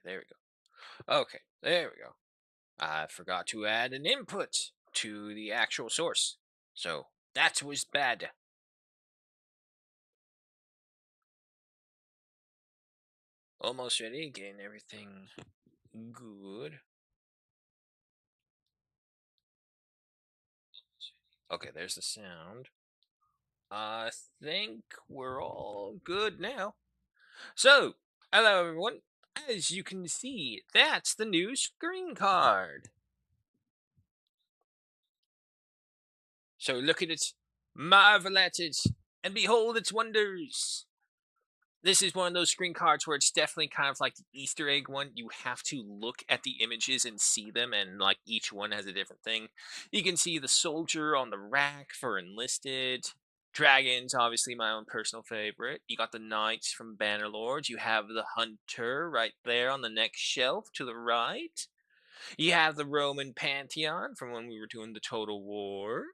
there we go. Okay, there we go. I forgot to add an input to the actual source. So that was bad. Almost ready, getting everything good. Okay, there's the sound. I think we're all good now. So, hello everyone. As you can see, that's the new screen card. So look at it, marvel at it, and behold its wonders. This is one of those screen cards where it's definitely kind of like the Easter egg one. You have to look at the images and see them, and like each one has a different thing. You can see the soldier on the rack for enlisted. Dragons, obviously my own personal favorite. You got the knights from Bannerlord. You have the hunter right there on the next shelf to the right. You have the Roman Pantheon from when we were doing the Total War.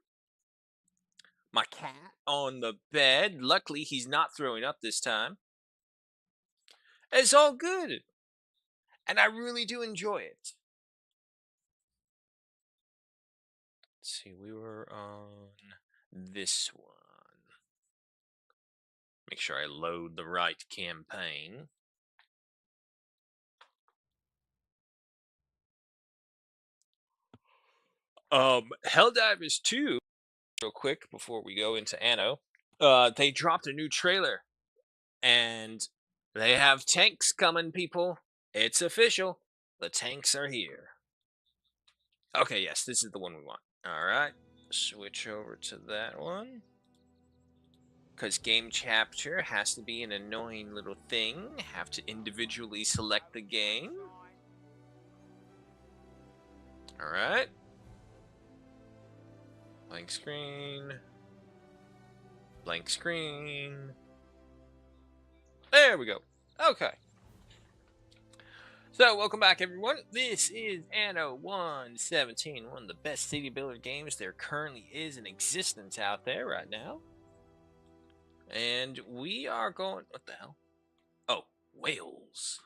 My cat on the bed. Luckily, he's not throwing up this time. It's all good, and I really do enjoy it. Let's see, we were on this one. Make sure I load the right campaign. Helldivers 2, real quick before we go into Anno. They dropped a new trailer, and they have tanks coming, people. It's official. The tanks are here. Okay, yes, this is the one we want. Alright, switch over to that one. Because game chapter has to be an annoying little thing. Have to individually select the game. Alright. Blank screen. Blank screen. There we go. Okay. So, welcome back, everyone. This is Anno 117, one of the best city builder games there currently is in existence out there right now. And we are going... What the hell? Oh, Wales.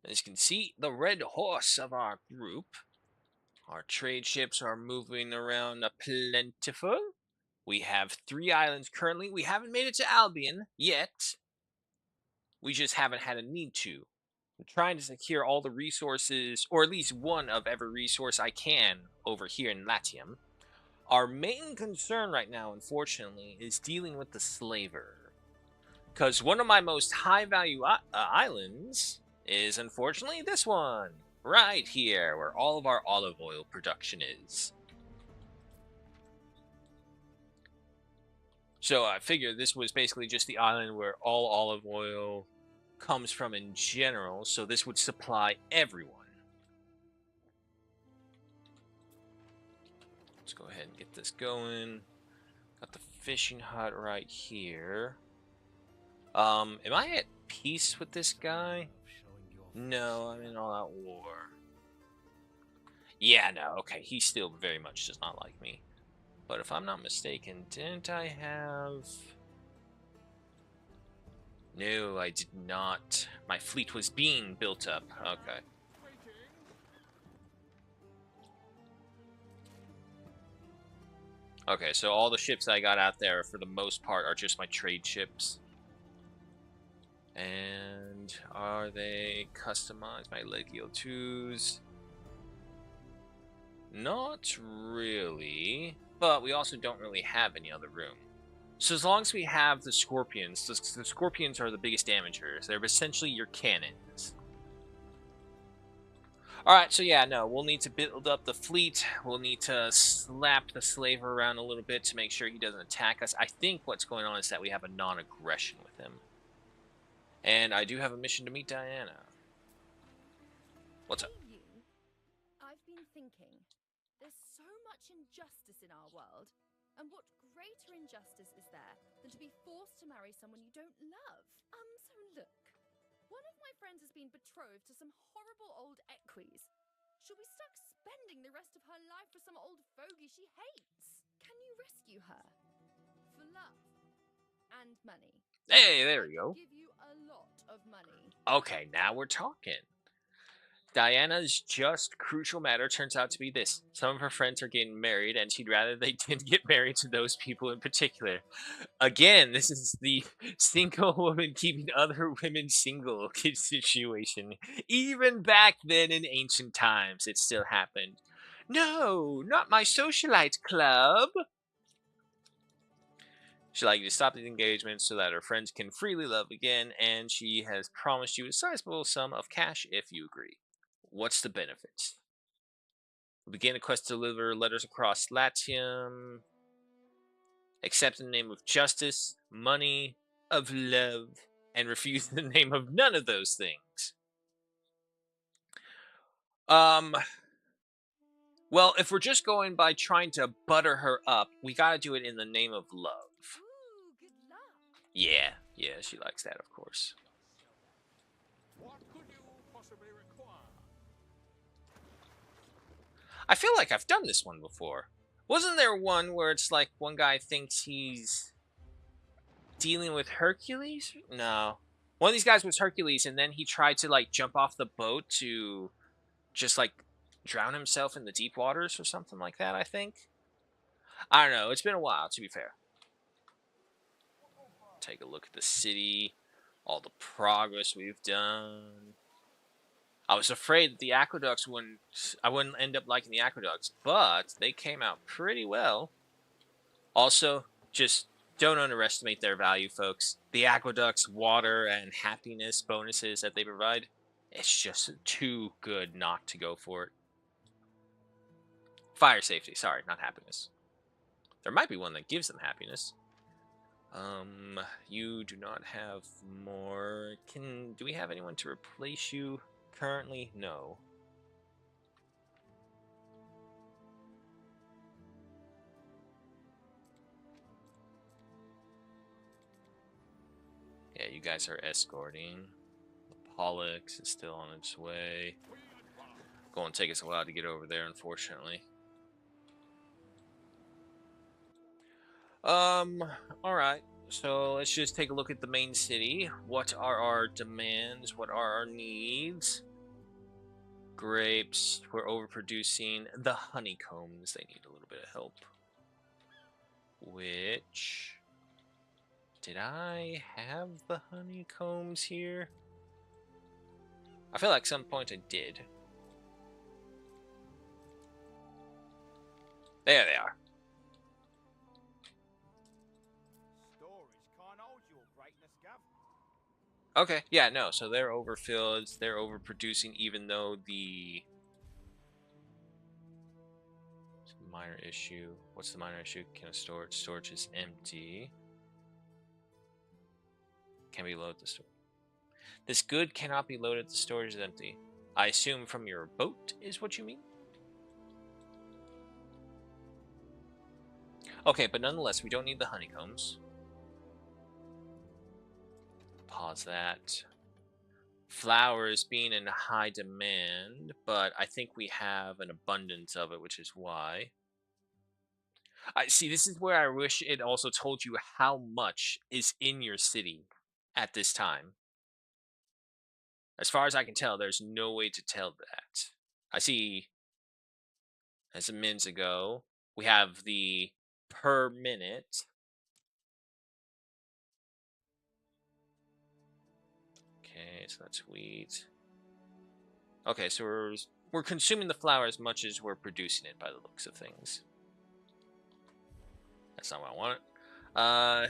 As you can see, the red horse of our group. Our trade ships are moving around plentiful. We have 3 islands currently. We haven't made it to Albion yet. We just haven't had a need to. I'm trying to secure all the resources, or at least one of every resource I can over here in Latium. Our main concern right now, unfortunately, is dealing with the slaver. Because one of my most high-value islands is, unfortunately, this one. Right here, where all of our olive oil production is. So I figured this was basically just the island where all olive oil comes from in general, so this would supply everyone. Let's go ahead and get this going. Got the fishing hut right here. Am I at peace with this guy? No, I'm in all-out war. Yeah, no, okay, he still very much does not like me. But if I'm not mistaken, didn't I have... No, I did not. My fleet was being built up. Okay. Okay, so all the ships I got out there, for the most part, are just my trade ships. And are they customized? My Legio 2s? Not really. But we also don't really have any other room. So as long as we have the Scorpions, the Scorpions are the biggest damagers. They're essentially your cannons. Alright, so yeah, no, we'll need to build up the fleet. We'll need to slap the slaver around a little bit to make sure he doesn't attack us. I think what's going on is that we have a non-aggression with him. And I do have a mission to meet Diana. What's up? I've been thinking, there's so much injustice in our world, and what greater injustice is there than to be forced to marry someone you don't love? So look, one of my friends has been betrothed to some horrible old equis. She'll be stuck spending the rest of her life with some old fogey she hates. Can you rescue her? For love and money. Hey, there we go. Give you a lot of money. Okay, now we're talking. Diana's just crucial matter turns out to be this. Some of her friends are getting married, and she'd rather they didn't get married to those people in particular. Again, this is the single woman keeping other women single situation. Even back then in ancient times, it still happened. No, not my socialite club. She'd like you to stop these engagements so that her friends can freely love again, and she has promised you a sizable sum of cash if you agree. What's the benefits? Begin a quest to deliver letters across Latium. Accept in the name of justice, money, of love, and refuse in the name of none of those things. Um, well, if we're just going by trying to butter her up, we gotta do it in the name of love. Ooh, good luck. Yeah, she likes that, of course. What could you possibly require? I feel like I've done this one before. Wasn't there one where it's like one guy thinks he's dealing with Hercules? No. One of these guys was Hercules, and then he tried to like jump off the boat to just like drown himself in the deep waters or something like that, I think. I don't know. It's been a while, to be fair. Take a look at the city, all the progress we've done. I was afraid that the aqueducts I wouldn't end up liking the aqueducts, but they came out pretty well. Also, just don't underestimate their value, folks. The aqueducts, water, and happiness bonuses that they provide, it's just too good not to go for it. Fire safety, sorry, not happiness. There might be one that gives them happiness. You do not have more. Do we have anyone to replace you currently? No. Yeah, you guys are escorting. The Pollux is still on its way. Going to take us a while to get over there, unfortunately. Alright. So let's just take a look at the main city. What are our demands? What are our needs? Grapes. We're overproducing. The honeycombs, they need a little bit of help. Which... Did I have the honeycombs here? I feel like some point I did. There they are. Storage can't hold your greatness, Gav. Okay, yeah, no, so they're overfilled, they're overproducing, even though the... Minor issue. What's the minor issue? Can storage? Storage is empty. Can be loaded to storage. This good cannot be loaded. The storage is empty. I assume from your boat is what you mean? Okay, but nonetheless, we don't need the honeycombs. Pause that. Flowers being in high demand, but I think we have an abundance of it, which is why. I see, this is where I wish it also told you how much is in your city at this time. As far as I can tell, there's no way to tell that. I see, as a minute ago, we have the per minute. Okay, so that's wheat. Okay, so we're consuming the flour as much as we're producing it by the looks of things. That's not what I want.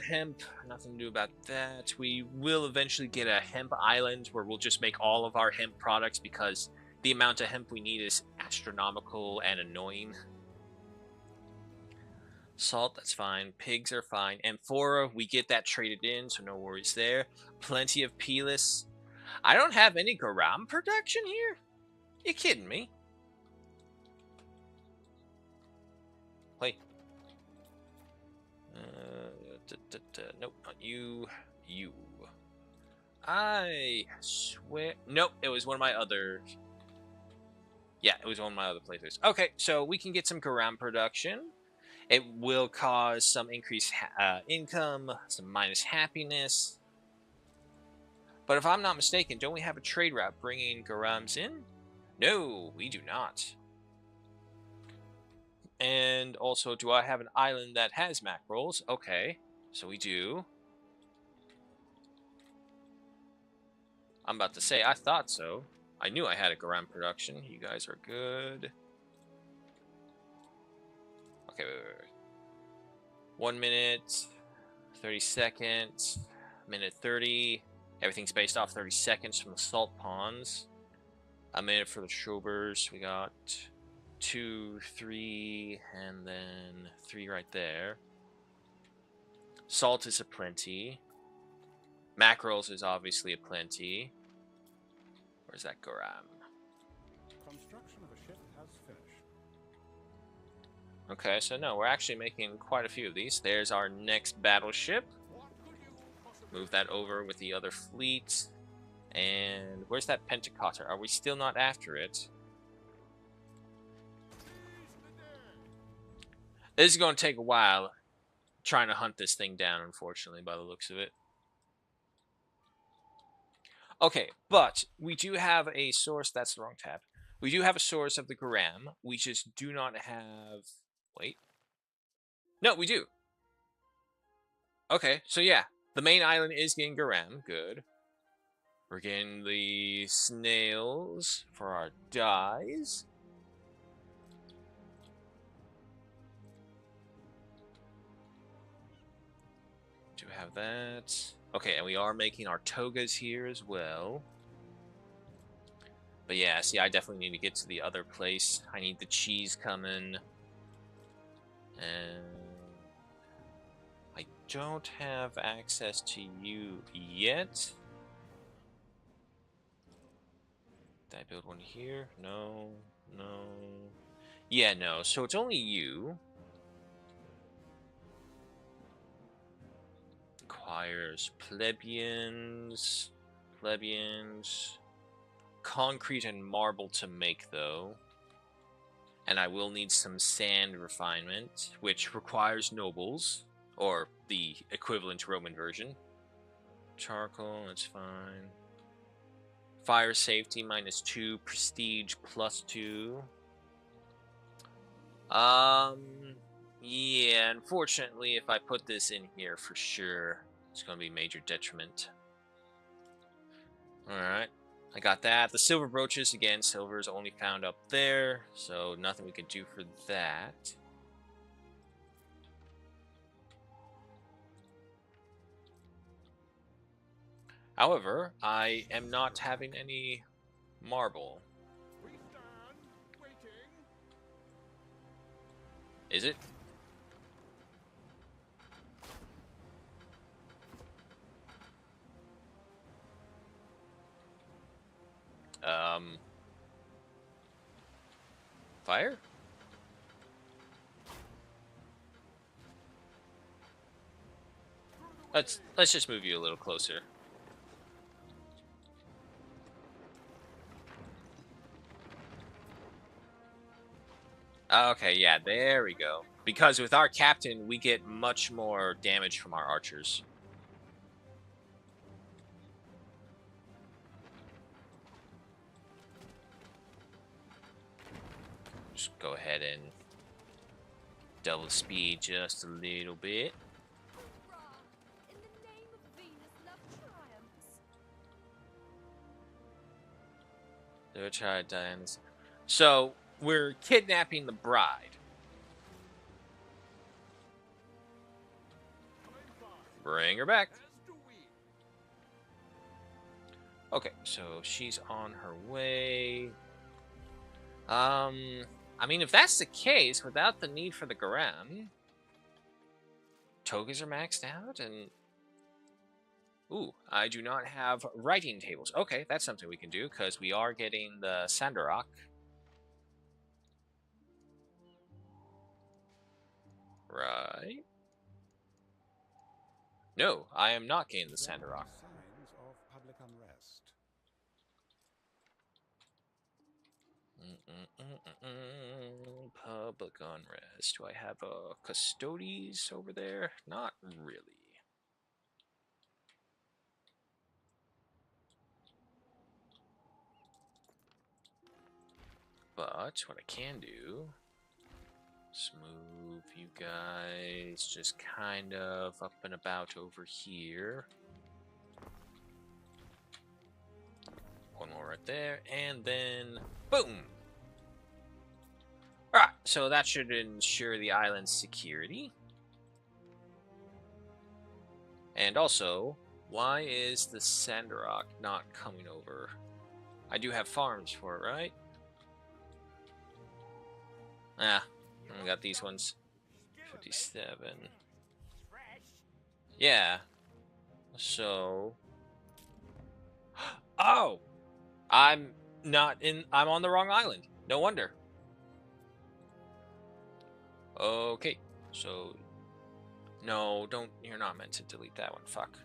Hemp, nothing to do about that. We will eventually get a hemp island where we'll just make all of our hemp products because the amount of hemp we need is astronomical and annoying. Salt, that's fine. Pigs are fine. Amphora, we get that traded in, so no worries there. Plenty of Pelis. I don't have any garam production here? You kidding me? Play. Nope, not you. You. I swear. Nope, it was one of my other. Yeah, it was one of my other playthroughs. Okay, so we can get some garam production. It will cause some increased income, some minus happiness. But if I'm not mistaken, don't we have a trade route bringing garams in? No, we do not. And also, do I have an island that has mackerels? Okay, so we do. I'm about to say, I thought so. I knew I had a garam production. You guys are good. Okay, wait. 1 minute, 30 seconds, minute 30. Everything's based off 30 seconds from the salt ponds. A minute for the showbers. We got 2, 3, and then 3 right there. Salt is a plenty. Mackerels is obviously a plenty. Where's that garam? Construction of a ship has finished. Okay, so no, we're actually making quite a few of these. There's our next battleship. Move that over with the other fleet. And where's that Pentacotter? Are we still not after it? This is going to take a while trying to hunt this thing down, unfortunately, by the looks of it. Okay, but we do have a source. That's the wrong tab. We do have a source of the garam. We just do not have... Wait. No, we do. Okay, so yeah. The main island is getting garam. Good. We're getting the snails for our dyes. Do have that. Okay, and we are making our togas here as well. But yeah, see, I definitely need to get to the other place. I need the cheese coming. And I don't have access to you yet. Did I build one here? No, no. Yeah, no, so it's only you. Requires plebeians. Concrete and marble to make, though. And I will need some sand refinement, which requires nobles, or the equivalent Roman version. Charcoal, that's fine. Fire safety -2, prestige +2. Yeah, unfortunately, if I put this in here for sure, it's going to be major detriment. Alright, I got that. The silver brooches, again, silver is only found up there, so nothing we can do for that. However, I am not having any marble. Is it? Fire? Let's just move you a little closer. Okay, yeah, there we go. Because with our captain, we get much more damage from our archers. Just go ahead and double speed just a little bit. Hurrah! In the name of Venus, love triumphs. They'll try Diana's. So we're kidnapping the bride. Bring her back. Okay, so she's on her way. I mean, if that's the case, without the need for the garam, togas are maxed out, and ooh, I do not have writing tables. Okay, that's something we can do because we are getting the Sandarach. Right. No, I am not getting the Sandarach. Signs of public unrest. Public unrest. Do I have custodies over there? Not really. But what I can do is move you guys just kind of up and about over here. One more right there, and then boom! Alright, so that should ensure the island's security. And also, why is the Sandrock not coming over? I do have farms for it, right? Ah, I got these ones. 57. Yeah. So... Oh! I'm on the wrong island. No wonder. Okay, so... No, don't... You're not meant to delete that one. Fuck.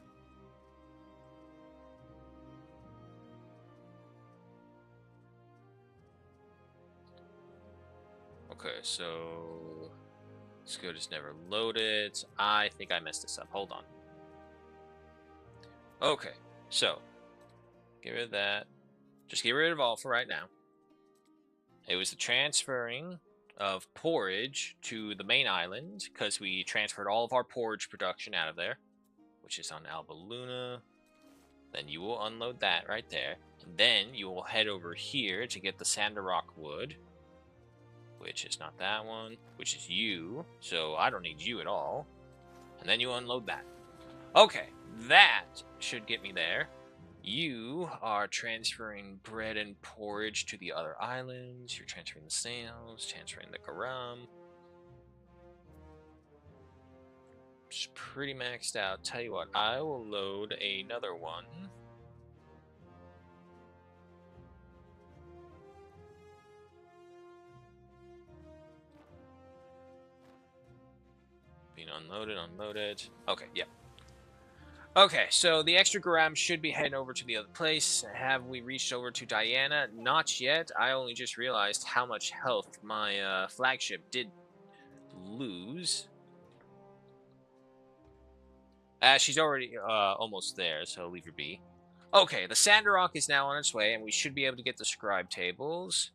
Okay, so... Let's go just never loaded. I think I messed this up. Hold on. Okay, so... Get rid of that. Just get rid of all for right now. It was the transferring of porridge to the main island, because we transferred all of our porridge production out of there, which is on Alba Luna. Then you will unload that right there. And then you will head over here to get the Sandarok wood, which is not that one, which is you. So I don't need you at all. And then you unload that. Okay, that should get me there. You are transferring bread and porridge to the other islands. You're transferring the sails, transferring the garam. Just pretty maxed out. Tell you what, I will load another one. Being unloaded. Okay, yeah. Okay, so the extra garam should be heading over to the other place. Have we reached over to Diana? Not yet. I only just realized how much health my flagship did lose. She's already almost there, so leave her be. Okay, the Sandarok is now on its way, and we should be able to get the scribe tables.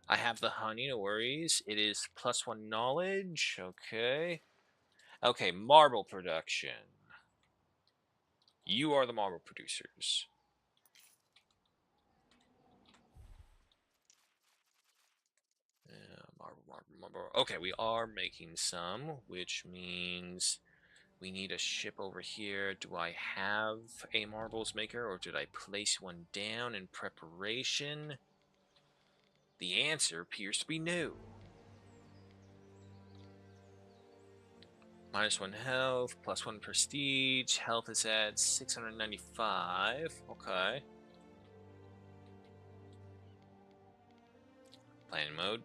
I have the honey, no worries. It is +1 knowledge. Okay. Okay, marble production. You are the marble producers. Marble. Okay, we are making some, which means we need a ship over here. Do I have a marbles maker, or did I place one down in preparation? The answer appears to be no. -1 health, +1 prestige. Health is at 695. Okay. Planning mode.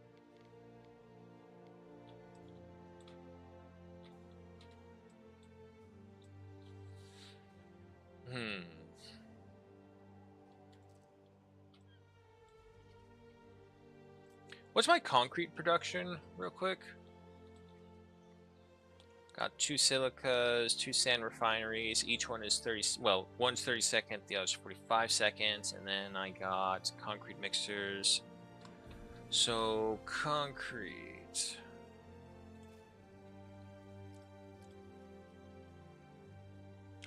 What's my concrete production, real quick? Got 2 silicas, 2 sand refineries. Each one is 30. Well, one's 30 seconds, the other's 45 seconds. And then I got concrete mixers. So, concrete.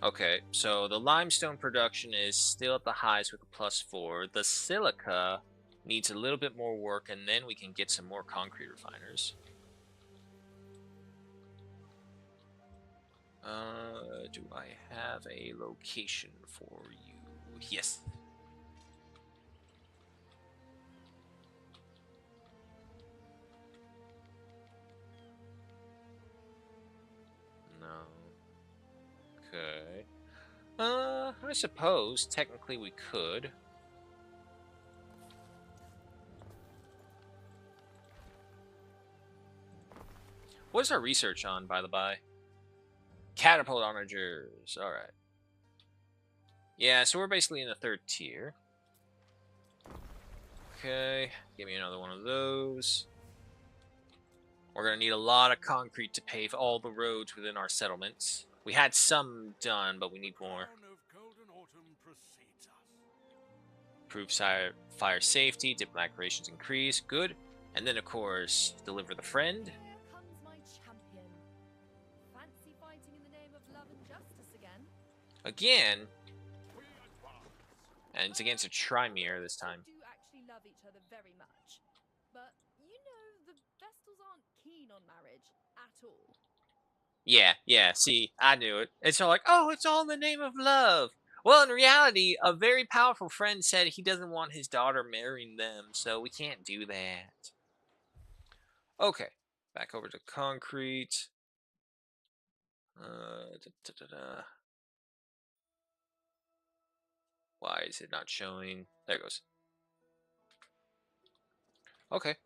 Okay, so the limestone production is still at the highest with a +4. The silica needs a little bit more work, and then we can get some more concrete refiners. Do I have a location for you? Yes. No. Okay. I suppose technically we could. What's our research on, by the by? Catapult onagers. Alright. Yeah, so we're basically in the 3rd tier. Okay, give me another one of those. We're going to need a lot of concrete to pave all the roads within our settlements. We had some done, but we need more. Improve fire safety, diplomatic relations increase, good. And then, of course, deliver the friend. Here comes my champion. Fancy fighting in the name of love and justice again? Again. And it's against a Trymere this time. We do actually love each other very much. But, you know, the Vestals aren't keen on marriage at all. Yeah, see, I knew it. It's all like, oh, it's all in the name of love. Well, in reality, a very powerful friend said he doesn't want his daughter marrying them, so we can't do that. Okay, back over to concrete. Why is it not showing? There it goes. Okay.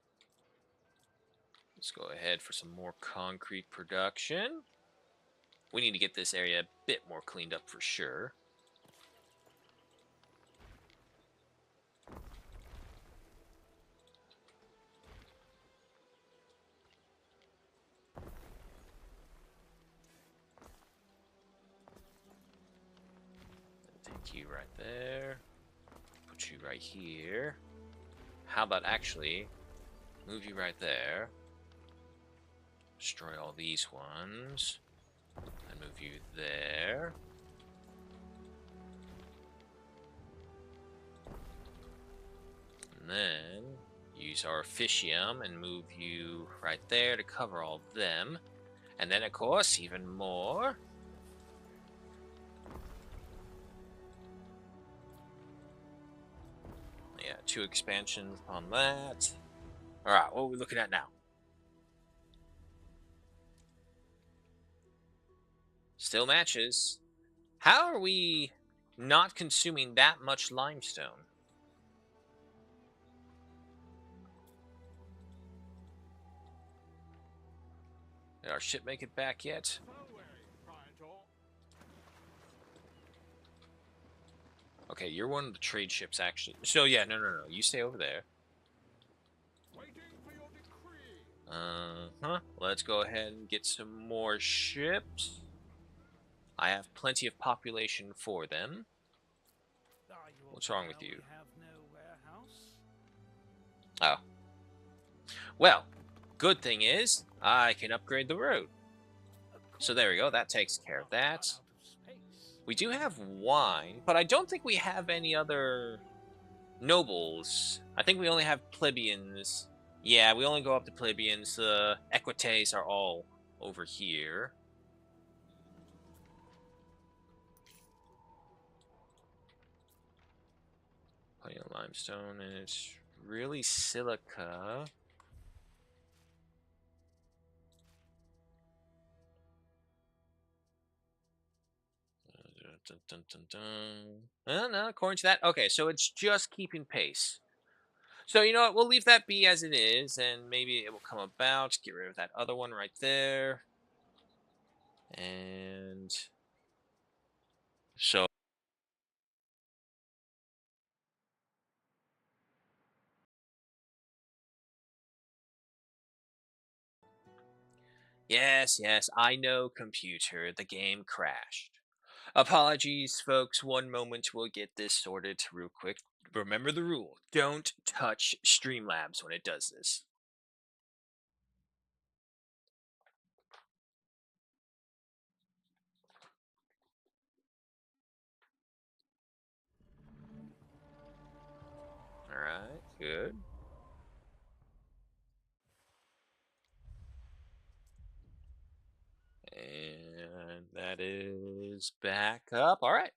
Let's go ahead for some more concrete production. We need to get this area a bit more cleaned up for sure. Take you right there. Put you right here. How about actually move you right there. Destroy all these ones. And move you there. And then use our officium and move you right there to cover all of them. And then, of course, even more. Yeah, 2 expansions on that. Alright, what are we looking at now? Still matches. How are we not consuming that much limestone? Did our ship make it back yet? Okay, you're one of the trade ships, actually. So, yeah, no. You stay over there. Let's go ahead and get some more ships. I have plenty of population for them. What's wrong with you? Oh. Well, good thing is, I can upgrade the road. So there we go, that takes care of that. We do have wine, but I don't think we have any other nobles. I think we only have plebeians. Yeah, we only go up to plebeians. Equites are all over here. Plenty of limestone, and it's really silica. No, according to that. Okay, so it's just keeping pace. So, you know what? We'll leave that be as it is, and maybe it will come about. Get rid of that other one right there. And so yes, I know, computer. The game crashed. Apologies, folks. One moment, we'll get this sorted real quick. Remember the rule. Don't touch Streamlabs when it does this. Alright, good. And that is back up. Alright.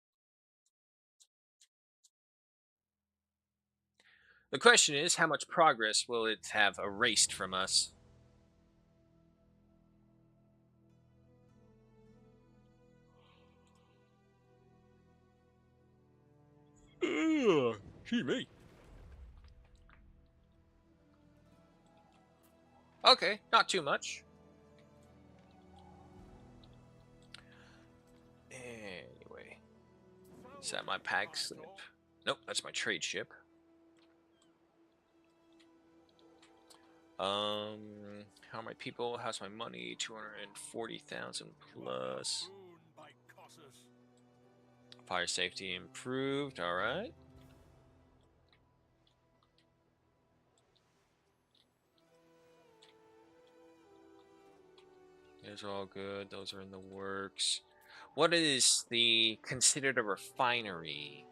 The question is, how much progress will it have erased from us? Gee, me. Okay, not too much. Anyway, is that my pack slip? Nope, that's my trade ship. How are my people? How's my money? 240,000 plus. Fire safety improved. All right. Those are all good. Those are in the works. What is the considered a refinery?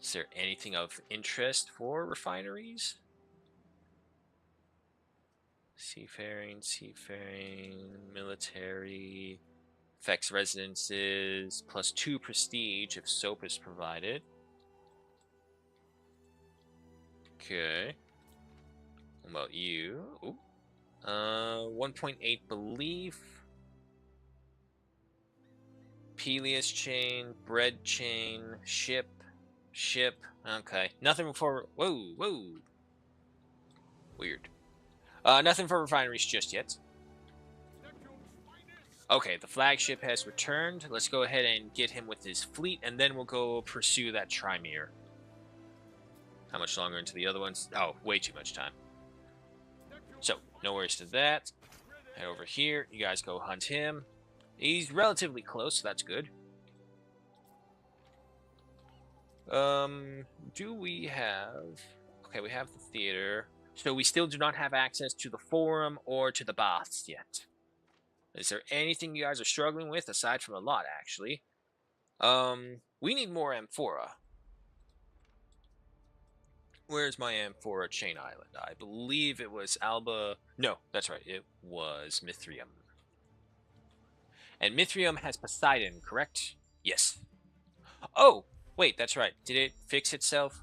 Is there anything of interest for refineries? Seafaring, military, affects residences, +2 prestige if soap is provided. Okay. What about you? Ooh. 1.8 belief. Peleus chain, bread chain, ship. Okay. Nothing for. Whoa. Weird. Nothing for refineries just yet. Okay, the flagship has returned. Let's go ahead and get him with his fleet, and then we'll go pursue that Trimere. How much longer into the other ones? Oh, way too much time. So, no worries to that. Head over here. You guys go hunt him. He's relatively close, so that's good. Do we have... Okay, we have the theater. So we still do not have access to the forum or to the baths yet. Is there anything you guys are struggling with, aside from a lot, actually? We need more amphora. Where's my amphora chain island? I believe it was Alba... No, that's right. It was Mithrium. And Mithrium has Poseidon, correct? Yes. Oh, wait, that's right. Did it fix itself?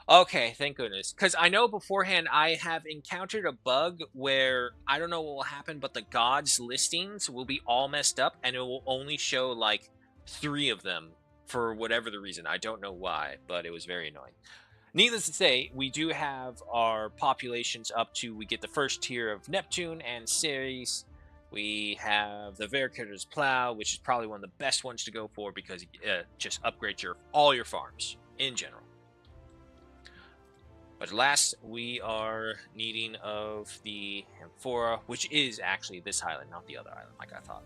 Okay, thank goodness. Because I know beforehand I have encountered a bug where I don't know what will happen, but the gods' listings will be all messed up and it will only show like 3 of them for whatever the reason. I don't know why, but it was very annoying. Needless to say, we do have our populations up to, we get the first tier of Neptune and Ceres. We have the Vericator's Plow, which is probably one of the best ones to go for because it just upgrades all your farms in general. But last, we are needing of the amphora, which is actually this island, not the other island, like I thought.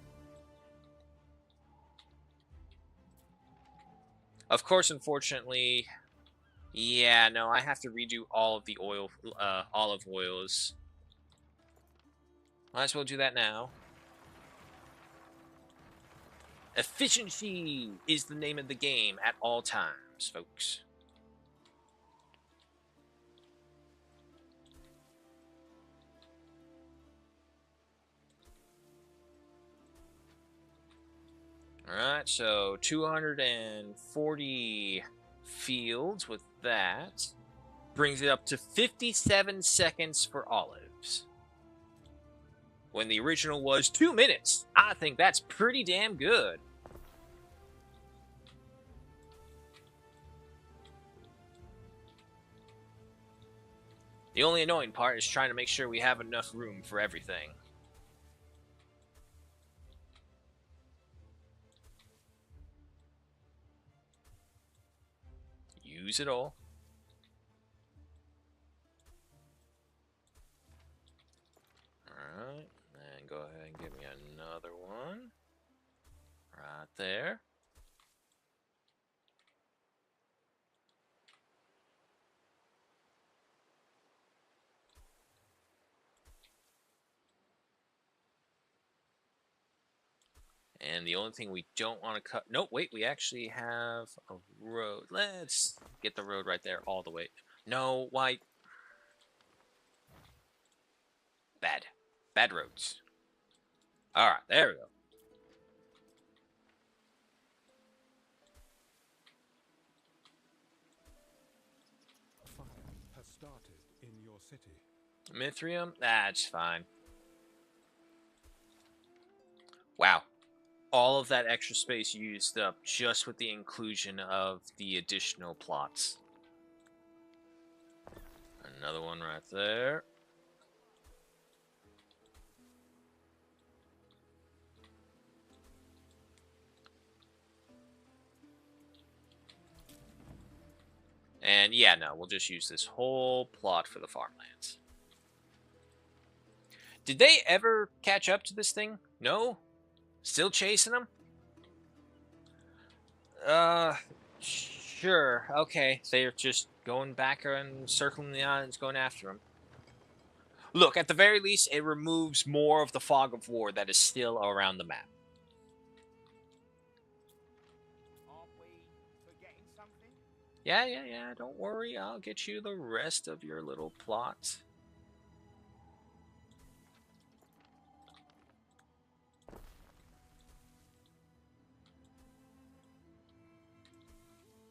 Of course, unfortunately, yeah, no, I have to redo all of the olive oils. Might as well do that now. Efficiency is the name of the game at all times, folks. Alright, so 240 fields with that. Brings it up to 57 seconds for olives. When the original was 2 minutes. I think that's pretty damn good. The only annoying part is trying to make sure we have enough room for everything. Use it all. Alright, and go ahead and give me another one. Right there. And the only thing we don't want to cut... Nope, wait, we actually have a road. Let's get the road right there all the way. No, why? Bad. Bad roads. Alright, there we go. Fire has started in your city. Mithrium? That's fine. Wow. All of that extra space used up just with the inclusion of the additional plots. Another one right there. And yeah, no, we'll just use this whole plot for the farmlands. Did they ever catch up to this thing? No? Still chasing them? Sure. Okay. They're just going back and circling the islands, going after him. Look, at the very least, it removes more of the fog of war that is still around the map. Aren't we forgetting something? Yeah. Don't worry. I'll get you the rest of your little plot.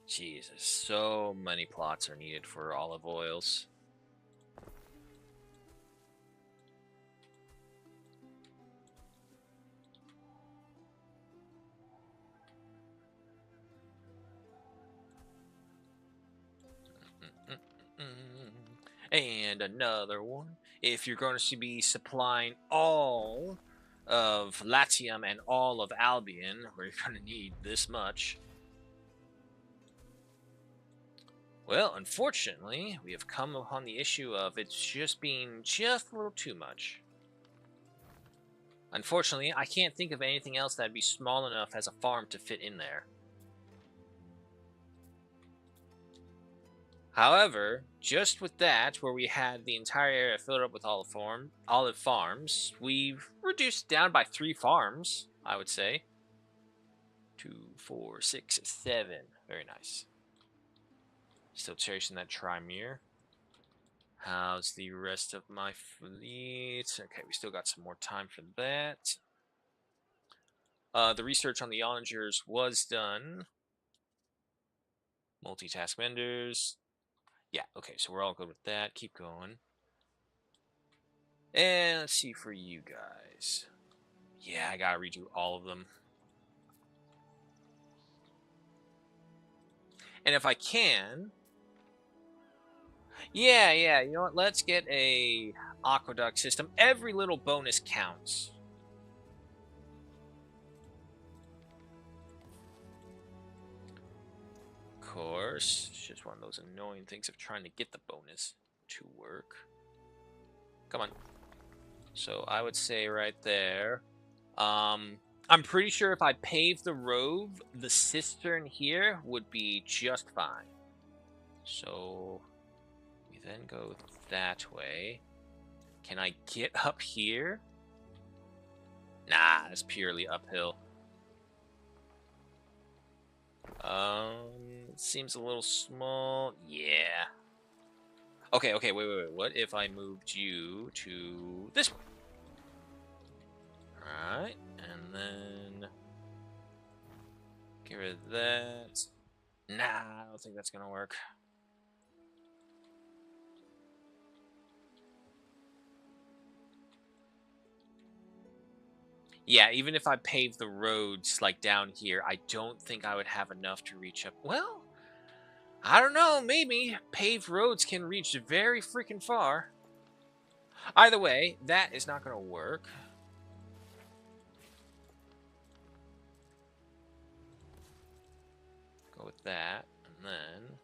Jesus, so many plots are needed for olive oils. And another one. If you're going to be supplying all of Latium and all of Albion, we're going to need this much. Well, unfortunately, we have come upon the issue of it's just being just a little too much. Unfortunately, I can't think of anything else that'd be small enough as a farm to fit in there. However, just with that, where we had the entire area filled up with olive farms, we've reduced down by 3 farms, I would say. 2, 4, 6, 7. Very nice. Still cherishing that Trimere. How's the rest of my fleet? Okay, we still got some more time for that. The research on the Onagers was done. Multitask vendors. Yeah, okay, so we're all good with that. Keep going. And let's see for you guys. Yeah, I gotta redo all of them. And if I can... Yeah, you know what? Let's get a aqueduct system. Every little bonus counts. Of course, it's just one of those annoying things of trying to get the bonus to work. Come on. So I would say right there. I'm pretty sure if I pave the road, the cistern here would be just fine. So we then go that way. Can I get up here? Nah, it's purely uphill. Seems a little small. Yeah. Okay, wait. What if I moved you to this one? Alright, and then get rid of that. Nah, I don't think that's gonna work. Yeah, even if I pave the roads like down here, I don't think I would have enough to reach up. Well, I don't know, maybe paved roads can reach very freaking far. Either way, that is not gonna work. Go with that, and then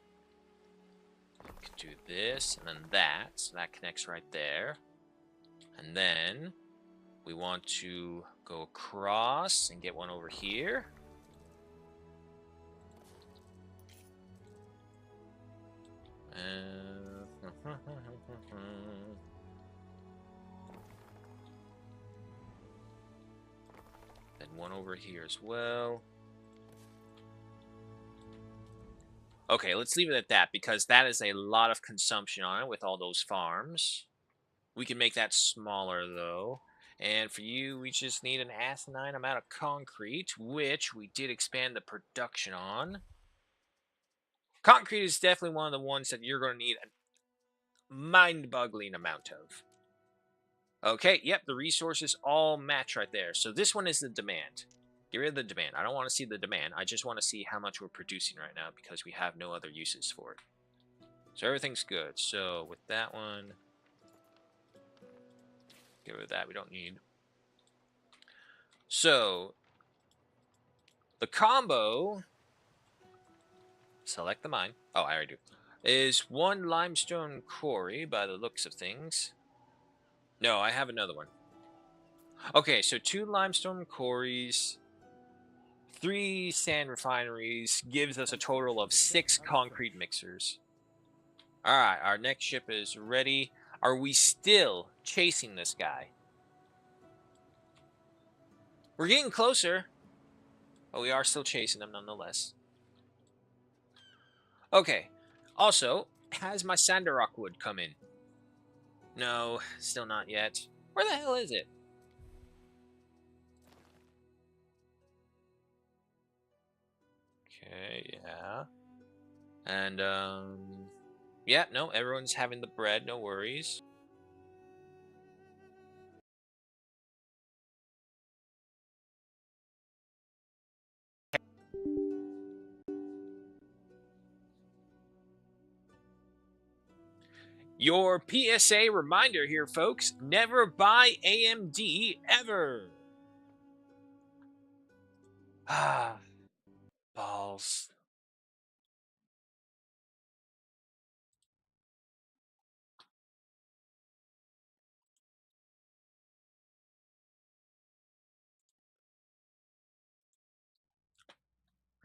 we can do this, and then that, so that connects right there. And then we want to go across and get one over here. Then one over here as well. Okay, let's leave it at that, because that is a lot of consumption on it with all those farms. We can make that smaller, though. And for you, we just need an asinine amount of concrete, which we did expand the production on. Concrete is definitely one of the ones that you're going to need a mind-boggling amount of. Okay, yep, the resources all match right there. So this one is the demand. Get rid of the demand. I don't want to see the demand. I just want to see how much we're producing right now, because we have no other uses for it. So everything's good. So with that one, get rid of that. We don't need. So the combo, select the mine. Oh, I already do. Is 1 limestone quarry by the looks of things. No, I have another one. Okay, so 2 limestone quarries, 3 sand refineries gives us a total of 6 concrete mixers. Alright, our next ship is ready. Are we still chasing this guy. We're getting closer, but we are still chasing him nonetheless. Okay. Also, has my Sandarok wood come in? No, still not yet. Where the hell is it? Okay, yeah. And, yeah, no, everyone's having the bread, no worries. Your PSA reminder here, folks. Never buy AMD ever. Ah, balls.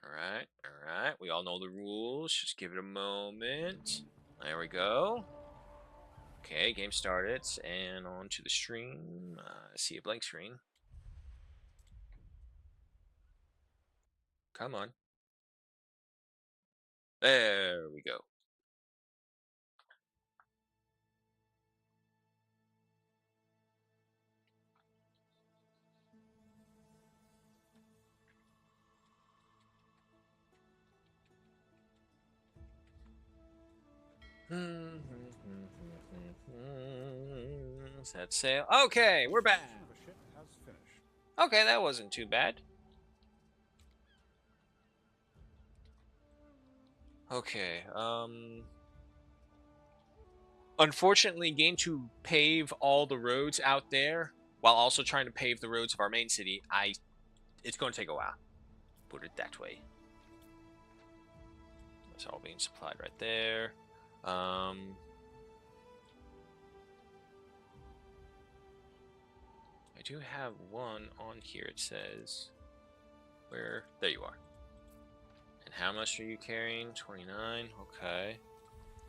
Alright, alright. We all know the rules. Just give it a moment. There we go. Okay, game started. And on to the stream. See a blank screen. Come on. There we go. Set sail. Okay, we're back. The ship has finished. Okay, that wasn't too bad. Okay, unfortunately, game to pave all the roads out there while also trying to pave the roads of our main city, it's going to take a while. Put it that way. That's all being supplied right there. I do have one on here. It says, where? There you are. And how much are you carrying? 29. Okay.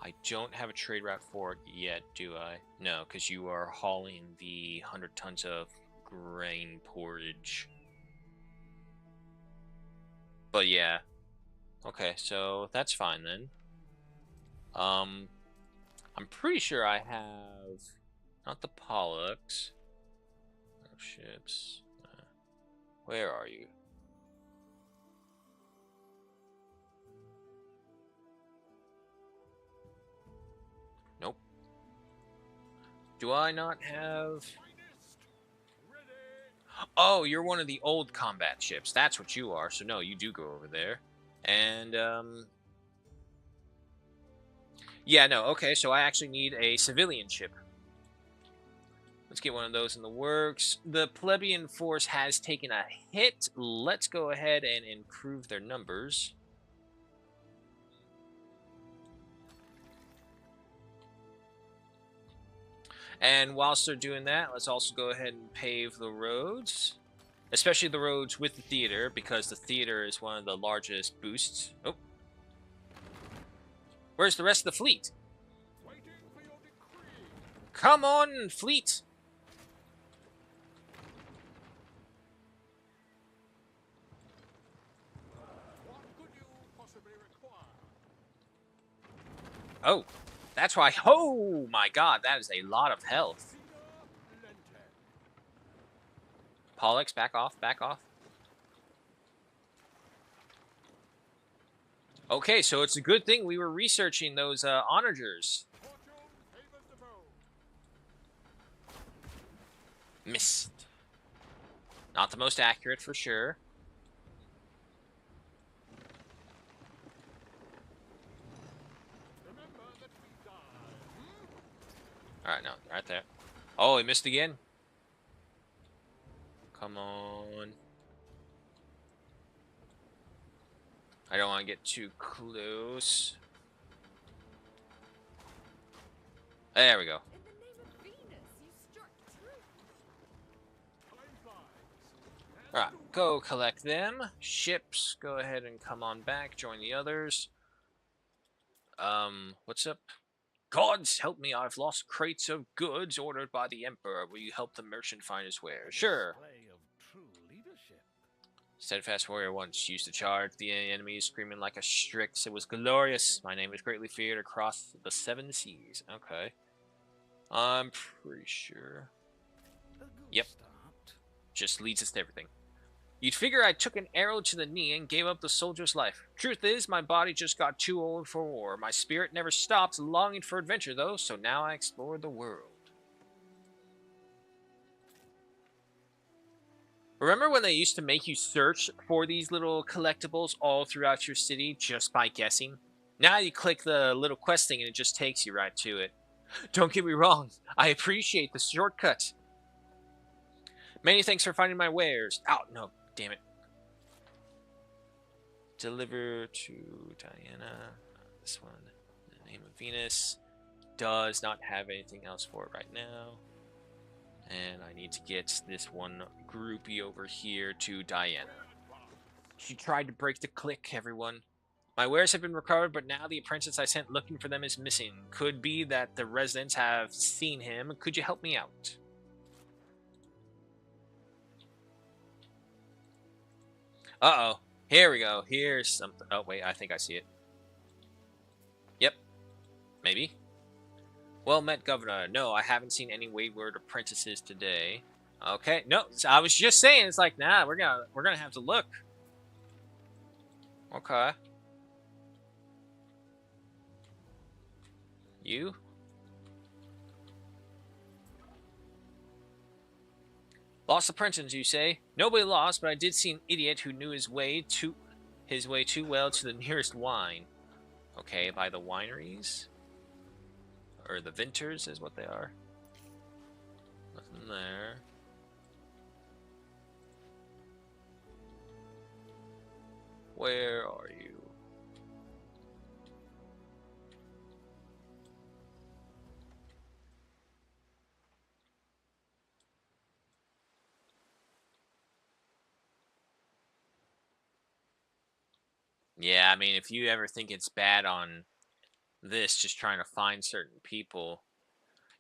I don't have a trade route for it yet, do I? No, because you are hauling the 100 tons of grain porridge. But yeah. Okay, so that's fine then. I'm pretty sure I have not the Pollux. Oh, ships. Where are you? Nope. Do I not have? Oh, you're one of the old combat ships. That's what you are. So no, you do go over there. And yeah, no. Okay, so I actually need a civilian ship. Let's get one of those in the works. The plebeian force has taken a hit. Let's go ahead and improve their numbers. And whilst they're doing that, let's also go ahead and pave the roads. Especially the roads with the theater, because the theater is one of the largest boosts. Oh. Where's the rest of the fleet? Come on, fleet! Oh, that's why. Oh my god, that is a lot of health. Pollux, back off, back off. Okay, so it's a good thing we were researching those onagers. Missed. Not the most accurate for sure. Alright, no, right there. Oh, he missed again. Come on. I don't want to get too close. There we go. In the name of Venus, you struck true. Alright, go collect them. Ships, go ahead and come on back. Join the others. What's up? Gods help me, I've lost crates of goods ordered by the Emperor. Will you help the merchant find his wares? Sure. Display of true leadership. Steadfast warrior once used to charge the enemies, screaming like a Strix. It was glorious. My name was greatly feared across the 7 seas. Okay. I'm pretty sure. A good Yep. start. Just leads us to everything. You'd figure I took an arrow to the knee and gave up the soldier's life. Truth is, my body just got too old for war. My spirit never stopped longing for adventure, though, so now I explore the world. Remember when they used to make you search for these little collectibles all throughout your city just by guessing? Now you click the little quest thing and it just takes you right to it. Don't get me wrong, I appreciate the shortcut. Many thanks for finding my wares. Oh, no, damn it. Deliver to Diana. This one, the name of Venus. Does not have anything else for it right now. And I need to get this one groupie over here to Diana. She tried to break the click, everyone. My wares have been recovered, but now the apprentice I sent looking for them is missing. Could be that the residents have seen him. Could you help me out? Uh-oh. Here we go. Here's something. Oh, wait. I think I see it. Yep. Maybe. Well met, Governor. No, I haven't seen any wayward apprentices today. Okay. No, I was just saying. It's like, nah, we're gonna have to look. Okay. You? Lost apprentice, you say? Nobody lost, but I did see an idiot who knew his way too well to the nearest wine. Okay, by the wineries? Or the vinters is what they are. Nothing there. Where are you? Yeah, I mean, if you ever think it's bad on this, just trying to find certain people,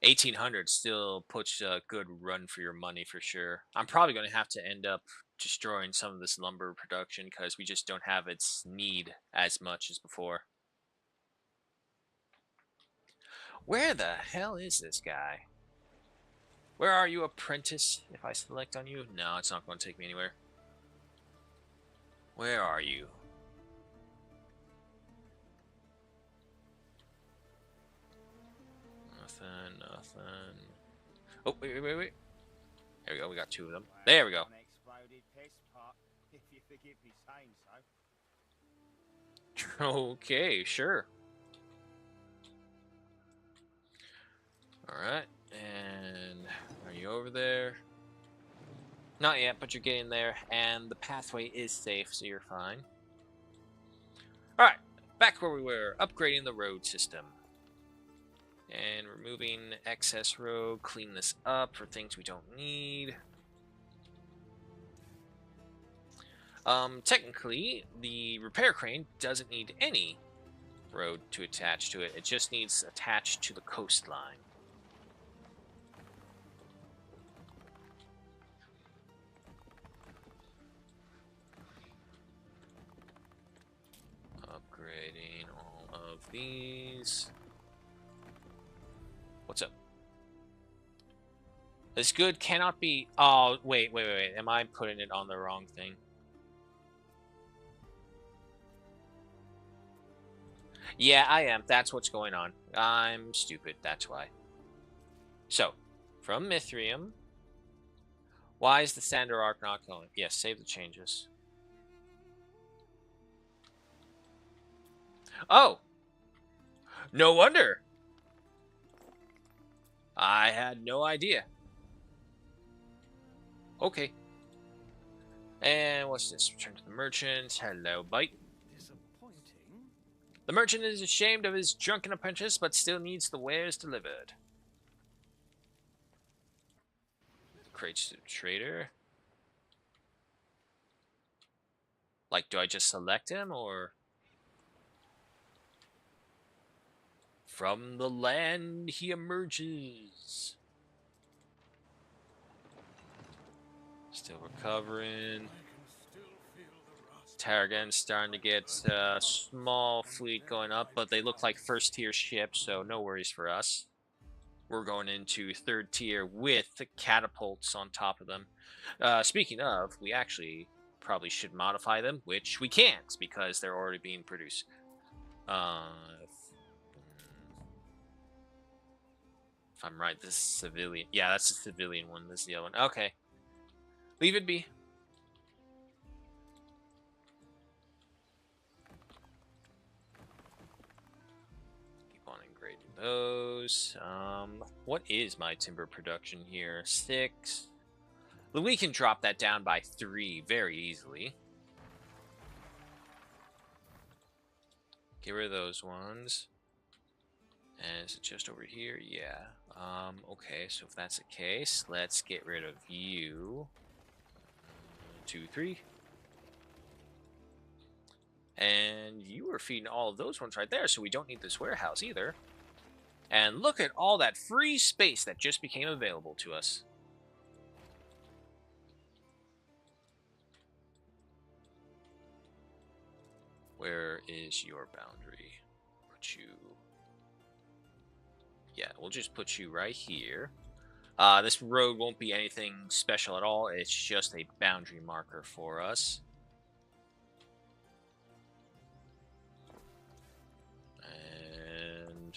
1800 still puts a good run for your money for sure. I'm probably going to have to end up destroying some of this lumber production because we just don't have its need as much as before. Where the hell is this guy? Where are you, apprentice? If I select on you? No, it's not going to take me anywhere. Where are you? Nothing. Oh, wait. There we go. We got 2 of them. There we go. Unexploded piss pot, if you forgive me saying so. Okay, sure. Alright, and are you over there? Not yet, but you're getting there, and the pathway is safe, so you're fine. Alright, back where we were, upgrading the road system. And removing excess road, clean this up for things we don't need. Technically, the repair crane doesn't need any road to attach to it. It just needs attached to the coastline. Upgrading all of these. What's up? This good cannot be... Oh, wait. Am I putting it on the wrong thing? Yeah, I am. That's what's going on. I'm stupid. That's why. So, from Mithrium. Why is the Sander arc not going? Yes, save the changes. Oh! No wonder! I had no idea. Okay. And what's this? Return to the merchant. Hello, bite. Disappointing. The merchant is ashamed of his drunken apprentice, but still needs the wares delivered. Crates to the trader. Like, do I just select him, or... From the land he emerges. Still recovering. Tarragon's starting to get a small fleet going up, but they look like first tier ships, so no worries for us. We're going into third tier with the catapults on top of them. Speaking of, we actually probably should modify them, which we can't because they're already being produced. If I'm right, this is civilian. Yeah, that's the civilian one. This is the other one. Okay. Leave it be. Keep on engraving those. What is my timber production here? 6. We can drop that down by 3 very easily. Get rid of those ones. And is it just over here? Yeah. Okay, so if that's the case, let's get rid of you. 2, 3. And you were feeding all of those ones right there, so we don't need this warehouse either. And look at all that free space that just became available to us. Where is your boundary? Put you... Yeah, we'll just put you right here. This road won't be anything special at all. It's just a boundary marker for us. And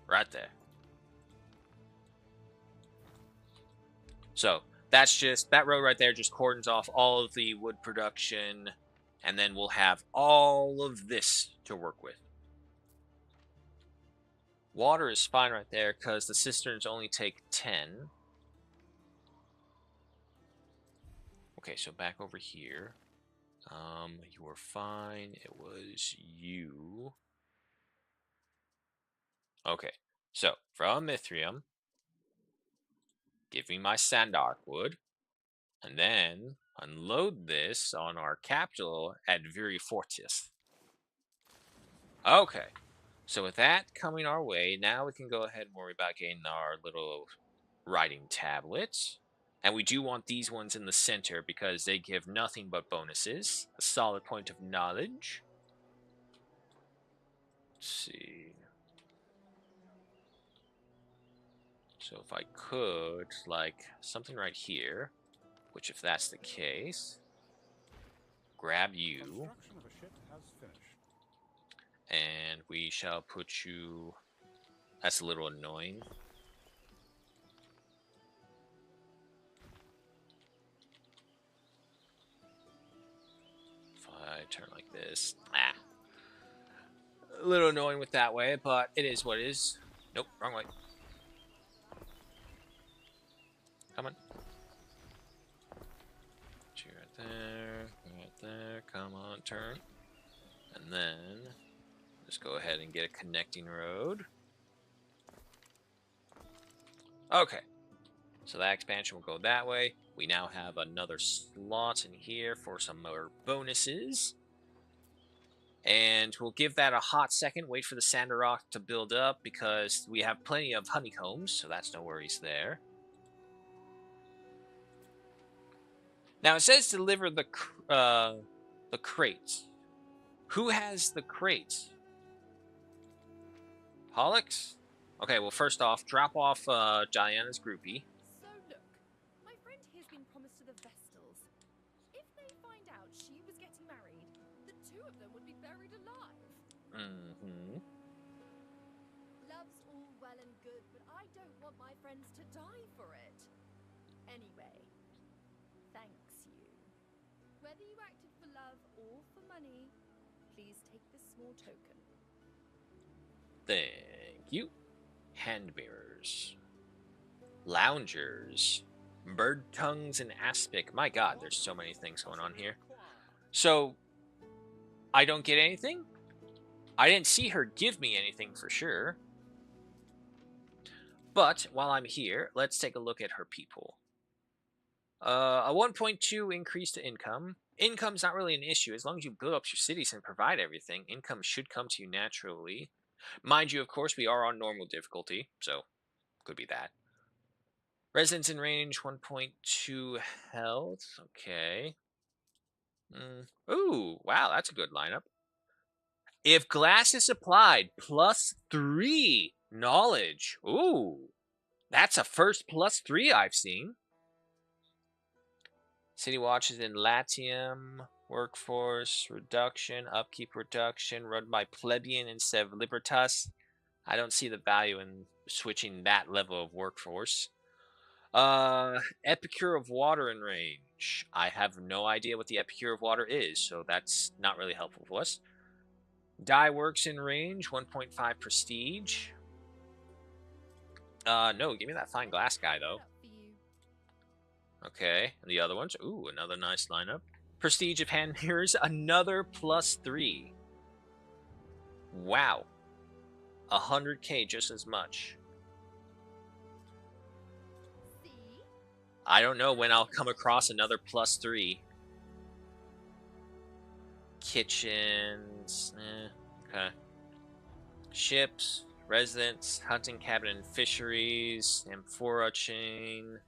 right there. So that's just, that road right there just cordons off all of the wood production. And then we'll have all of this to work with. Water is fine right there because the cisterns only take 10. Okay, so back over here. You were fine. It was you. Okay, so from Mithrium, give me my Sandark wood, and then unload this on our capital at Viri Fortis. Okay, so with that coming our way, now we can go ahead and worry about getting our little writing tablets. And we do want these ones in the center because they give nothing but bonuses. A solid point of knowledge. Let's see. So if I could, like, something right here, which if that's the case, grab you. And we shall put you... That's a little annoying. If I turn like this... A little annoying with that way, but it is what it is. Nope, wrong way. Come on. Put you right there, come on, turn. And then, just go ahead and get a connecting road. Okay, so that expansion will go that way. We now have another slot in here for some more bonuses. And we'll give that a hot second, wait for the Sandarok to build up, because we have plenty of honeycombs, so that's no worries there. Now, it says deliver the crates. Who has the crates? Pollux? Okay, well, first off, drop off Diana's groupie. So look, my friend here's been promised to the Vestals. If they find out she was getting married, the two of them would be buried alive. Mm-hmm. Love's all well and good, but I don't want my friends to die for it. Anyway, thanks you. Whether you acted for love or for money, please take this small token. Thank you. Hand mirrors. Loungers. Bird tongues and aspic. My god, there's so many things going on here. So, I don't get anything? I didn't see her give me anything for sure. But, while I'm here, let's take a look at her people. A 1.2 increase to income. Income's not really an issue. As long as you build up your cities and provide everything, income should come to you naturally. Mind you, of course, we are on normal difficulty, so could be that. Residence in range, 1.2 health. Okay. Ooh, wow, that's a good lineup. If glass is applied, +3 knowledge. Ooh, that's a first +3 I've seen. City watches in Latium. Workforce reduction, upkeep reduction, run by plebeian instead of libertas. I don't see the value in switching that level of workforce. Epicure of water in range. I have no idea what the Epicure of water is, so that's not really helpful for us. Dye works in range, 1.5 prestige. No, give me that fine glass guy though. Okay, and the other ones. Ooh, another nice lineup. Prestige of hand mirrors, another +3. Wow. 100k, just as much. I don't know when I'll come across another +3. Kitchens. Okay. Ships, residence, hunting cabin and fisheries, amphora chain.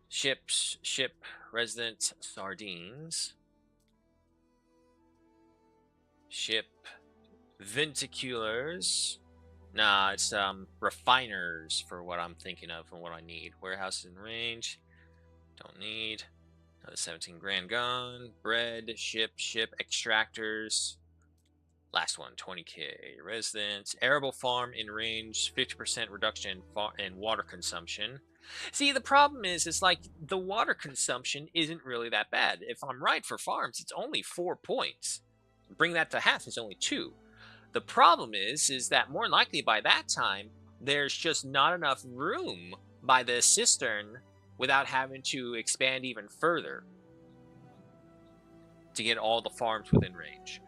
Ships, ship, residence, sardines. Ship, venticulars. Nah, it's refiners for what I'm thinking of and what I need. Warehouses in range. Don't need. Another 17 grand gone. Bread, ship, extractors. Last one, 20k. Residence. Arable farm in range, 50% reduction in water consumption. See, the problem is like the water consumption isn't really that bad. If I'm right for farms, it's only 4 points. Bring that to half, it's only 2. The problem is that more likely by that time, there's just not enough room by the cistern without having to expand even further to get all the farms within range.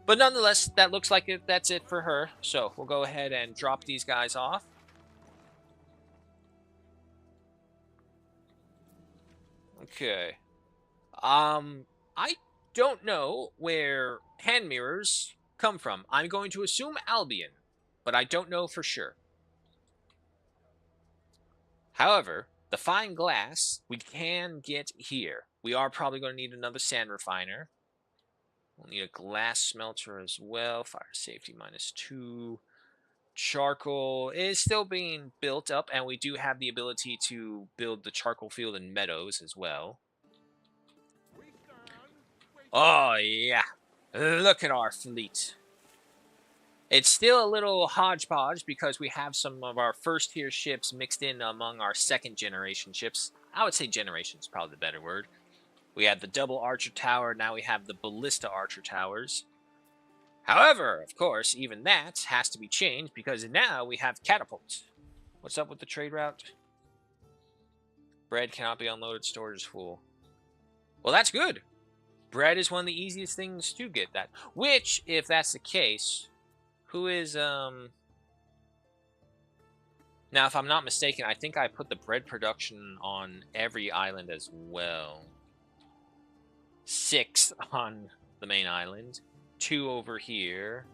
But nonetheless, that looks like that's it for her. So we'll go ahead and drop these guys off. Okay. I don't know where hand mirrors come from. I'm going to assume Albion, but I don't know for sure. However, the fine glass we can get here. We are probably going to need another sand refiner. We'll need a glass smelter as well. Fire safety -2. Charcoal is still being built up, and we do have the ability to build the charcoal field in meadows as well. Oh, yeah. Look at our fleet. It's still a little hodgepodge because we have some of our first tier ships mixed in among our second generation ships. I would say generation is probably the better word. We had the double archer tower, now we have the ballista archer towers. However, of course, even that has to be changed because now we have catapults. What's up with the trade route? Bread cannot be unloaded, storage is full. Well, that's good. Bread is one of the easiest things to get that. Which, if that's the case, who is, Now, if I'm not mistaken, I think I put the bread production on every island as well. 6 on the main island. 2 over here.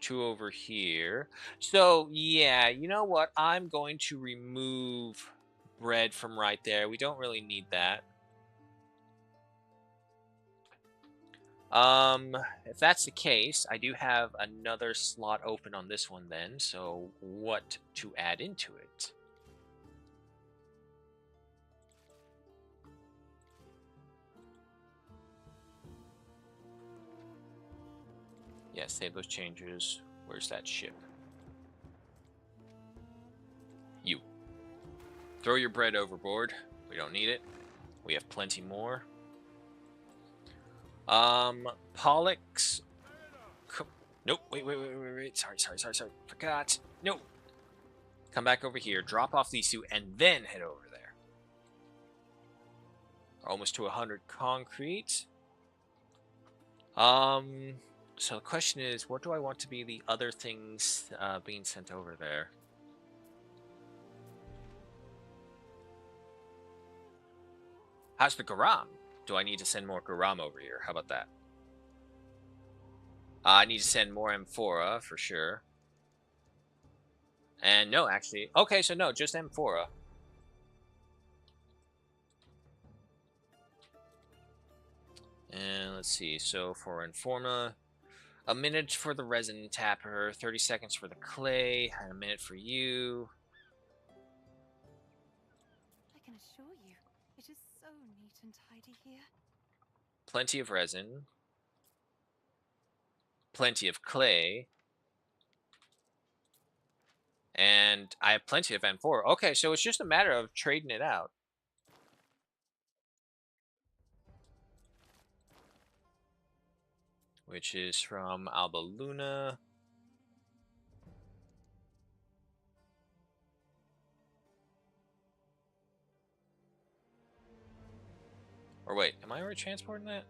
2 over here. So, yeah, you know what? I'm going to remove bread from right there. We don't really need that. If that's the case, I do have another slot open on this one then, so what to add into it? Yeah, save those changes. Where's that ship? You. Throw your bread overboard. We don't need it. We have plenty more. Pollux. Nope. Wait. Sorry. Forgot. Nope. Come back over here. Drop off these 2 and then head over there. Almost to 100 concrete. So the question is, what do I want to be the other things being sent over there? How's the Garam? Do I need to send more Garam over here? How about that? I need to send more amphora for sure. And no, actually. Okay, so no, just amphora. And let's see. So for Informa, a minute for the resin tapper, 30 seconds for the clay, and a minute for you. I can assure you, it is so neat and tidy here. Plenty of resin. Plenty of clay. And I have plenty of amphora. Okay, so it's just a matter of trading it out. Which is from Alba Luna. Or wait, am I already transporting that?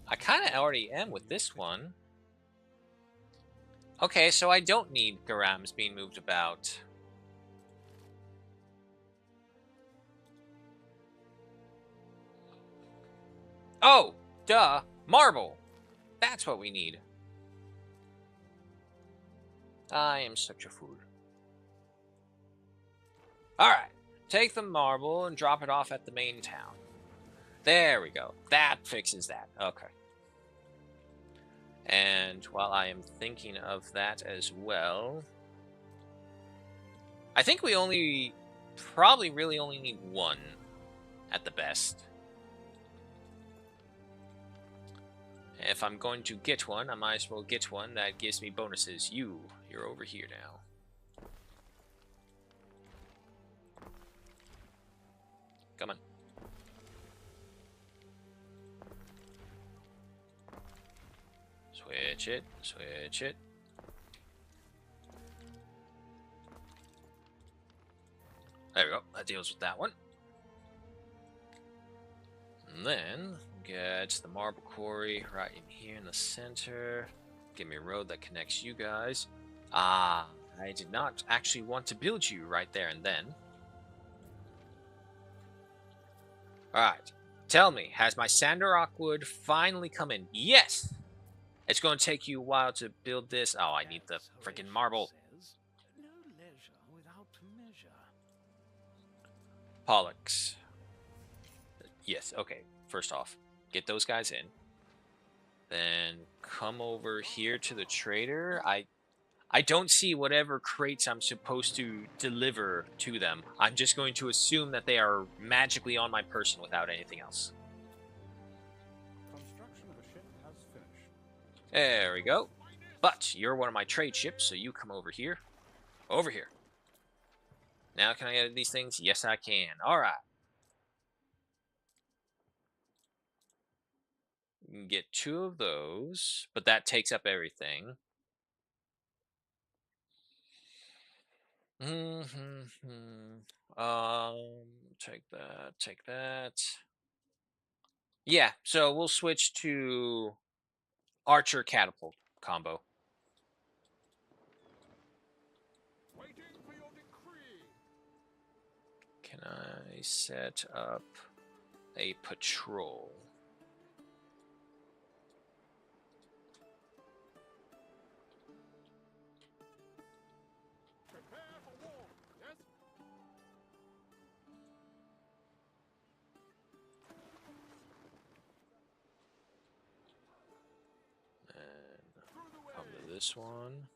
I kind of already am with this one. Okay, so I don't need Garams being moved about. Oh, duh, marble. That's what we need. I am such a fool. Alright, take the marble and drop it off at the main town. There we go. That fixes that. Okay. And while I am thinking of that as well, I think we probably really only need one at the best. If I'm going to get one, I might as well get one that gives me bonuses. You're over here now. Come on. Switch it, switch it. There we go, that deals with that one. And then, get the marble quarry right in here in the center. Give me a road that connects you guys. Ah, I did not actually want to build you right there and then. Alright, tell me, has my Sandrock wood finally come in? Yes! It's going to take you a while to build this. Oh, I need the freaking marble. No leisure without measure. Pollux. Yes, okay. First off, get those guys in. Then come over here to the trader. I don't see whatever crates I'm supposed to deliver to them. I'm just going to assume that they are magically on my person without anything else. Construction of a ship has finished. There we go. But you're one of my trade ships, so you come over here. Over here. Now can I edit these things? Yes, I can. Alright. You can get 2 of those, but that takes up everything. Take that, take that. Yeah, so we'll switch to Archer Catapult combo. Waiting for your decree. Can I set up a patrol? Prepare for war. Yes? And come to this one,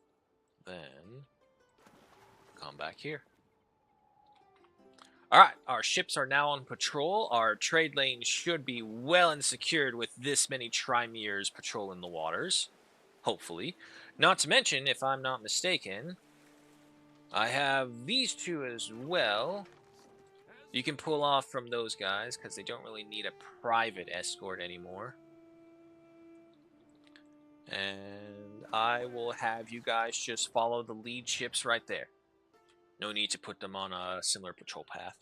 then come back here. Alright, our ships are now on patrol. Our trade lane should be well and secured with this many Trimeres patrolling the waters. Hopefully. Not to mention, if I'm not mistaken, I have these 2 as well. You can pull off from those guys because they don't really need a private escort anymore. And I will have you guys just follow the lead ships right there. No need to put them on a similar patrol path.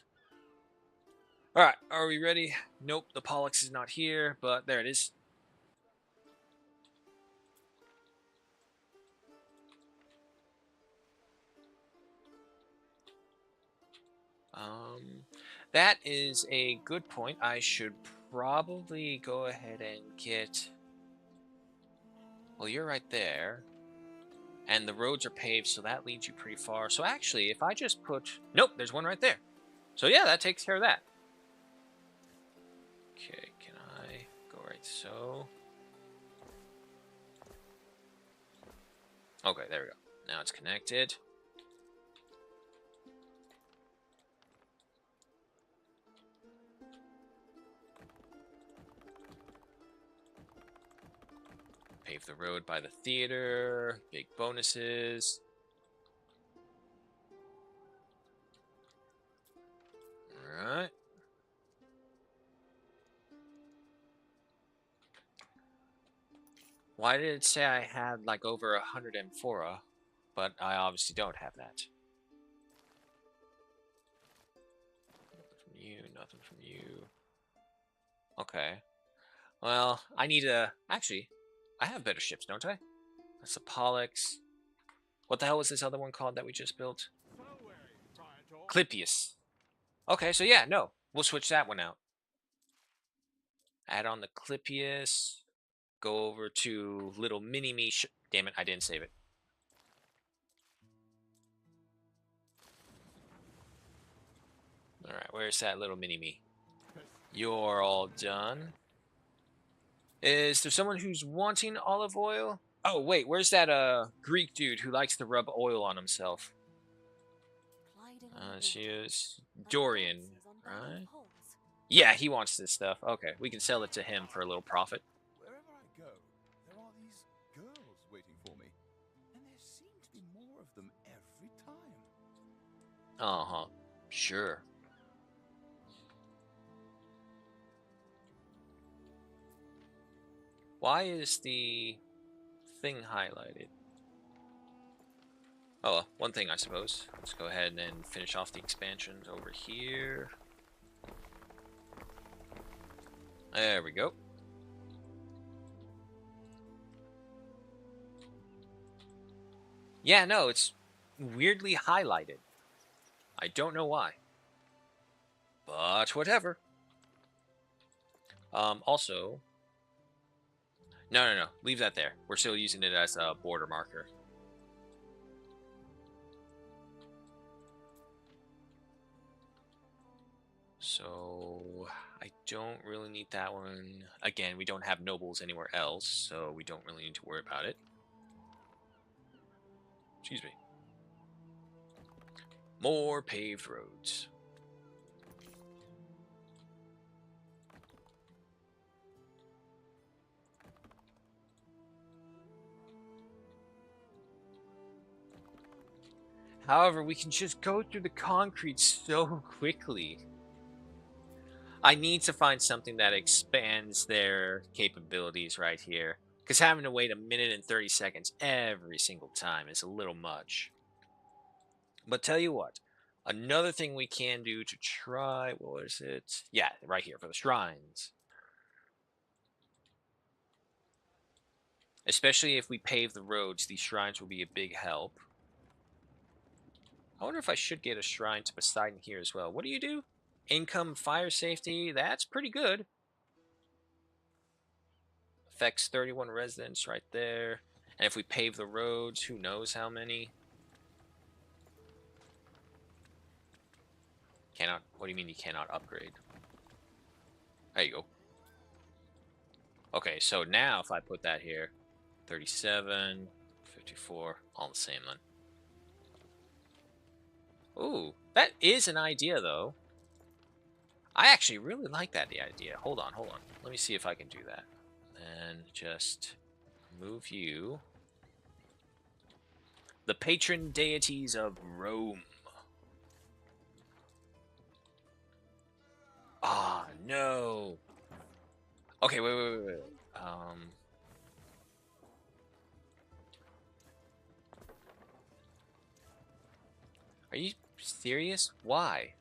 Alright, are we ready? Nope, the Pollux is not here, but there it is. That is a good point. I should probably go ahead and get... Well, you're right there. And the roads are paved, so that leads you pretty far. So actually, if I just put... Nope, there's one right there. So yeah, that takes care of that. Okay, can I go right so? Okay, there we go. Now it's connected. Pave the road by the theater. Big bonuses. Alright. Why did it say I had like over 100 amphora? But I obviously don't have that. Nothing from you, nothing from you. Okay. Well, I need a... Actually, I have better ships, don't I? That's the Pollux. What the hell was this other one called that we just built? Clipius. Okay, so yeah, no. We'll switch that one out. Add on the Clipius. Go over to little mini-me. Damn it, I didn't save it. Alright, where's that little mini-me? You're all done. Is there someone who's wanting olive oil? Oh, wait, where's that Greek dude who likes to rub oil on himself? She is Dorian, right? Yeah, he wants this stuff. Okay, we can sell it to him for a little profit. Wherever I go, there are these girls waiting for me, and there seem to be more of them every time. Uh-huh. Sure. Why is the thing highlighted? Oh, well, one thing I suppose. Let's go ahead and finish off the expansions over here. There we go. Yeah, no, it's weirdly highlighted. I don't know why. But whatever. Also... No. Leave that there. We're still using it as a border marker. So... I don't really need that one. Again, we don't have nobles anywhere else, so we don't really need to worry about it. Excuse me. More paved roads. However, we can just go through the concrete so quickly. I need to find something that expands their capabilities right here. Because having to wait 1 minute and 30 seconds every single time is a little much. But tell you what, another thing we can do to try, what was it? Yeah, right here for the shrines. Especially if we pave the roads, these shrines will be a big help. I wonder if I should get a shrine to Poseidon here as well. What do you do? Income, fire safety, that's pretty good. Affects 31 residents right there. And if we pave the roads, who knows how many? Cannot, what do you mean you cannot upgrade? There you go. Okay, so now if I put that here, 37, 54, all the same then. Ooh, that is an idea though. I actually really like that idea. Hold on. Let me see if I can do that. And just move you. The patron deities of Rome. Ah, no. Okay, wait. Are you serious? Why?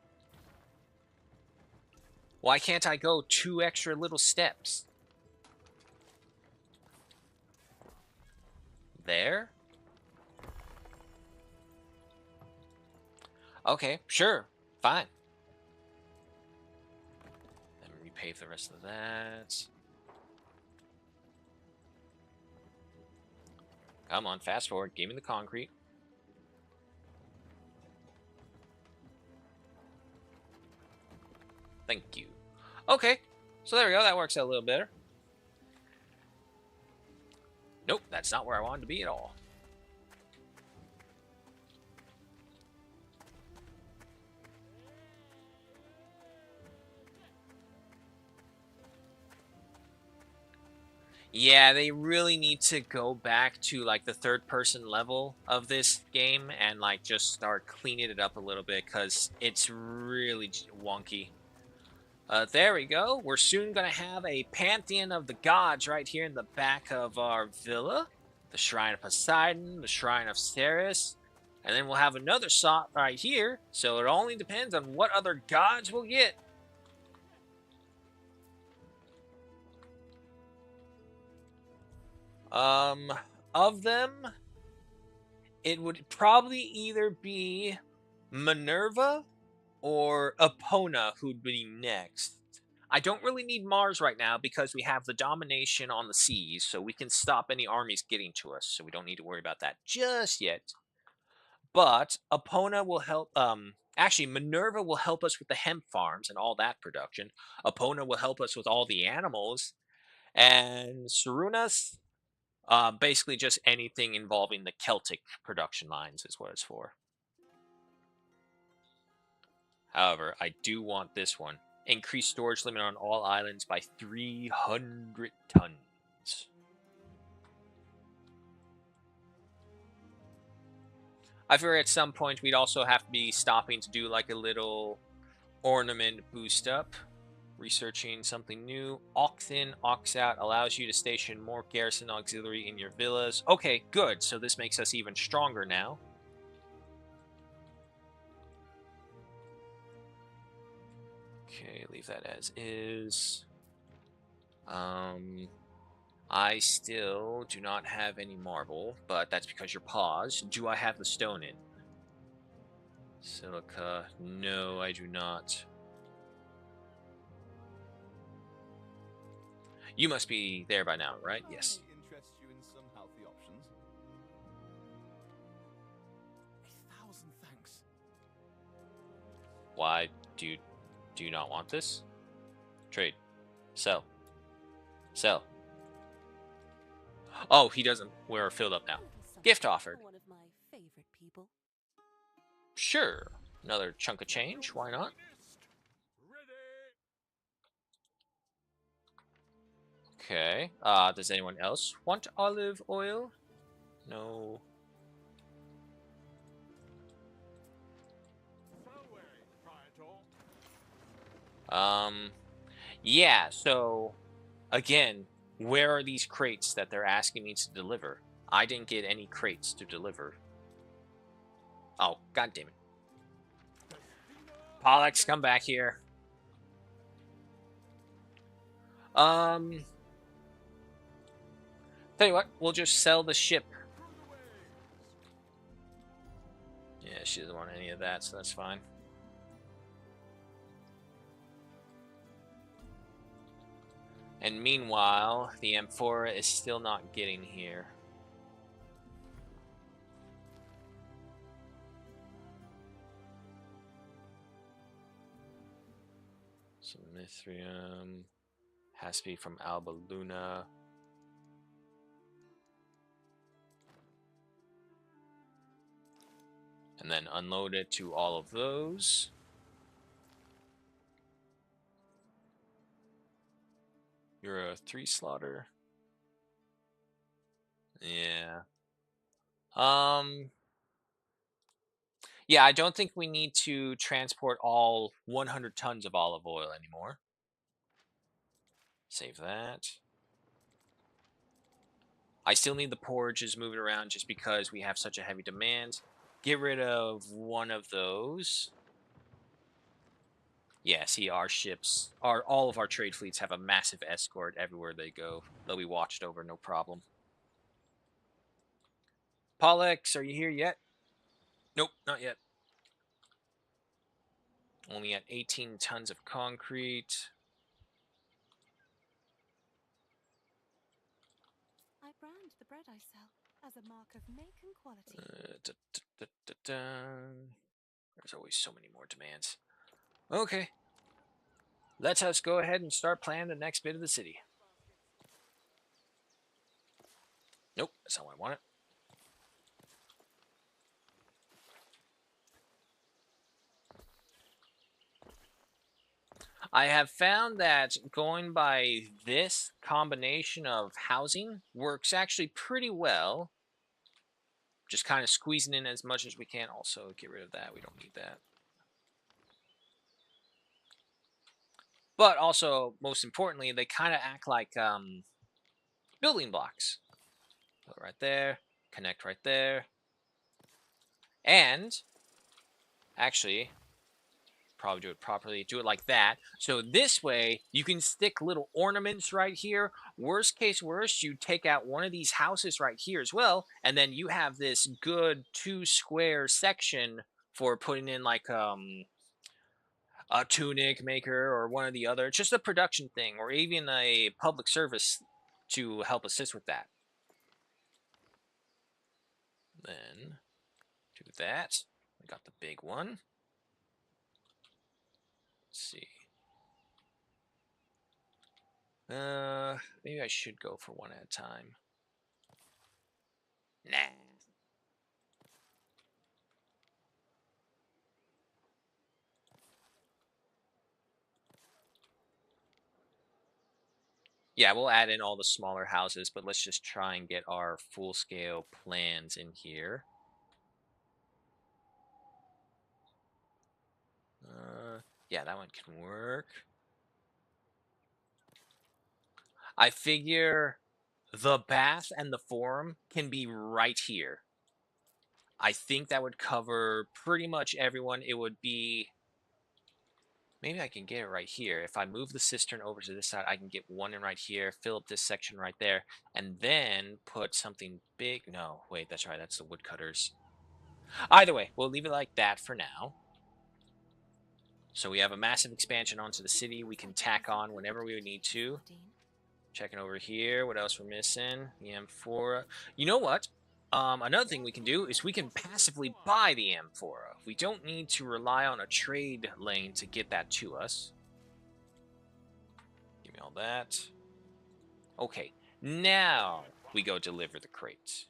Why can't I go 2 extra little steps? There? Okay, sure. Fine. Then repave the rest of that. Come on, fast forward. Give me the concrete. Thank you. Okay, so there we go. That works out a little better. Nope, that's not where I wanted to be at all. Yeah, they really need to go back to like the third person level of this game and like just start cleaning it up a little bit because it's really wonky. There we go. We're soon going to have a pantheon of the gods right here in the back of our villa. The Shrine of Poseidon, the Shrine of Ceres, and then we'll have another spot right here. So it only depends on what other gods we'll get. Of them, it would probably either be Minerva or Epona who'd be next. I don't really need Mars right now because we have the domination on the seas, so we can stop any armies getting to us, so we don't need to worry about that just yet. But Epona will help, actually, Minerva will help us with the hemp farms and all that production. Epona will help us with all the animals. And Sarunas, basically just anything involving the Celtic production lines is what it's for. However, I do want this one. Increase storage limit on all islands by 300 tons. I figure at some point we'd also have to be stopping to do like a little ornament boost up. Researching something new. Ox in, ox out allows you to station more garrison auxiliary in your villas. Okay, good. So this makes us even stronger now. Okay, leave that as is. I still do not have any marble, but that's because you're paused. Do I have the stone in? Silica. No, I do not. You must be there by now, right? Yes. Interest you in some healthy options? 1,000 thanks. Why do you not want this? Trade. Sell. Sell. Oh, he doesn't. We're filled up now. Gift offered. One of my favorite people. Sure. Another chunk of change. Why not? Okay. Does anyone else want olive oil? No. Yeah, so again, where are these crates that they're asking me to deliver? I didn't get any crates to deliver. Oh, god damn it. Pollux, come back here. Tell you what, we'll just sell the ship. Yeah, she doesn't want any of that, so that's fine. And meanwhile, the Amphora is still not getting here. So Mithrium has to be from Alba Luna. And then unload it to all of those. You're a 3 slaughter. Yeah. Yeah, I don't think we need to transport all 100 tons of olive oil anymore. Save that. I still need the porrages moving around just because we have such a heavy demand. Get rid of one of those. Yeah, see, our ships, all of our trade fleets have a massive escort everywhere they go. They'll be watched over, no problem. Pollux, are you here yet? Nope, not yet. Only at 18 tons of concrete. I brand the bread I sell. as a mark of make and quality. There's always so many more demands. Okay. Let us go ahead and start planning the next bit of the city. Nope, that's not what I wanted. I have found that going by this combination of housing works actually pretty well. Just kind of squeezing in as much as we can. Also, get rid of that. We don't need that. But also, most importantly, they kind of act like building blocks. Put it right there. Connect right there. And actually, probably do it properly. Do it like that. So this way, you can stick little ornaments right here. Worst case worst, you take out one of these houses right here as well, and then you have this good 2 square section for putting in like a tunic maker or one or the other. It's just a production thing, or even a public service to help assist with that. Then do that. We got the big one. Let's see. Maybe I should go for one at a time. Nah. Yeah, we'll add in all the smaller houses, but let's just try and get our full-scale plans in here. Yeah, that one can work. I figure the bath and the forum can be right here. I think that would cover pretty much everyone. It would be... Maybe I can get it right here. If I move the cistern over to this side, I can get one in right here, fill up this section right there, and then put something big. No, wait, that's right. That's the woodcutters. Either way, we'll leave it like that for now. So we have a massive expansion onto the city. We can tack on whenever we need to. Checking over here. What else we're missing? The amphora. You know what? Another thing we can do is we can passively buy the amphora. We don't need to rely on a trade lane to get that to us. Give me all that. Okay, now we go deliver the crates.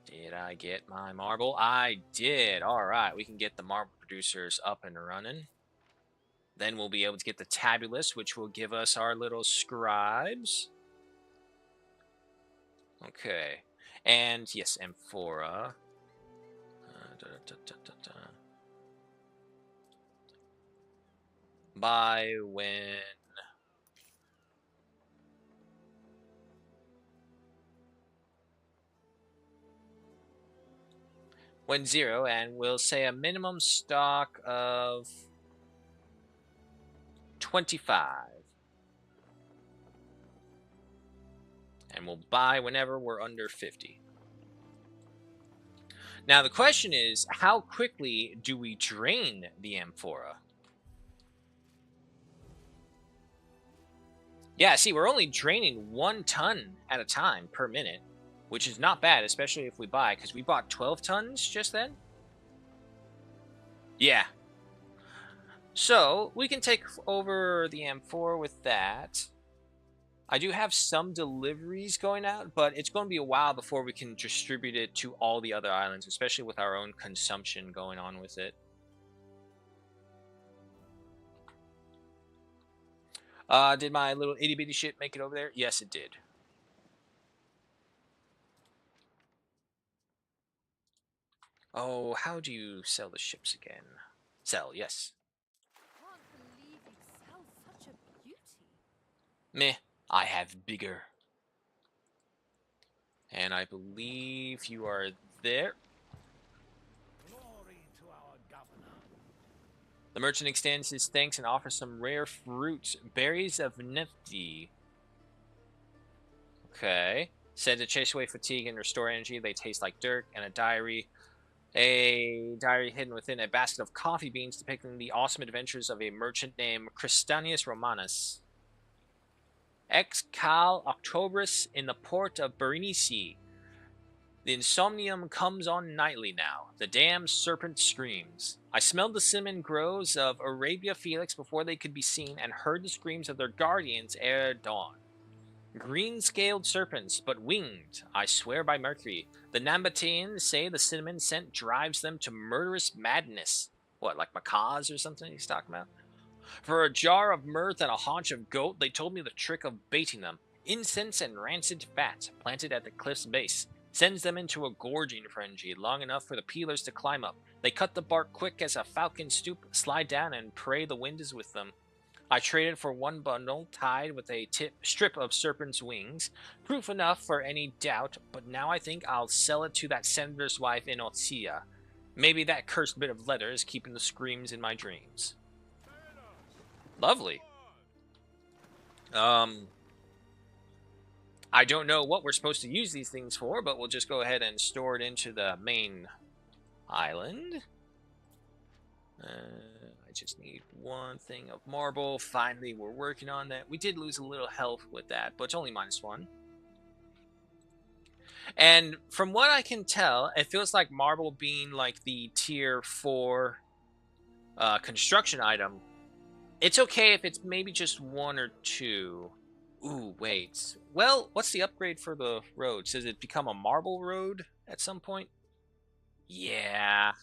Did I get my marble? I did. All right, we can get the marble producers up and running. Then we'll be able to get the tabulus, which will give us our little scribes. Okay. And yes, amphora. By when 0, and we'll say a minimum stock of 25. And we'll buy whenever we're under 50. Now the question is, how quickly do we drain the amphora? Yeah, see, we're only draining 1 ton at a time per minute, which is not bad, especially if we buy, because we bought 12 tons just then. Yeah. So we can take over the amphora with that. I do have some deliveries going out, but it's going to be a while before we can distribute it to all the other islands, especially with our own consumption going on with it. Did my little itty bitty ship make it over there? Yes, it did. Oh, how do you sell the ships again? Sell, yes. Can't believe you'd sell such a beauty. Meh, I have bigger. And I believe you are there. Glory to our governor. The merchant extends his thanks and offers some rare fruits. Berries of Nifty. Okay. Said to chase away fatigue and restore energy. They taste like dirt and a diary. A diary hidden within a basket of coffee beans depicting the awesome adventures of a merchant named Christianus Romanus. Ex Cal Octobris in the port of Berenice. The insomnium comes on nightly now. The damned serpent screams. I smelled the cinnamon groves of Arabia Felix before they could be seen, and heard the screams of their guardians ere dawn. Green-scaled serpents, but winged, I swear by Mercury. The Nabateans say the cinnamon scent drives them to murderous madness. What, like macaws or something he's talking about? For a jar of mirth and a haunch of goat, they told me the trick of baiting them. Incense and rancid fat, planted at the cliff's base, sends them into a gorging frenzy, long enough for the peelers to climb up. They cut the bark quick as a falcon stoop, slide down, and pray the wind is with them. I traded for one bundle, tied with a strip of serpent's wings. Proof enough for any doubt, but now I think I'll sell it to that senator's wife in Otsia. Maybe that cursed bit of leather is keeping the screams in my dreams. Lovely. I don't know what we're supposed to use these things for, but we'll just go ahead and store it into the main island. I just need one thing of marble. Finally, we're working on that. We did lose a little health with that, but it's only -1. And from what I can tell, it feels like marble being like the tier 4 construction item. It's okay if it's maybe just 1 or 2. Ooh, wait. Well, what's the upgrade for the roads? Does it become a marble road at some point? Yeah.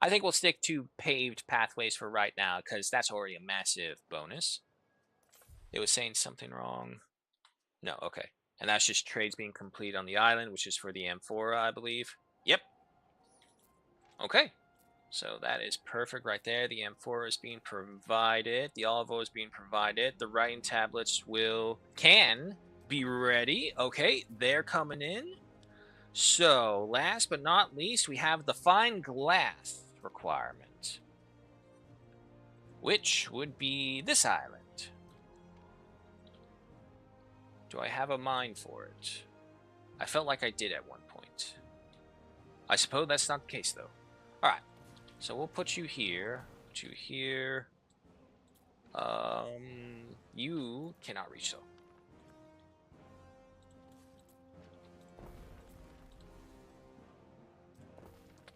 I think we'll stick to paved pathways for right now, because that's already a massive bonus. It was saying something wrong. No, okay. And that's just trades being complete on the island, which is for the amphora, I believe. Yep. Okay. So that is perfect right there. The amphora is being provided. The olive oil is being provided. The writing tablets can be ready. Okay, they're coming in. So, last but not least, we have the fine glass requirement, which would be this island. Do I have a mine for it? I felt like I did at one point. I suppose that's not the case, though. Alright, so we'll put you here. Put you here. You cannot reach, though.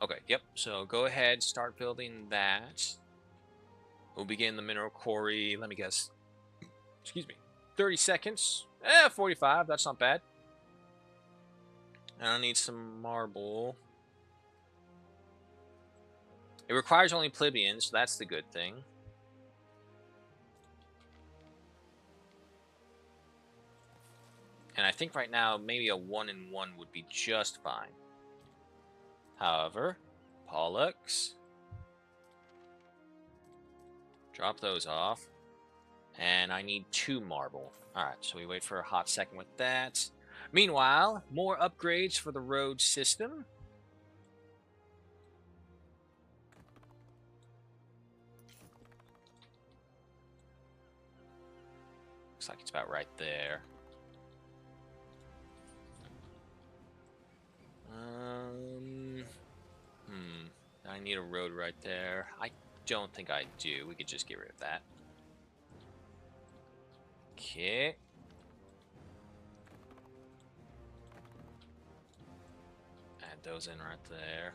Okay, yep, so go ahead, start building that. We'll begin the mineral quarry, let me guess. Excuse me. 30 seconds. 45, that's not bad. And I need some marble. It requires only plebeians, so that's the good thing. And I think right now, maybe a 1-in-1 would be just fine. However, Pollux. Drop those off. And I need 2 marble. Alright, so we wait for a hot second with that. Meanwhile, more upgrades for the road system. Looks like it's about right there. I need a road right there. I don't think I do. We could just get rid of that. Okay. Add those in right there.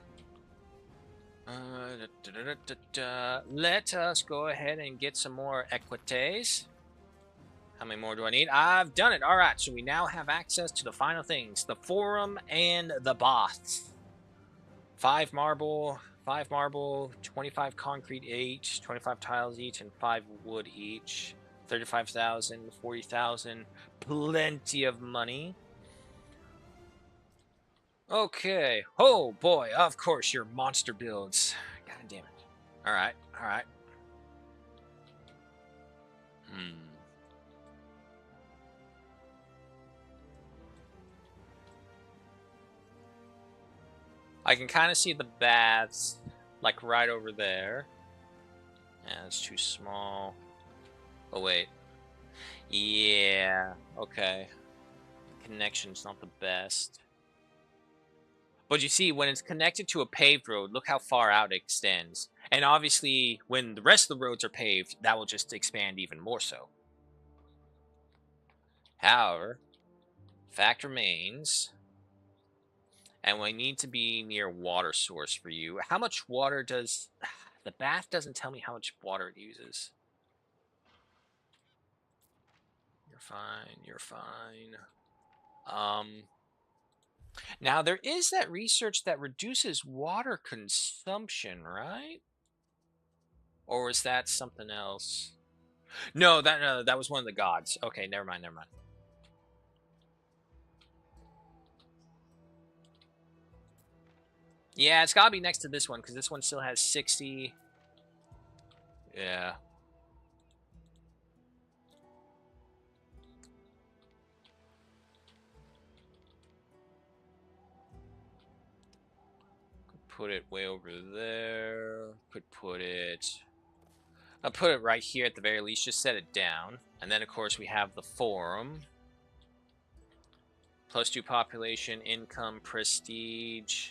Let us go ahead and get some more equites. How many more do I need? I've done it. All right, so we now have access to the final things. The forum and the boss. 5 marble, 25 concrete each, 25 tiles each, and 5 wood each. 35,000, 40,000, plenty of money. Okay. Oh boy, of course your monster builds. God damn it. Alright, alright. I can kind of see the baths, like right over there. Yeah, it's too small. Oh, wait. Yeah, okay. Connection's not the best. But you see, when it's connected to a paved road, look how far out it extends. And obviously, when the rest of the roads are paved, that will just expand even more so. However, fact remains, and we need to be near water source for you. How much water does... The bath doesn't tell me how much water it uses. You're fine, you're fine. Now there is that research that reduces water consumption, right? Or is that something else? No, that was one of the gods. Okay, never mind, never mind. Yeah, it's gotta be next to this one because this one still has 60. Yeah. Could put it way over there. Could put it... I'll put it right here at the very least. Just set it down. And then, of course, we have the forum. +2 population, income, prestige.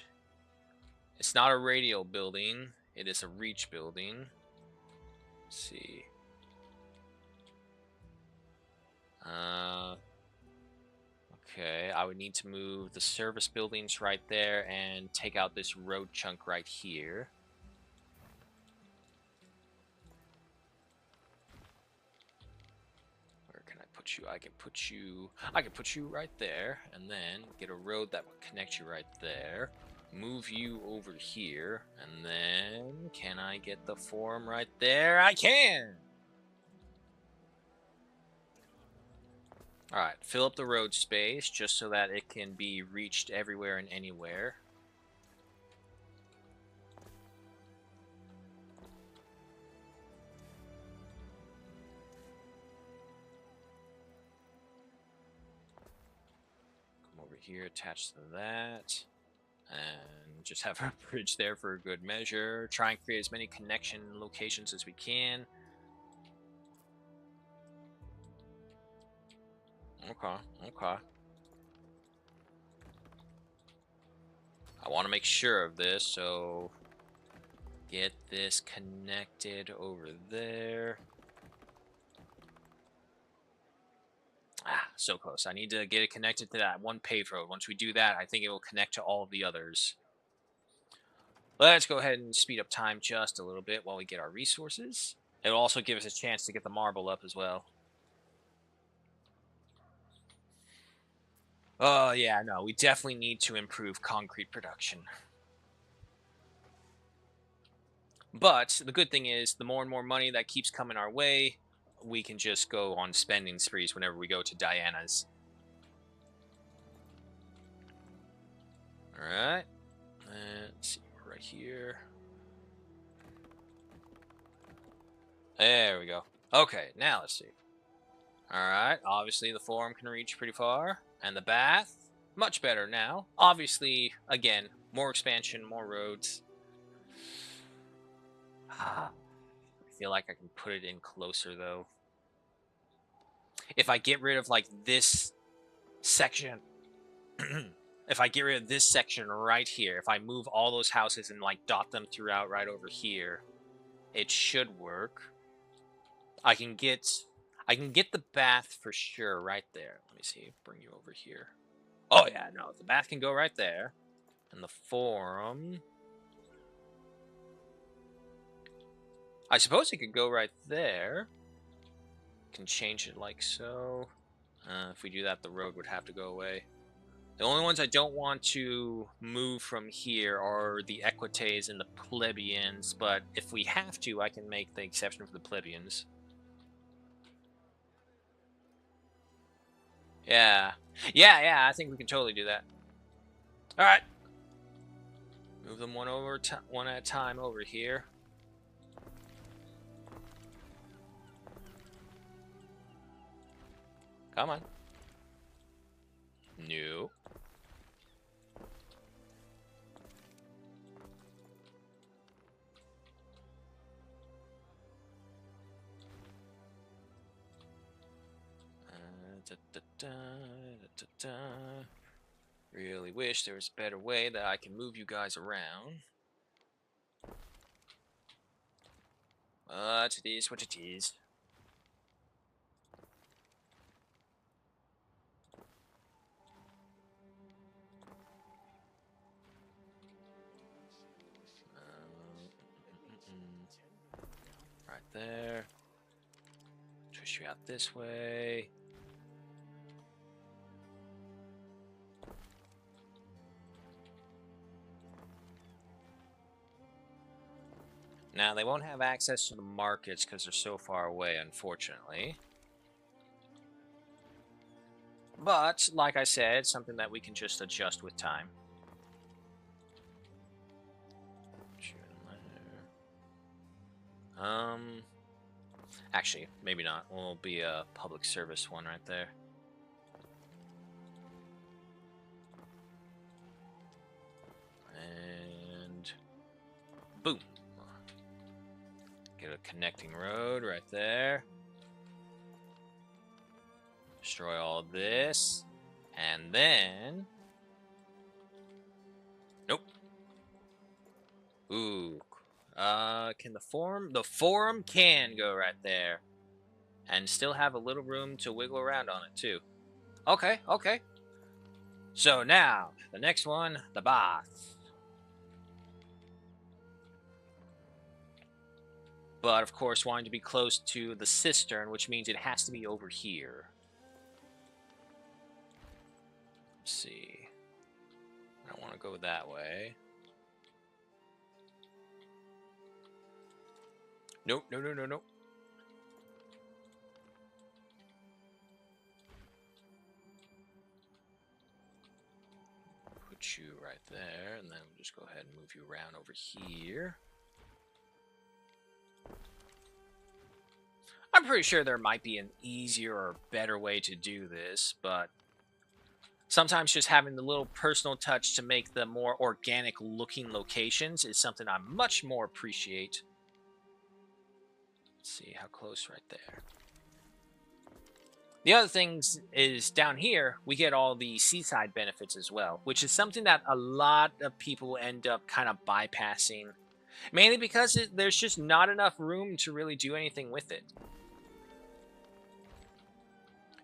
It's not a radial building. It is a reach building. Let's see. Okay, I would need to move the service buildings right there and take out this road chunk right here. Where can I put you? I can put you right there, and then get a road that would connect you right there. Move you over here, and then can I get the forum right there? I can! Alright, fill up the road space just so that it can be reached everywhere and anywhere. Come over here, attach to that. And just have a bridge there for a good measure. Try and create as many connection locations as we can. Okay, okay. I want to make sure of this, so get this connected over there. Ah, so close. I need to get it connected to that one paved road. Once we do that, I think it will connect to all of the others. Let's go ahead and speed up time just a little bit while we get our resources. It'll also give us a chance to get the marble up as well. Oh, yeah, no, we definitely need to improve concrete production. But the good thing is, the more and more money that keeps coming our way, we can just go on spending sprees whenever we go to Diana's. Alright. Let's see, right here. There we go. Okay, now let's see. Alright, obviously the forum can reach pretty far. And the bath, much better now. Obviously, again, more expansion, more roads. I feel like I can put it in closer, though. If I get rid of, like, this section... if I get rid of this section right here, if I move all those houses and, like, dot them throughout right over here, it should work. I can get the bath for sure right there. Let me see. Bring you over here. Oh, yeah, no. The bath can go right there. And the forum... I suppose it could go right there. Can change it like so. If we do that, the road would have to go away. The only ones I don't want to move from here are the equites and the plebeians, but if we have to, I can make the exception for the plebeians. Yeah. Yeah, I think we can totally do that. Alright. Move them one at a time over here. Come on. No. Really wish there was a better way that I can move you guys around. But it is what it is. Right there. Twist you out this way. Now, they won't have access to the markets because they're so far away, unfortunately. But, like I said, something that we can just adjust with time. Actually, maybe not. Will be a public service one right there. And boom. Get a connecting road right there. Destroy all this. And then... Nope. Ooh. Can the forum? The forum can go right there. And still have a little room to wiggle around on it, too. Okay, okay. So now, the next one, the bath. But, of course, wanting to be close to the cistern, which means it has to be over here. Let's see. I don't want to go that way. Nope, no, no, no, no. Put you right there, and then we'll just go ahead and move you around over here. I'm pretty sure there might be an easier or better way to do this, but sometimes just having the little personal touch to make the more organic looking locations is something I much more appreciate. Let's see how close right there. The other things is down here, we get all the seaside benefits as well, which is something that a lot of people end up kind of bypassing, mainly because there's just not enough room to really do anything with it.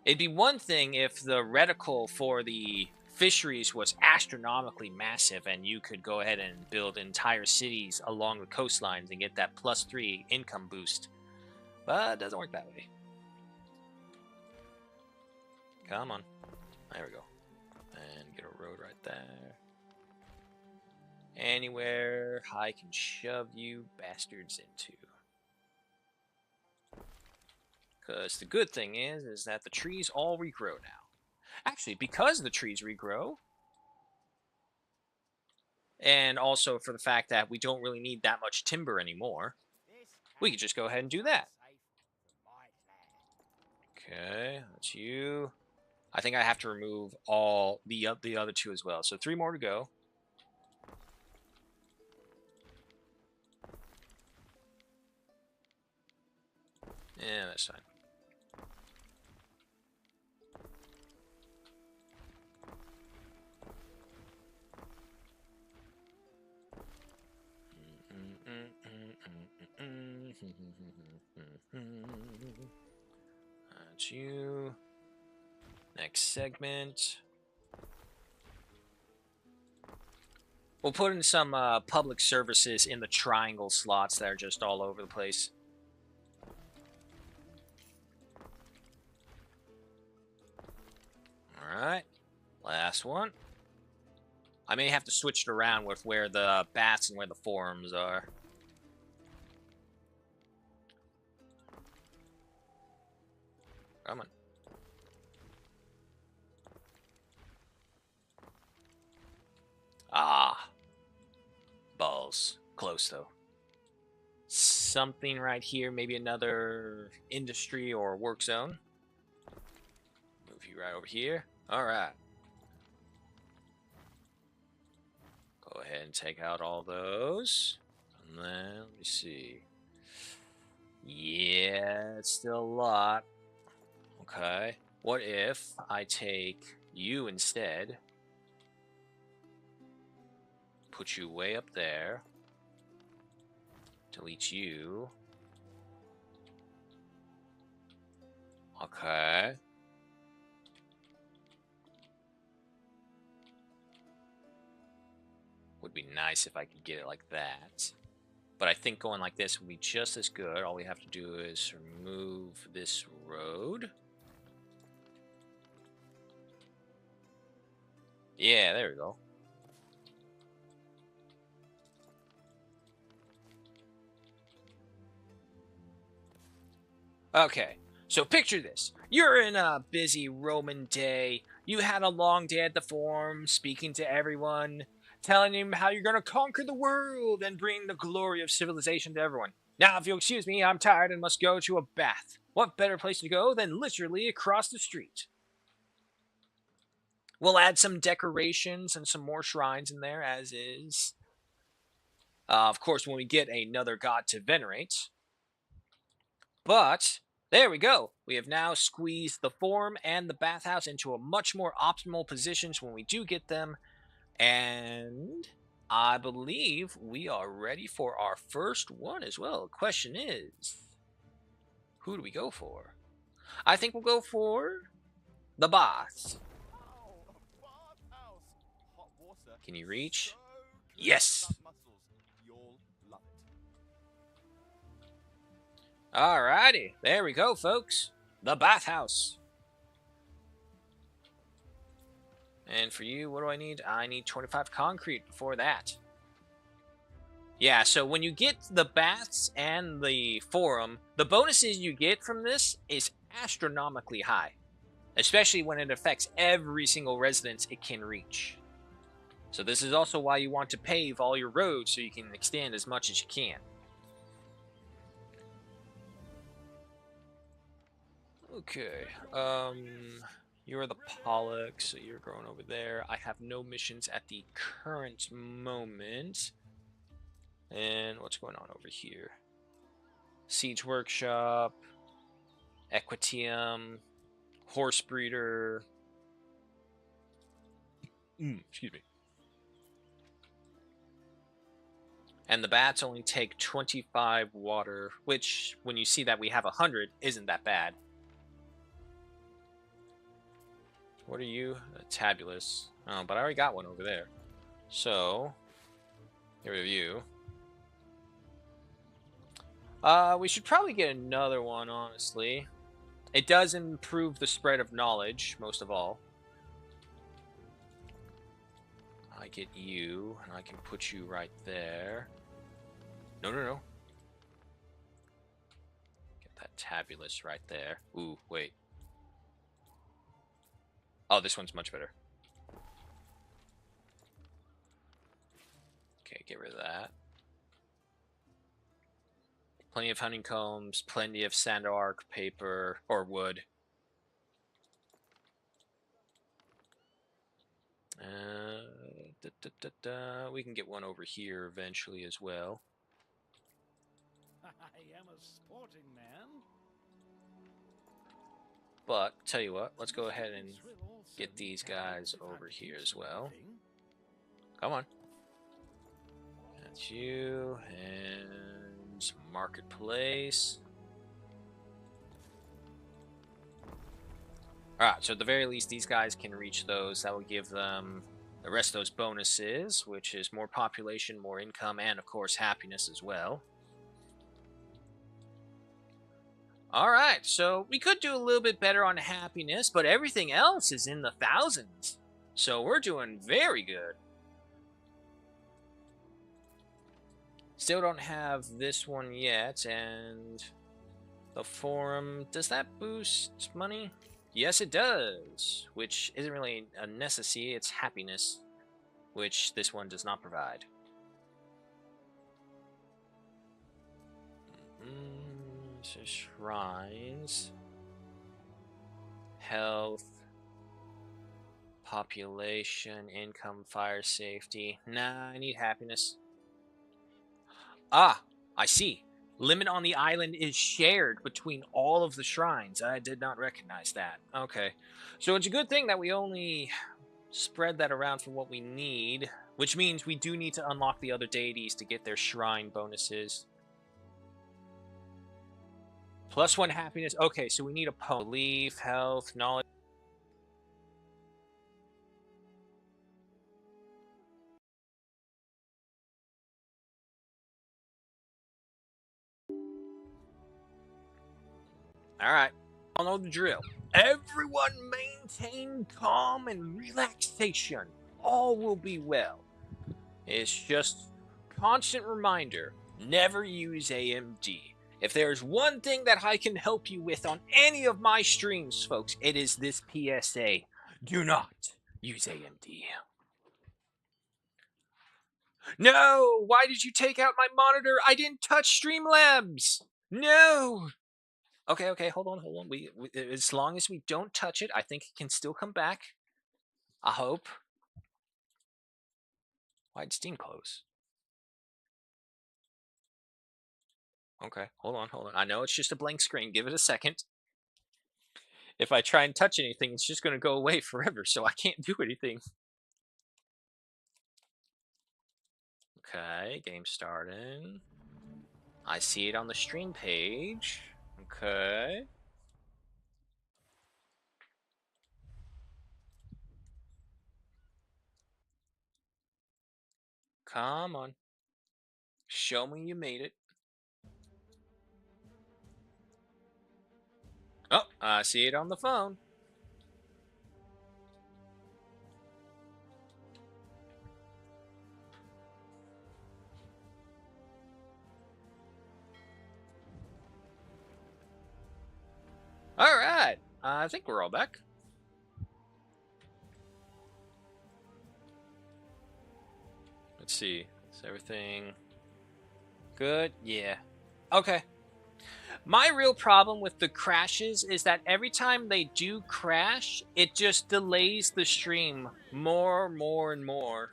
It'd be one thing if the reticle for the fisheries was astronomically massive and you could go ahead and build entire cities along the coastlines and get that +3 income boost. But it doesn't work that way. Come on. There we go. And get a road right there. Anywhere I can shove you bastards into. Because the good thing is that the trees all regrow now. Actually, because the trees regrow, and also for the fact that we don't really need that much timber anymore, we could just go ahead and do that. Okay, that's you. I think I have to remove all the other two as well. So 3 more to go. Yeah, that's fine. That's you. Next segment. We'll put in some public services in the triangle slots that are just all over the place. Alright. Last one. I may have to switch it around with where the bats and where the forums are. Come on. Ah. Balls. Close, though. Something right here. Maybe another industry or work zone. Move you right over here. Alright. Go ahead and take out all those. And then, let me see. Yeah, it's still a lot. Okay. What if I take you instead put you way up there. Delete you. Okay. Would be nice if I could get it like that. But I think going like this would be just as good. All we have to do is remove this road. Yeah, there we go. Okay, so picture this. You're in a busy Roman day. You had a long day at the Forum, speaking to everyone, telling him how you're going to conquer the world and bring the glory of civilization to everyone. Now, if you'll excuse me, I'm tired and must go to a bath. What better place to go than literally across the street? We'll add some decorations and some more shrines in there, as is. Of course, when we get another god to venerate. But there we go. We have now squeezed the Forum and the bathhouse into a much more optimal positions when we do get them. And I believe we are ready for our first one as well. The question is, who do we go for? I think we'll go for the boss. Oh, a bathhouse! Hot water. Can you reach? So good Yes! for muscles. You'll love it. Alrighty, there we go, folks. The bathhouse. And for you, what do I need? I need 25 concrete before that. Yeah, so when you get the baths and the Forum, the bonuses you get from this is astronomically high. Especially when it affects every single residence it can reach. So this is also why you want to pave all your roads so you can extend as much as you can. Okay, you're the Pollock, so you're going over there. I have no missions at the current moment. And what's going on over here? Siege Workshop, Equitium, Horse Breeder. Excuse me. And the bats only take 25 water, which, when you see that we have 100, isn't that bad. What are you? A Tabulous. Oh, but I already got one over there. So, here we have you. We should probably get another one, honestly. It does improve the spread of knowledge, most of all. I get you, and I can put you right there. No. Get that Tabulous right there. Ooh, wait. Oh, this one's much better. Okay, get rid of that. Plenty of honeycombs, plenty of sandark paper, or wood. We can get one over here eventually as well. I am a sporting man. But, tell you what, let's go ahead and get these guys over here as well. Come on. That's you, and Marketplace. Alright, so at the very least, these guys can reach those. That will give them the rest of those bonuses, which is more population, more income, and, of course, happiness as well. Alright, so we could do a little bit better on happiness, but everything else is in the thousands. So we're doing very good. Still don't have this one yet, and the Forum, does that boost money? Yes, it does, which isn't really a necessity, it's happiness, which this one does not provide. So shrines, health, population, income, fire safety. Nah, I need happiness. Ah, I see. Limit on the island is shared between all of the shrines. I did not recognize that. Okay. So it's a good thing that we only spread that around for what we need. which means we do need to unlock the other deities to get their shrine bonuses. +1 happiness. Okay, so we need a belief, health, knowledge. All right, I know the drill. Everyone maintain calm and relaxation. All will be well. It's just constant reminder, never use AMD. If there's one thing that I can help you with on any of my streams, folks, it is this PSA. Do not use AMD. No! Why did you take out my monitor? I didn't touch Streamlabs! No! Okay, hold on. We as long as we don't touch it, I think it can still come back. I hope. Why'd Steam close? Okay, hold on. I know it's just a blank screen. Give it a second. If I try and touch anything, it's just going to go away forever, so I can't do anything. Okay, game starting. I see it on the stream page. Okay. Come on. Show me you made it. Oh, I see it on the phone. All right. I think we're all back. Let's see. Is everything good? Yeah. Okay. My real problem with the crashes is that every time they do crash, it just delays the stream more and more.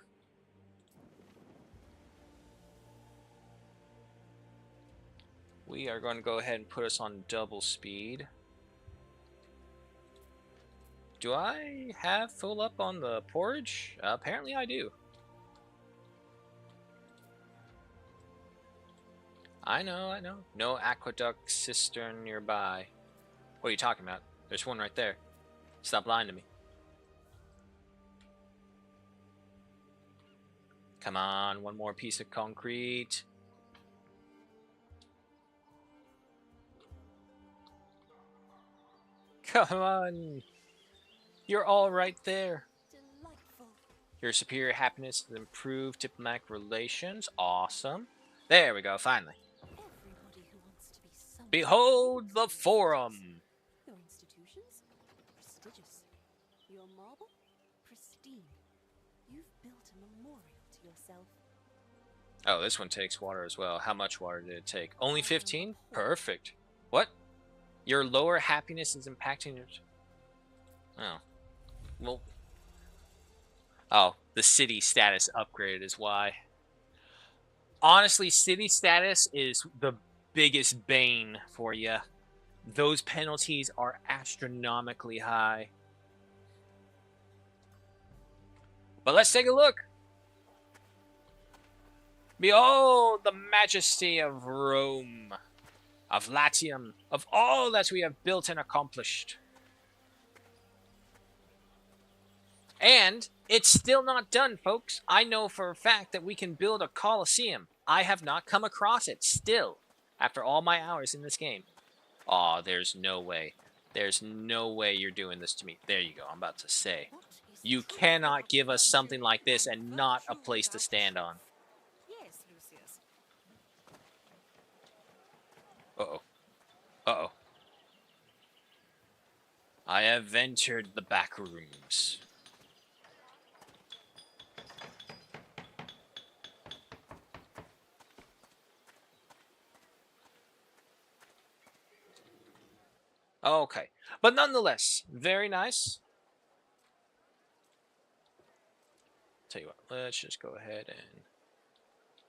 We are going to go ahead and put us on double speed. Do I have full up on the porridge? Apparently I do. I know. No aqueduct cistern nearby. What are you talking about? There's one right there. Stop lying to me. Come on, one more piece of concrete. Come on. You're all right there. Delightful. Your superior happiness has improved diplomatic relations. Awesome. There we go, finally. Everybody who wants to be someone. Behold the forum. Your institutions? Prestigious. Your marble? Pristine. You've built a memorial to yourself. Oh, this one takes water as well. How much water did it take? Only 15? Perfect. What? Your lower happiness is impacting your... Oh. Well... Oh, the city status upgrade is why. Honestly, city status is the biggest bane for you. Those penalties are astronomically high. But let's take a look. Behold the majesty of Rome, of Latium, of all that we have built and accomplished. And it's still not done, folks. I know for a fact that we can build a Colosseum. I have not come across it still, after all my hours in this game. Aw, there's no way. There's no way you're doing this to me. There you go, I'm about to say. You cannot give us something like this and not a place to stand on. Yes, Lucius. Uh-oh. Uh-oh. I have entered the back rooms. Okay. But nonetheless, very nice. Tell you what, let's just go ahead and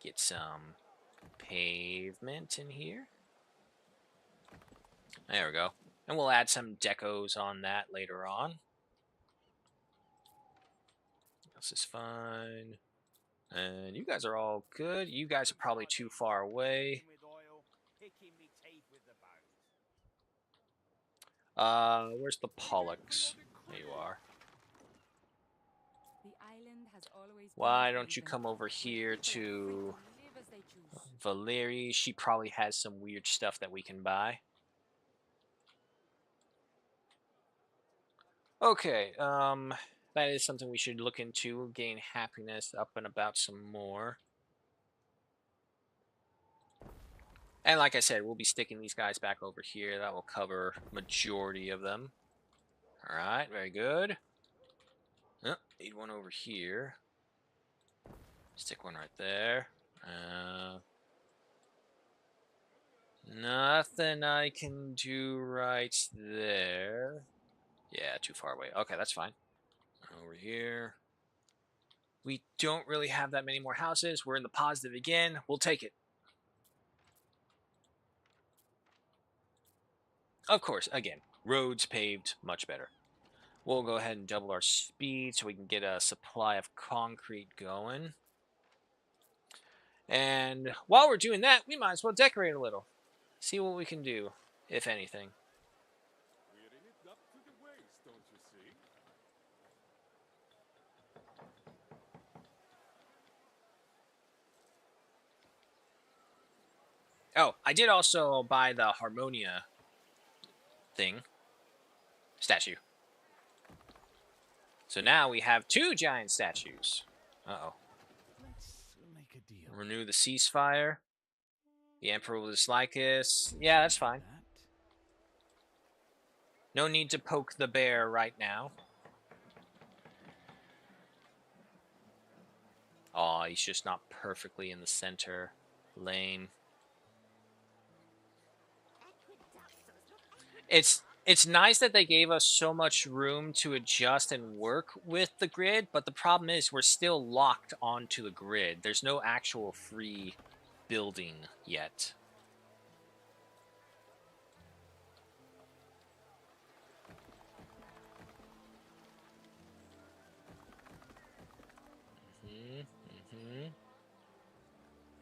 get some pavement in here. There we go. And we'll add some decos on that later on. This is fine. And you guys are all good. You guys are probably too far away. Where's the Pollux? There you are. The island has always been Why a don't you haven come over where here people are free to live as they choose. Valeri? She probably has some weird stuff that we can buy. Okay, that is something we should look into. Gain happiness up and about some more. And like I said, we'll be sticking these guys back over here. That will cover majority of them. All right, very good. Oh, need one over here. Stick one right there. Nothing I can do right there. Yeah, too far away. Okay, that's fine. Over here. We don't really have that many more houses. We're in the positive again. We'll take it. Of course, again, roads paved, much better. We'll go ahead and double our speed so we can get a supply of concrete going. And while we're doing that, we might as well decorate a little. See what we can do, if anything. We're in it up to the waist, don't you see? Oh, I did also buy the Harmonia thing. Statue. So now we have 2 giant statues. Uh-oh. Let's make a deal. Renew the ceasefire. The Emperor will dislike us. Yeah, that's fine. No need to poke the bear right now. Aw, he's just not perfectly in the center. Lame. It's nice that they gave us so much room to adjust and work with the grid, but the problem is we're still locked onto the grid. There's no actual free building yet.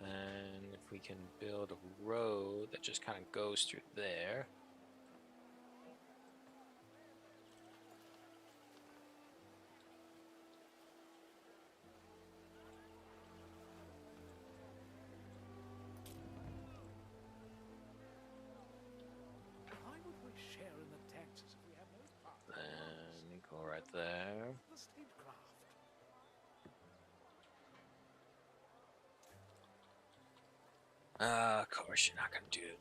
And if we can build a road that just kind of goes through there. Why would we share in the taxes if we have no part? And go right there. The statecraft. Of course you're not gonna do it.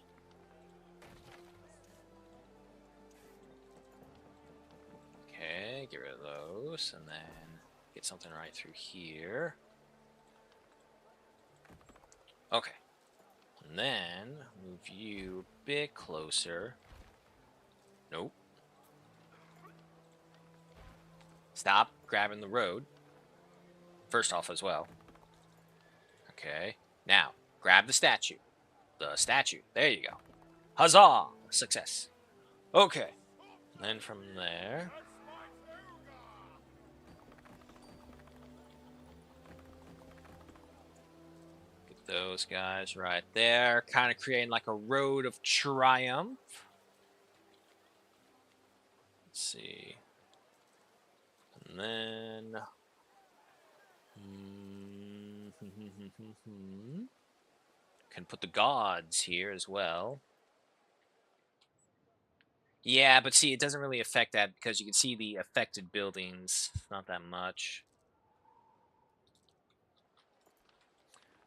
Okay, get rid of those, and then get something right through here. Okay. And then move you a bit closer. Nope. Stop grabbing the road. First off as well. Okay. Now, grab the statue. The statue. There you go. Huzzah! Success. Okay. And then from there... get those guys right there. Kind of creating like a road of triumph. Let's see. And then... can put the gods here as well. Yeah, but see, it doesn't really affect that because you can see the affected buildings. Not that much.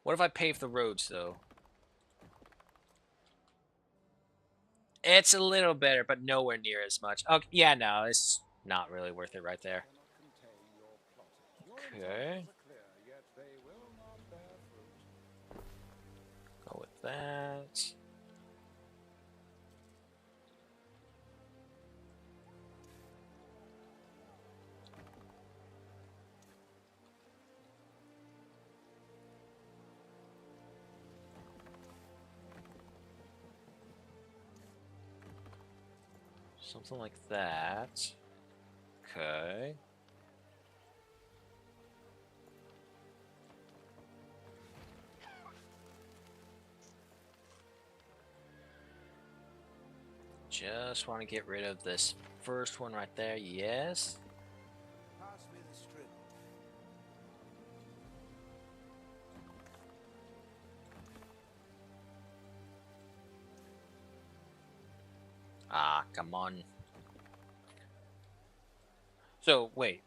What if I pave the roads, though? It's a little better, but nowhere near as much. Okay, yeah, no, it's not really worth it right there. Okay. Go with that. Something like that. Okay. Just want to get rid of this first one right there. Yes. Pass me the strip. Ah, come on. So, wait.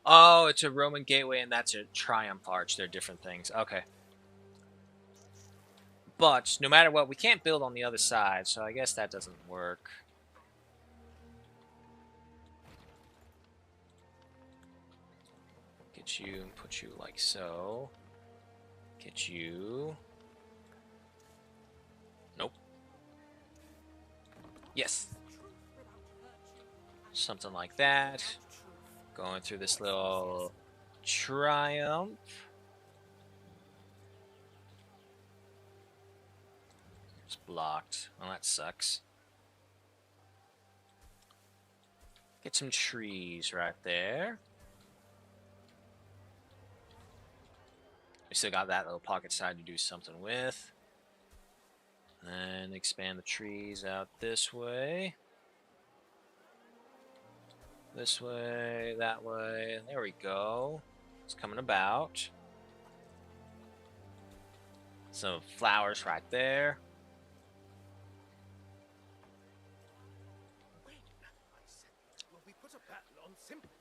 Oh, it's a Roman gateway and that's a Triumph Arch. They're different things. Okay. But, no matter what, we can't build on the other side, so I guess that doesn't work. Get you and put you like so. Get you. Nope. Yes. Something like that. Going through this little Triumph. It's blocked. Well, that sucks. Get some trees right there. We still got that little pocket side to do something with. And expand the trees out this way. This way, that way. There we go. It's coming about. Some flowers right there.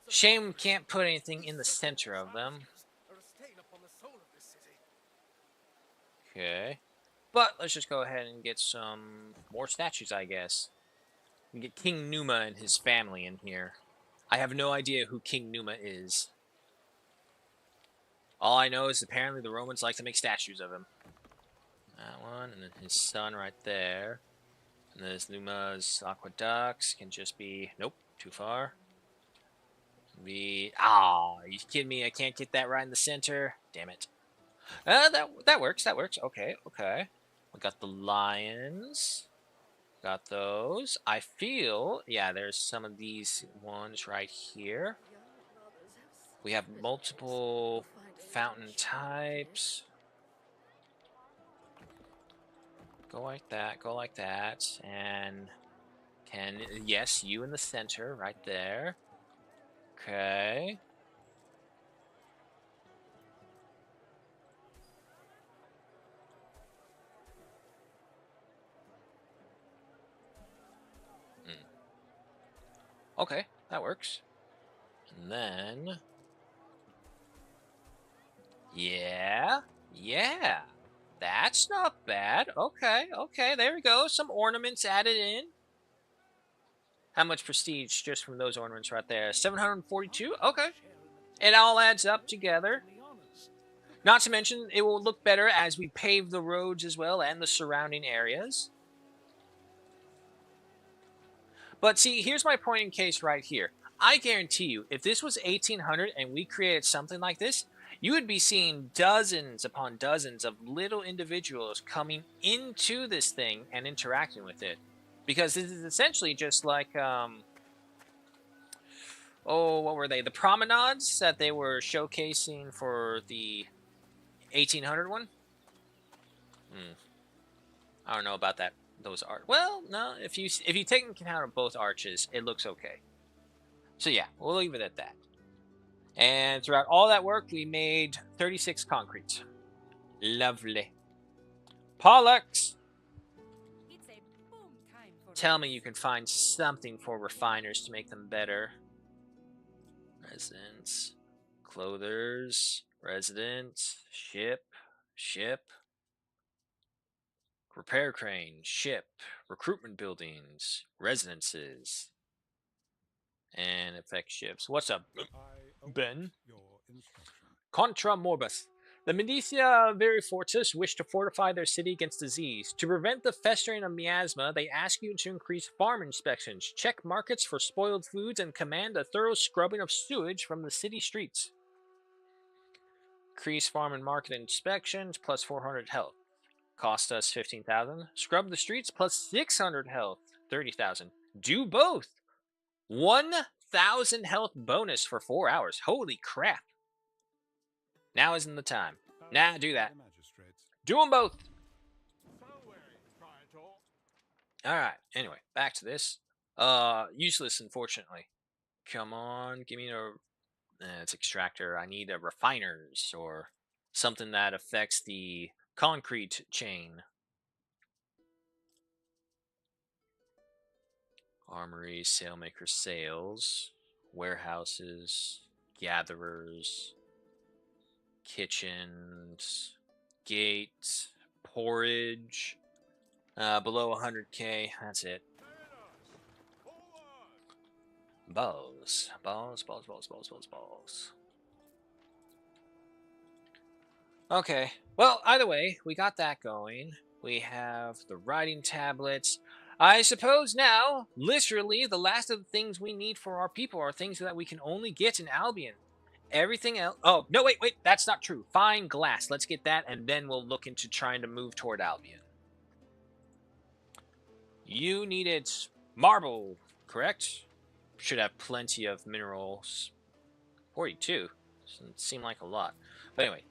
Shame we can't put anything in the center of them. Okay. But let's just go ahead and get some more statues, I guess. We can get King Numa and his family in here. I have no idea who King Numa is. All I know is apparently the Romans like to make statues of him. That one, and then his son right there. And there's Numa's aqueducts. Can just be... Nope, too far. Are you kidding me? I can't get that right in the center. Damn it. That works. That works. Okay. We got the lions. Got those. I feel, yeah, there's some of these ones right here. We have multiple fountain types. Go like that, and yes, you in the center right there. Okay. Okay, that works. And then... Yeah. That's not bad. Okay, there we go. Some ornaments added in. How much prestige just from those ornaments right there? 742? Okay. It all adds up together. Not to mention, it will look better as we pave the roads as well and the surrounding areas. But see, here's my point in case right here. I guarantee you, if this was 1800 and we created something like this, you would be seeing dozens upon dozens of little individuals coming into this thing and interacting with it. Because this is essentially just like, what were they? The promenades that they were showcasing for the 1800 one? I don't know about that. Those art. Well, no. If you take into account both arches, it looks okay. So yeah, we'll leave it at that. And throughout all that work, we made 36 concrete. Lovely. Pollux! Tell me you can find something for refiners to make them better. Residents. Clothers. Residents. Ship. Repair crane. Ship. Recruitment buildings. Residences. And effect ships. What's up, Ben? Contra Morbus. The Medicia Verifortis wish to fortify their city against disease. To prevent the festering of miasma, they ask you to increase farm inspections, check markets for spoiled foods, and command a thorough scrubbing of sewage from the city streets. Increase farm and market inspections, plus 400 health. Cost us 15,000. Scrub the streets, plus 600 health, 30,000. Do both. 1,000 health bonus for 4 hours. Holy crap. Now isn't the time. Nah, do that. Do them both. Alright, anyway, back to this. Useless, unfortunately. Come on, give me a... it's extractor. I need a refiners or something that affects the concrete chain. Armory, sailmaker sales, warehouses, gatherers, kitchens, gate, porridge. Below 100k, that's it. Balls. Balls, balls, balls, balls, balls, balls. Okay. Well, either way, we got that going. We have the writing tablets. I suppose now, literally, the last of the things we need for our people are things that we can only get in Albion. Everything else... Oh, no, wait, that's not true. Fine glass. Let's get that, and then we'll look into trying to move toward Albion. You needed marble, correct? Should have plenty of minerals. 42. Doesn't seem like a lot. But anyway.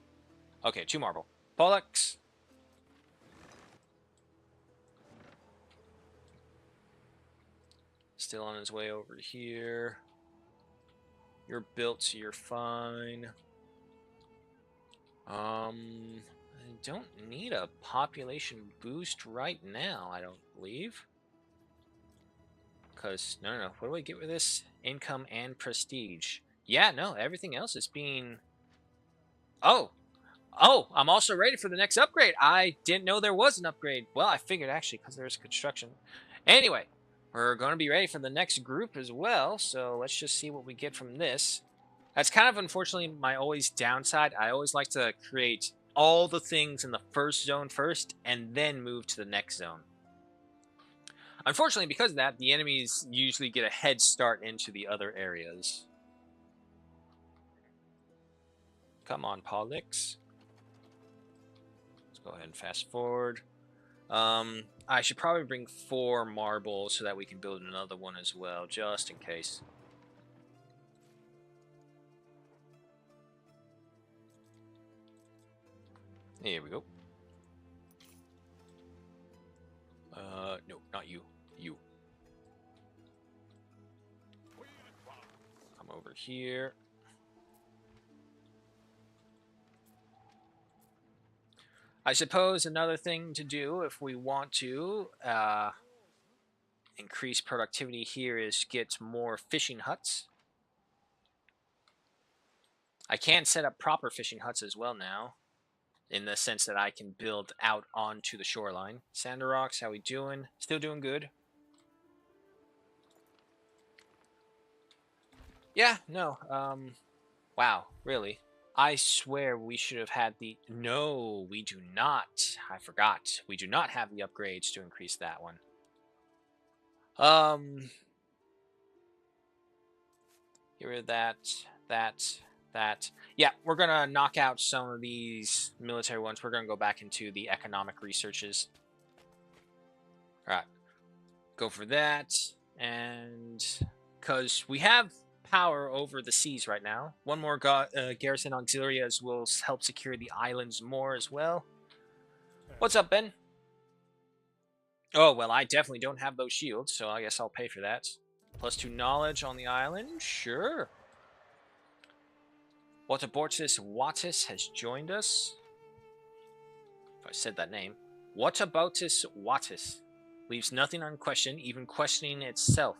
Okay, 2 marble. Pollux. Still on his way over here. You're built, so you're fine. I don't need a population boost right now, I don't believe. Because, no. What do I get with this? Income and prestige. Yeah, no, everything else is being... Oh, I'm also ready for the next upgrade. I didn't know there was an upgrade. Well, I figured actually because there's construction. Anyway, we're going to be ready for the next group as well. So let's just see what we get from this. That's kind of unfortunately my always downside. I always like to create all the things in the first zone first and then move to the next zone. Unfortunately, because of that, the enemies usually get a head start into the other areas. Come on, Pollux. Go ahead and fast forward. I should probably bring 4 marbles so that we can build another one as well, just in case. Here we go. No, not you. You. Come over here. I suppose another thing to do if we want to increase productivity here is get more fishing huts. I can set up proper fishing huts as well now, in the sense that I can build out onto the shoreline. Sander Rocks, how we doing? Still doing good. Yeah, no, wow, really? I swear we should have had the... No, we do not. I forgot. We do not have the upgrades to increase that one. Get rid of that. Yeah, we're going to knock out some of these military ones. We're going to go back into the economic researches. All right. Go for that. And because we have power over the seas right now. One more garrison auxiliaries will help secure the islands more as well. What's up, Ben? Oh, well, I definitely don't have those shields, so I guess I'll pay for that. +2 knowledge on the island? Sure. Whatabortis Wattis has joined us. If I said that name. Whatabortis Wattis. Leaves nothing unquestioned, even questioning itself.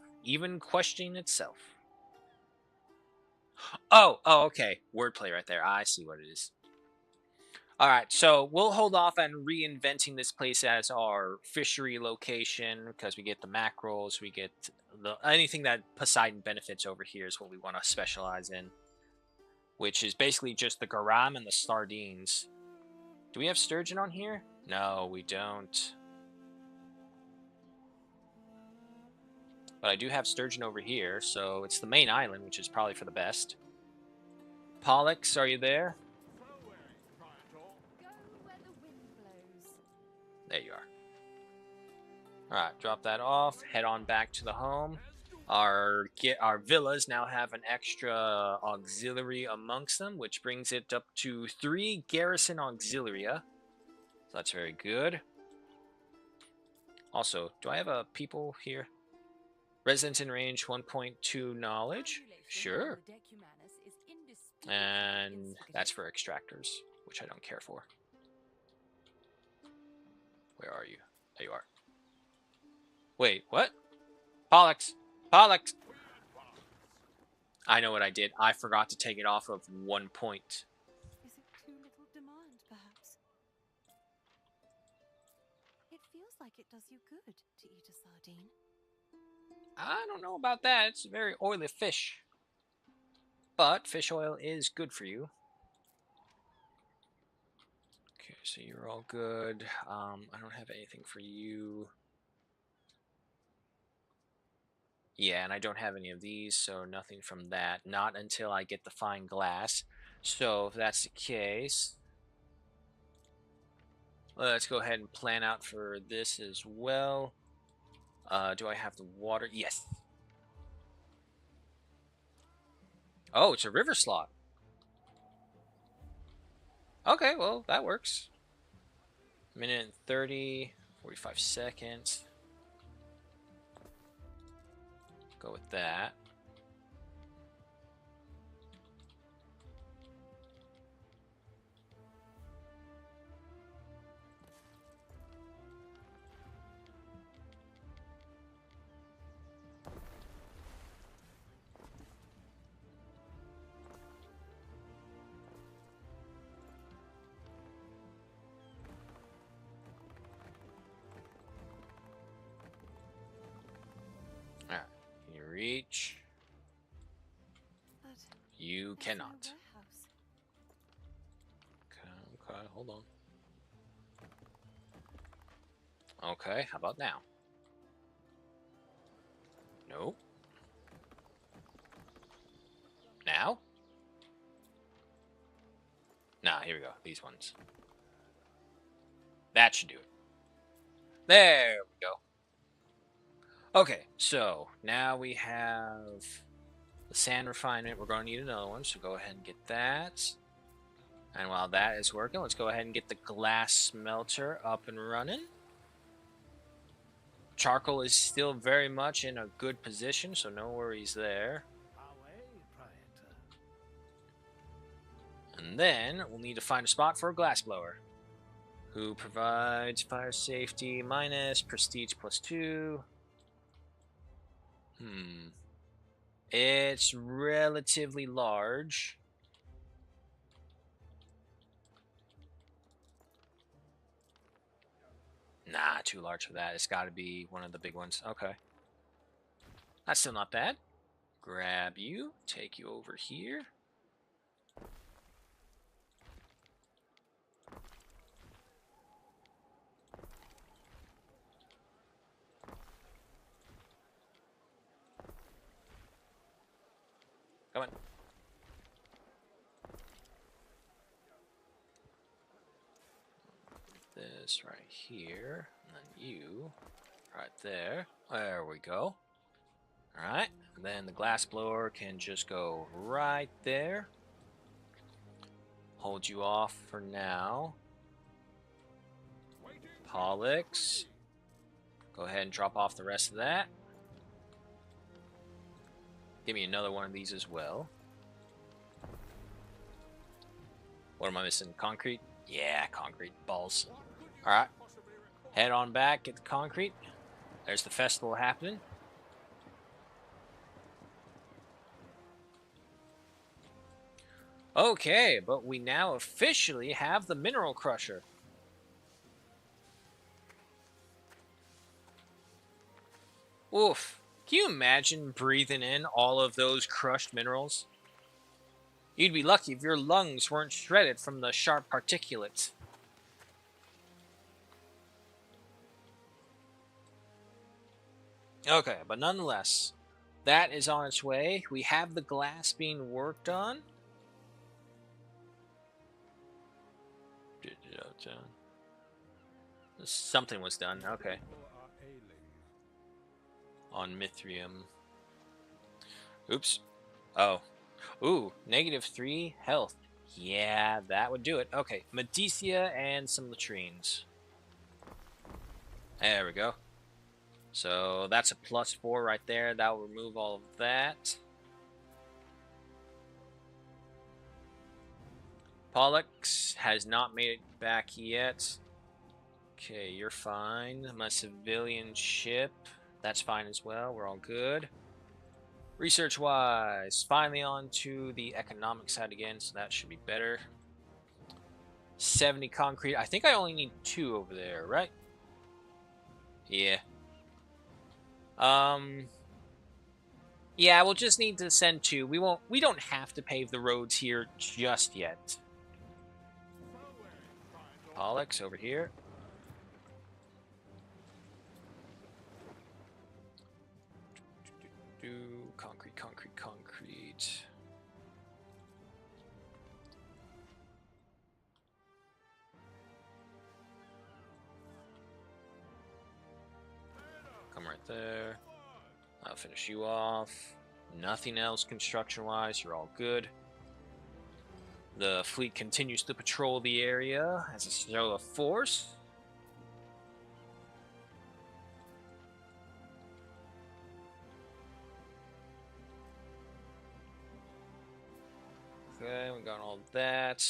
Oh, okay. Wordplay right there. I see what it is. Alright, so we'll hold off on reinventing this place as our fishery location, because we get the mackerels, we get anything that Poseidon benefits over here is what we want to specialize in. Which is basically just the garam and the sardines. Do we have sturgeon on here? No, we don't. But I do have sturgeon over here, so it's the main island, which is probably for the best. Pollux, are you there? There you are. Alright, drop that off. Head on back to the home. Our villas now have an extra auxiliary amongst them, which brings it up to 3 garrison auxilia. So that's very good. Also, do I have a people here? Residents in range 1.2 knowledge. Sure. And that's for extractors, which I don't care for. Where are you? There you are. Wait, what? Pollux! Pollux! I know what I did. I forgot to take it off of 1 point. Is it too little demand, perhaps? It feels like it does you good to eat a sardine. I don't know about that. It's a very oily fish. But fish oil is good for you. Okay, so you're all good. I don't have anything for you. Yeah, and I don't have any of these, so nothing from that. Not until I get the fine glass. So if that's the case, let's go ahead and plan out for this as well. Do I have the water? Yes. Oh, it's a river slot. Okay, well, that works. Minute and 30, 45 seconds. Go with that. Alright, can you reach? But You there's no cannot. warehouse. Okay, hold on. Okay, how about now? No. Now? Nah, here we go. These ones. That should do it. There we go. Okay, so now we have the sand refinement. We're going to need another one, so go ahead and get that. And while that is working, let's go ahead and get the glass smelter up and running. Charcoal is still very much in a good position, so no worries there. And then we'll need to find a spot for a glassblower, who provides fire safety minus, prestige +2. It's relatively large. Nah, too large for that. It's got to be one of the big ones. Okay. That's still not bad. Grab you, take you over here. Come on. This right here, and then you right there. There we go. Alright, and then the glass blower can just go right there. Hold you off for now. Pollux. Go ahead and drop off the rest of that. Give me another one of these as well. What am I missing? Concrete? Yeah, concrete. Balls. Alright. Head on back, get the concrete. There's the festival happening. Okay, but we now officially have the mineral crusher. Oof. Can you imagine breathing in all of those crushed minerals? You'd be lucky if your lungs weren't shredded from the sharp particulates. Okay, but nonetheless, that is on its way. We have the glass being worked on. Something was done. Okay. On Mithrium. Oops. Oh. Ooh, -3 health. Yeah, that would do it. Okay, Medicia and some latrines. There we go. So that's a +4 right there. That will remove all of that. Pollux has not made it back yet. Okay, you're fine. My civilian ship, that's fine as well. We're all good. Research-wise, finally on to the economic side again, so that should be better. 70 concrete. I think I only need 2 over there, right? Yeah. Yeah, we'll just need to send 2. We don't have to pave the roads here just yet. Pollux over here. Concrete, concrete, concrete. Come right there. I'll finish you off. Nothing else construction-wise. You're all good. The fleet continues to patrol the area as a show of force. Okay, we got all that.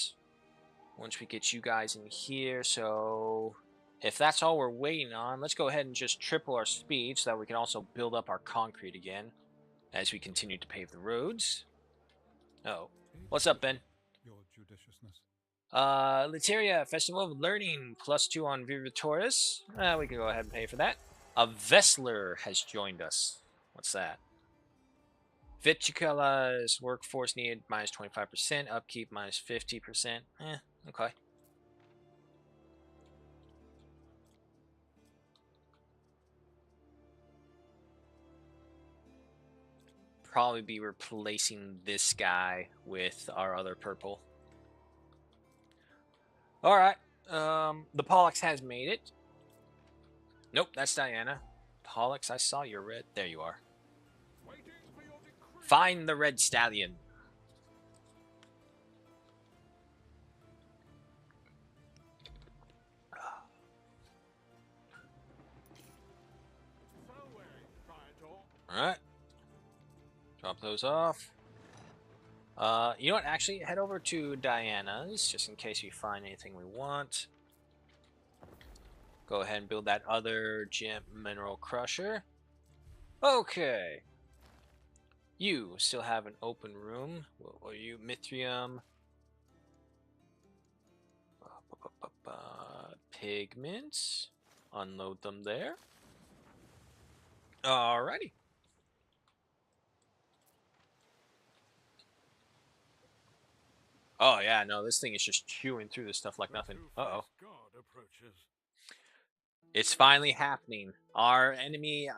Once we get you guys in here, so if that's all we're waiting on, let's go ahead and just triple our speed so that we can also build up our concrete again as we continue to pave the roads. Oh, what's up, Ben? Your judiciousness. Literia, Festival of Learning, +2 on Viva Taurus. We can go ahead and pay for that. A Vessler has joined us. What's that? Viticula's workforce needed -25%, upkeep -50%. Okay. Probably be replacing this guy with our other purple. Alright. The Pollux has made it. Nope, that's Diana. Pollux, I saw your red. There you are. Find the red stallion. Alright. Drop those off. You know what? Actually, head over to Diana's, just in case we find anything we want. Go ahead and build that other gem mineral crusher. Okay. You still have an open room. What are you? Mithrium. Pigments. Unload them there. Alrighty. Oh yeah, no, this thing is just chewing through this stuff like nothing. Uh-oh. It's finally happening. Our enemy,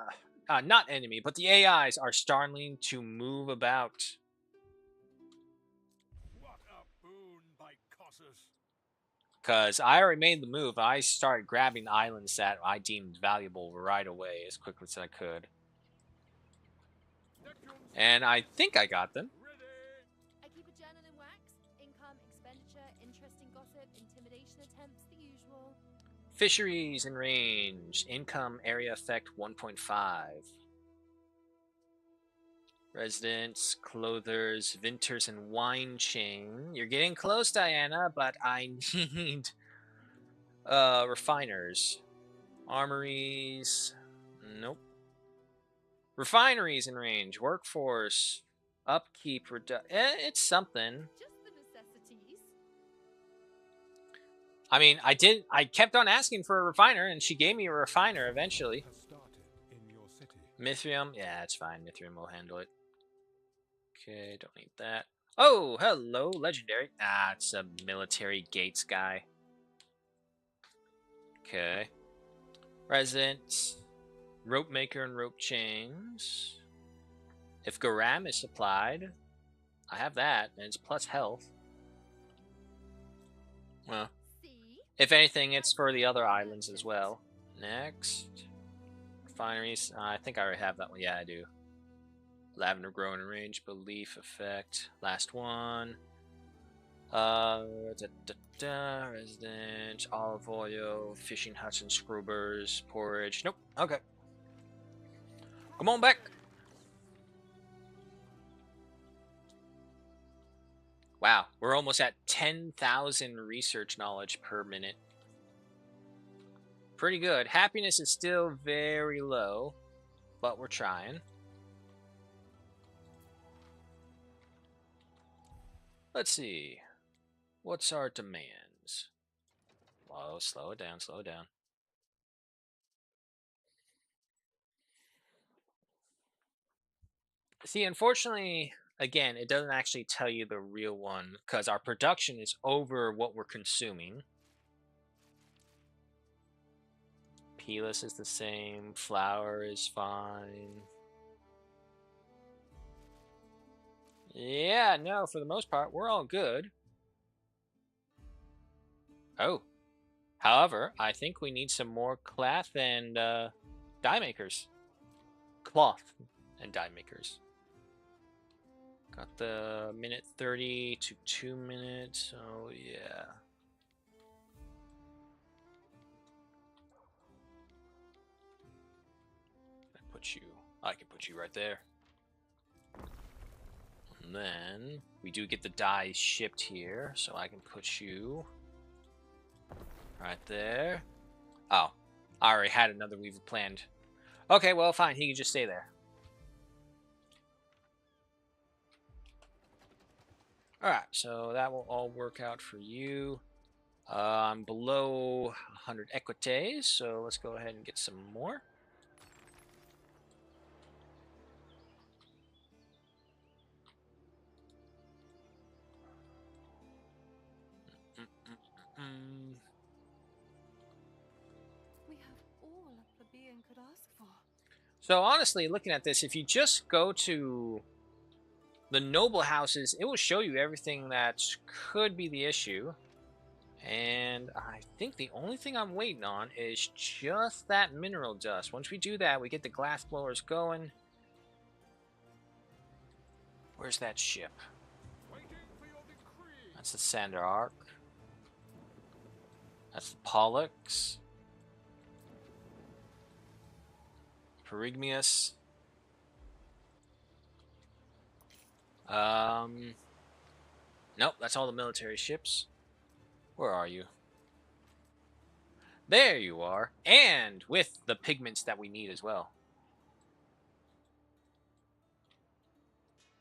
not enemy, but the AIs are starting to move about. What a boon by Cossus. Because I already made the move. I started grabbing islands that I deemed valuable right away as quickly as I could. And I think I got them. I keep a journal in wax. Income, expenditure, interesting gossip, intimidation attempts, the usual. Fisheries in range. Income area effect 1.5. Residents, clothers, vinters, and wine chain. You're getting close, Diana, but I need refiners. Armories. Nope. Refineries in range. Workforce. Upkeep. It's something. Just the necessities. I mean, I kept on asking for a refiner, and she gave me a refiner eventually. Has started in your city. Mithrium? Yeah, it's fine. Mithrium will handle it. Okay, don't need that. Oh, hello, legendary. Ah, it's a military gates guy. Okay. Resident. Rope maker and rope chains. If Garam is supplied, I have that, and it's plus health. Well, See? if anything, it's for the other islands as well. Next. Refineries. I think I already have that one. Yeah, I do. Lavender growing in range, belief effect. Last one. Resident, olive oil, fishing huts and scrubbers, porridge. Nope. Okay. Come on back. Wow, we're almost at 10,000 research knowledge per minute. Pretty good. Happiness is still very low, but we're trying. Let's see. What's our demands? Whoa, slow it down, slow it down. See, unfortunately, again, it doesn't actually tell you the real one because our production is over what we're consuming. Peeless is the same. Flour is fine. Yeah, no, for the most part, we're all good. Oh. However, I think we need some more cloth and dye makers. Cloth and dye makers. Got the minute 30 to 2 minutes, so yeah. I can put you right there. And then we do get the dye shipped here, so I can put you right there. Oh, I already had another weaver planned. Okay, well, fine. He can just stay there. Alright, so that will all work out for you. I'm below 100 equites, so let's go ahead and get some more. We have all a plebeian could ask for. So honestly, looking at this, if you just go to the noble houses, it will show you everything that could be the issue. And I think the only thing I'm waiting on is just that mineral dust. Once we do that, we get the glass blowers going. Where's that ship? That's the Sander Arc. That's the Pollux. Perigmius. Nope, that's all the military ships. Where are you? There you are. And with the pigments that we need as well.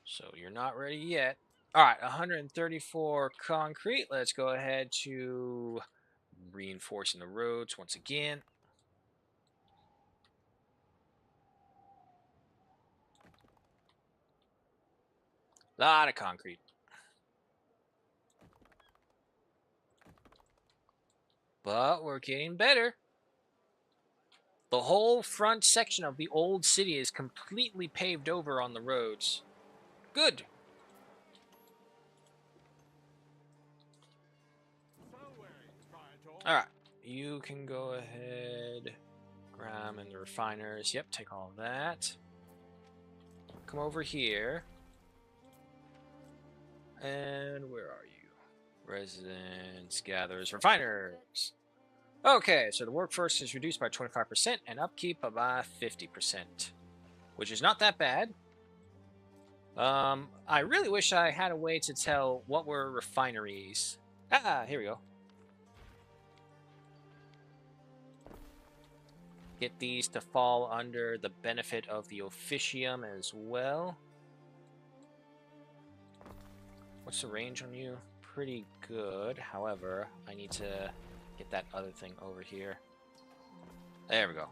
So you're not ready yet. Alright, 134 concrete. Let's go ahead to reinforcing the roads once again. Lot of concrete. But we're getting better. The whole front section of the old city is completely paved over on the roads. Good. Alright, you can go ahead. Graham and the refiners. Yep, take all of that. Come over here. And where are you? Residents, gatherers, refiners. Okay, so the workforce is reduced by 25% and upkeep by 50%, which is not that bad. I really wish I had a way to tell what were refineries. Ah, here we go. Get these to fall under the benefit of the officium as well. What's the range on you? Pretty good. However, I need to get that other thing over here. There we go.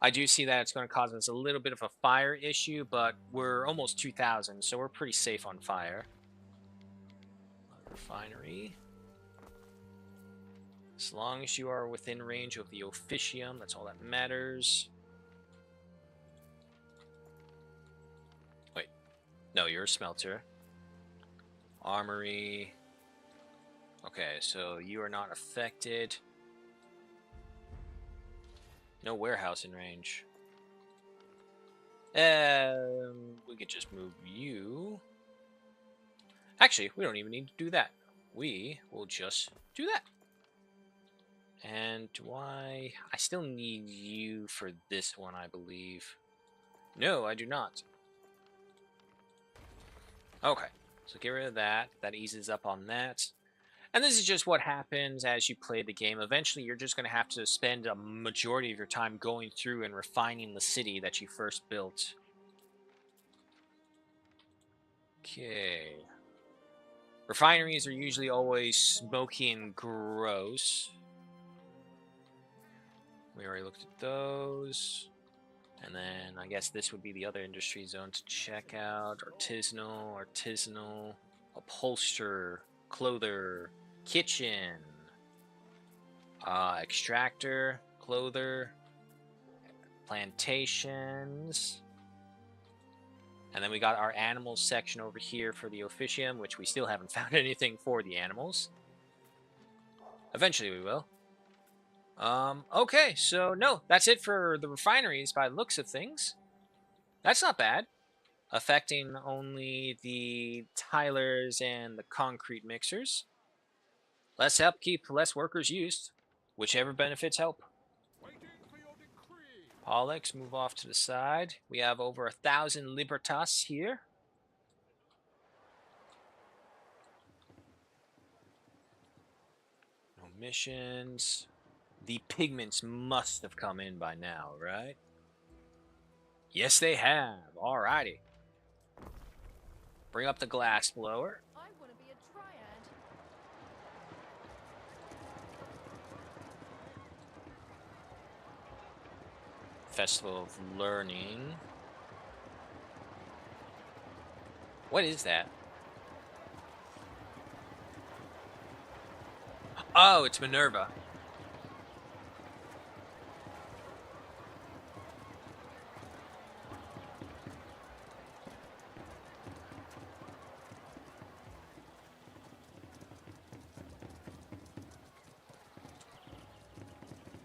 I do see that it's going to cause us a little bit of a fire issue, but we're almost 2,000, so we're pretty safe on fire. Refinery. As long as you are within range of the officium, that's all that matters. Wait. No, you're a smelter. Armory. Okay, so you are not affected. No warehouse in range. We could just move you. Actually, we don't even need to do that. We will just do that. And do I still need you for this one, I believe. No, I do not. Okay, so get rid of that. That eases up on that. And this is just what happens as you play the game. Eventually, you're just going to have to spend a majority of your time going through and refining the city that you first built. Okay. Refineries are usually always smoky and gross. We already looked at those. And then I guess this would be the other industry zone to check out. Artisanal, upholsterer, clother, kitchen, extractor, clother, plantations. And then we got our animals section over here for the officium, which we still haven't found anything for the animals. Eventually we will. Okay, so no, that's it for the refineries by the looks of things. That's not bad. Affecting only the tilers and the concrete mixers. Less upkeep, less workers used. Whichever benefits help. Pollux, move off to the side. We have over 1,000 Libertas here. No missions. The pigments must have come in by now, right? Yes, they have. Alrighty. Bring up the glass blower. I want to be a triad. Festival of Learning. What is that? Oh, it's Minerva.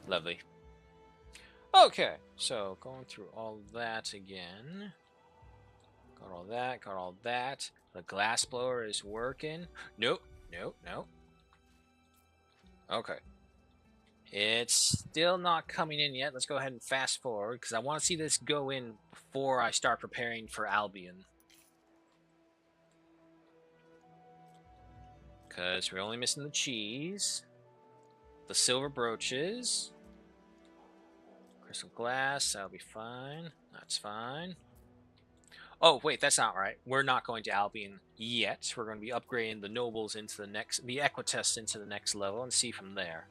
Lovely. Okay, so going through all that again. Got all that, got all that. The glass blower is working. Nope, nope, nope. Okay. It's still not coming in yet. Let's go ahead and fast forward because I want to see this go in before I start preparing for Albion. Because we're only missing the cheese, the silver brooches, crystal glass. That'll be fine. That's fine. Oh, wait, that's not right. We're not going to Albion yet. We're going to be upgrading the nobles into the Equites into the next level and see from there.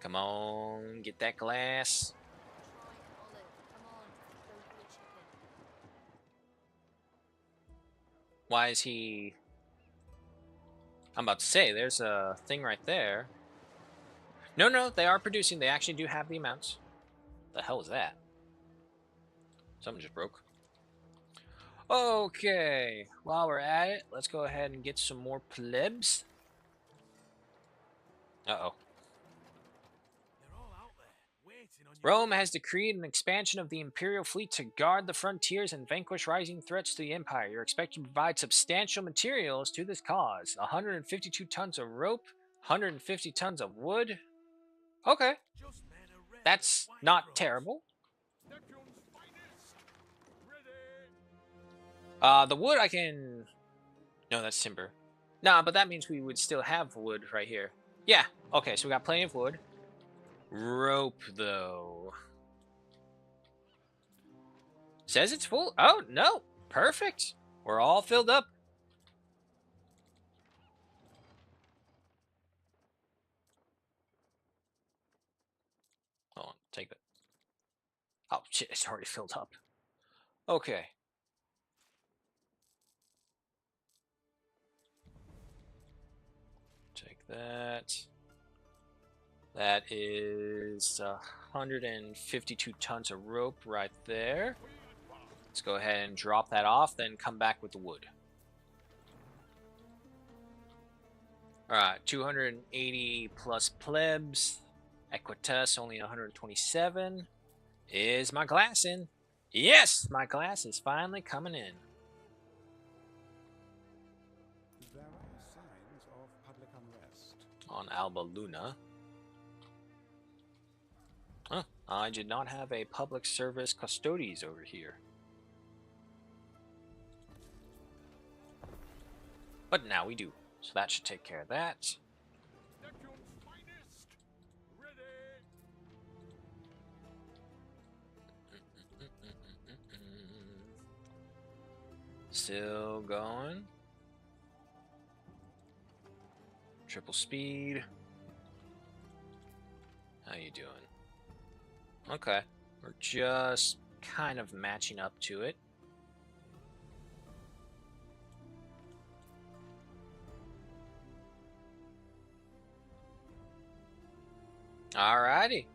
Come on, get that glass. Try an olive. Come on, go for the chicken. Why is he... I'm about to say, there's a thing right there. No, no, they are producing. They actually do have the amounts. The hell is that? Something just broke. Okay, while we're at it, let's go ahead and get some more plebs. Uh-oh. Rome has decreed an expansion of the Imperial fleet to guard the frontiers and vanquish rising threats to the Empire. You're expected to provide substantial materials to this cause. 152 tons of rope, 150 tons of wood. Okay. That's not terrible. The wood I can... No, that's timber. Nah, but that means we would still have wood right here. Yeah, okay, so we got plenty of wood. Rope, though. Says it's full. Oh, no. Perfect. We're all filled up. Hold on, take that. Oh, shit, it's already filled up. Okay. Take that. That is 152 tons of rope right there. Let's go ahead and drop that off, then come back with the wood. Alright, 280 plus plebs. Equites, only 127. Is my glass in? Yes! My glass is finally coming in. on Alba Luna. Huh, I did not have a public service custodes over here. But now we do. So that should take care of that. Neptune's finest. Ready. Still going. Triple speed. How you doing? Okay. We're just kind of matching up to it. Alrighty.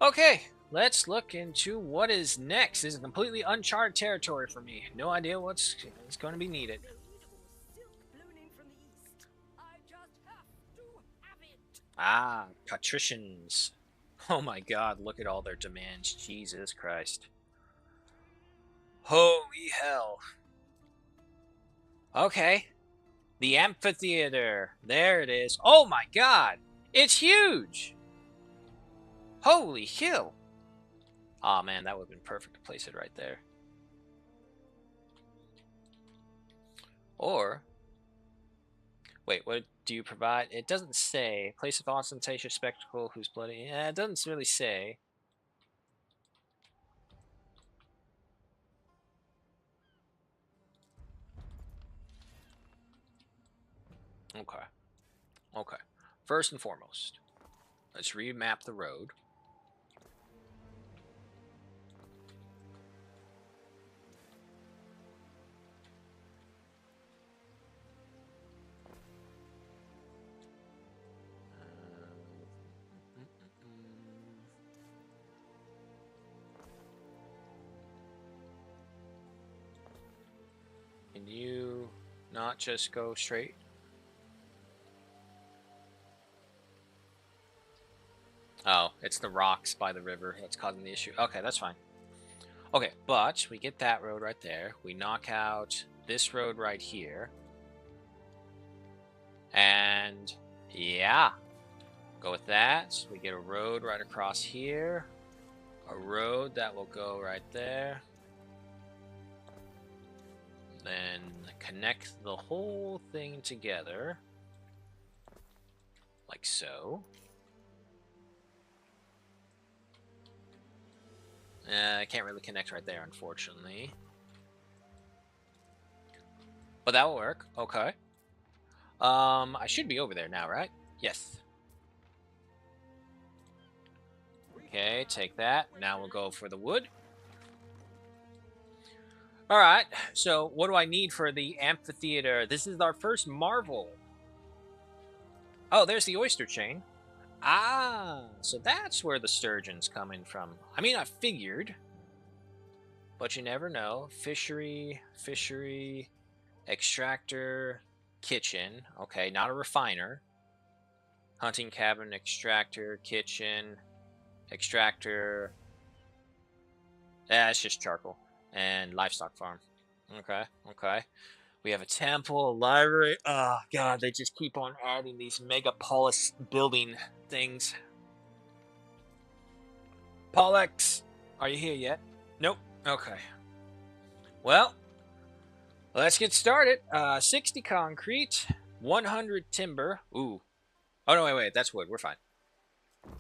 Okay, let's look into what is next. This is completely uncharted territory for me. No idea what's going to be needed. Gold or silk blown in from the east. I just have to have it. Ah, patricians. Oh my god, look at all their demands. Jesus Christ. Holy hell. Okay. The amphitheater. There it is. Oh my god. It's huge. Holy hell. Aw, man, that would have been perfect to place it right there. Or, wait, what do you provide? It doesn't say. Place of ostentatious spectacle whose bloody... Yeah, it doesn't really say. Okay. Okay. First and foremost, let's remap the road. Can you not just go straight? Oh, it's the rocks by the river that's causing the issue. Okay, that's fine. Okay, but we get that road right there. We knock out this road right here. And yeah, go with that. We get a road right across here. A road that will go right there. Then connect the whole thing together. Like so. I can't really connect right there, unfortunately. But that will work. Okay. I should be over there now, right? Yes. Okay, take that. Now we'll go for the wood. Alright, so what do I need for the amphitheater? This is our first marvel. Oh, there's the oyster chain. Ah, so that's where the sturgeon's coming from. I mean, I figured. But you never know. Fishery, extractor, kitchen. Okay, not a refiner. Hunting cabin, extractor, kitchen, extractor. It's just charcoal. And livestock farm. Okay, okay. We have a temple, a library. Oh, God, they just keep on adding these megapolis building things. Pollux, are you here yet? Nope. Okay. Well, let's get started. 60 concrete, 100 timber. Ooh. Oh, no, wait, that's wood. We're fine. I'd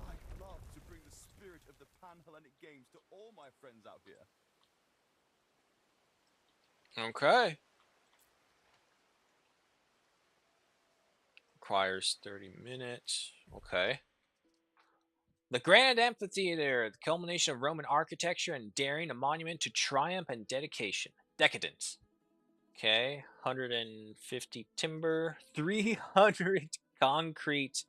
love to bring the spirit of the Pan-Hellenic Games to all my friends out here. Okay. Requires 30 minutes. Okay. The Grand Amphitheater, the culmination of Roman architecture and daring, a monument to triumph and dedication. Decadence. Okay, 150 timber, 300 concrete,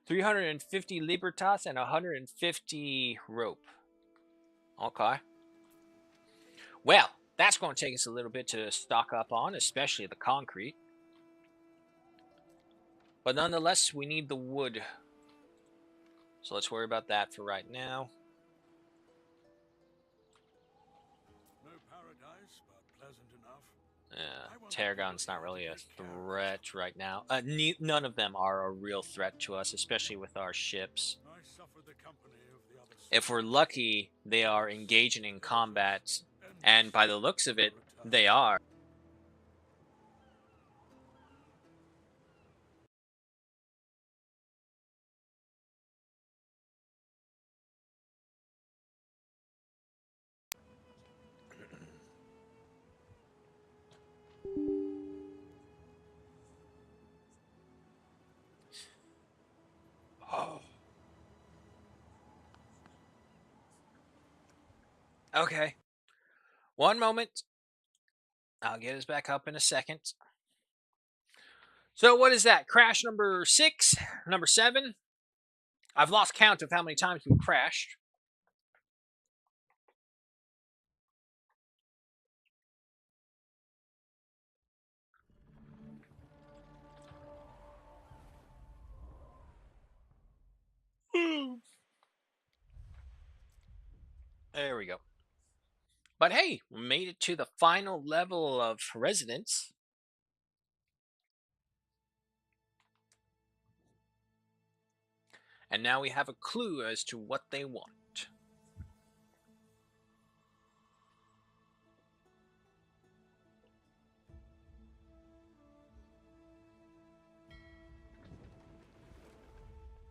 350 libertas, and 150 rope. Okay. Well, that's going to take us a little bit to stock up on, especially the concrete. But nonetheless, we need the wood. So let's worry about that for right now. No paradise, but pleasant enough. Tarragon's not really a threat right now. None of them are a real threat to us, especially with our ships. If we're lucky, they are engaging in combat, and by the looks of it, they are. Oh. Okay. One moment. I'll get us back up in a second. So what is that? Crash number 6? Number 7? I've lost count of how many times we've crashed. There we go. But hey, we made it to the final level of residence. And now we have a clue as to what they want.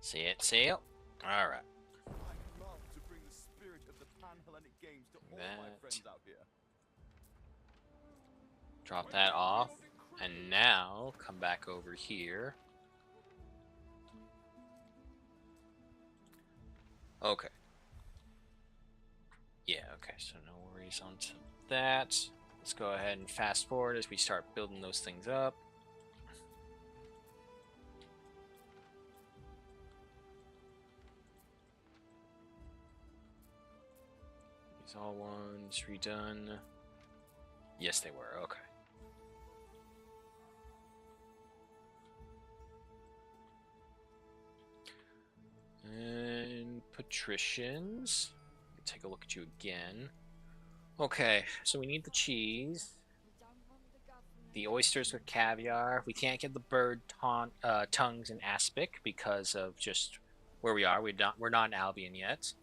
See it sail? Alright. I'd love to bring the spirit of the Pan-Hellenic Games to all my friends out here. Drop that off. And now, come back over here. Okay. Yeah, okay, so no worries on that. Let's go ahead and fast forward as we start building those things up. These all ones redone. Yes, they were, okay. And patricians. Take a look at you again. Okay, so we need the cheese, the oysters with caviar. We can't get the bird tongues and aspic because of just where we are. We're not in Albion yet.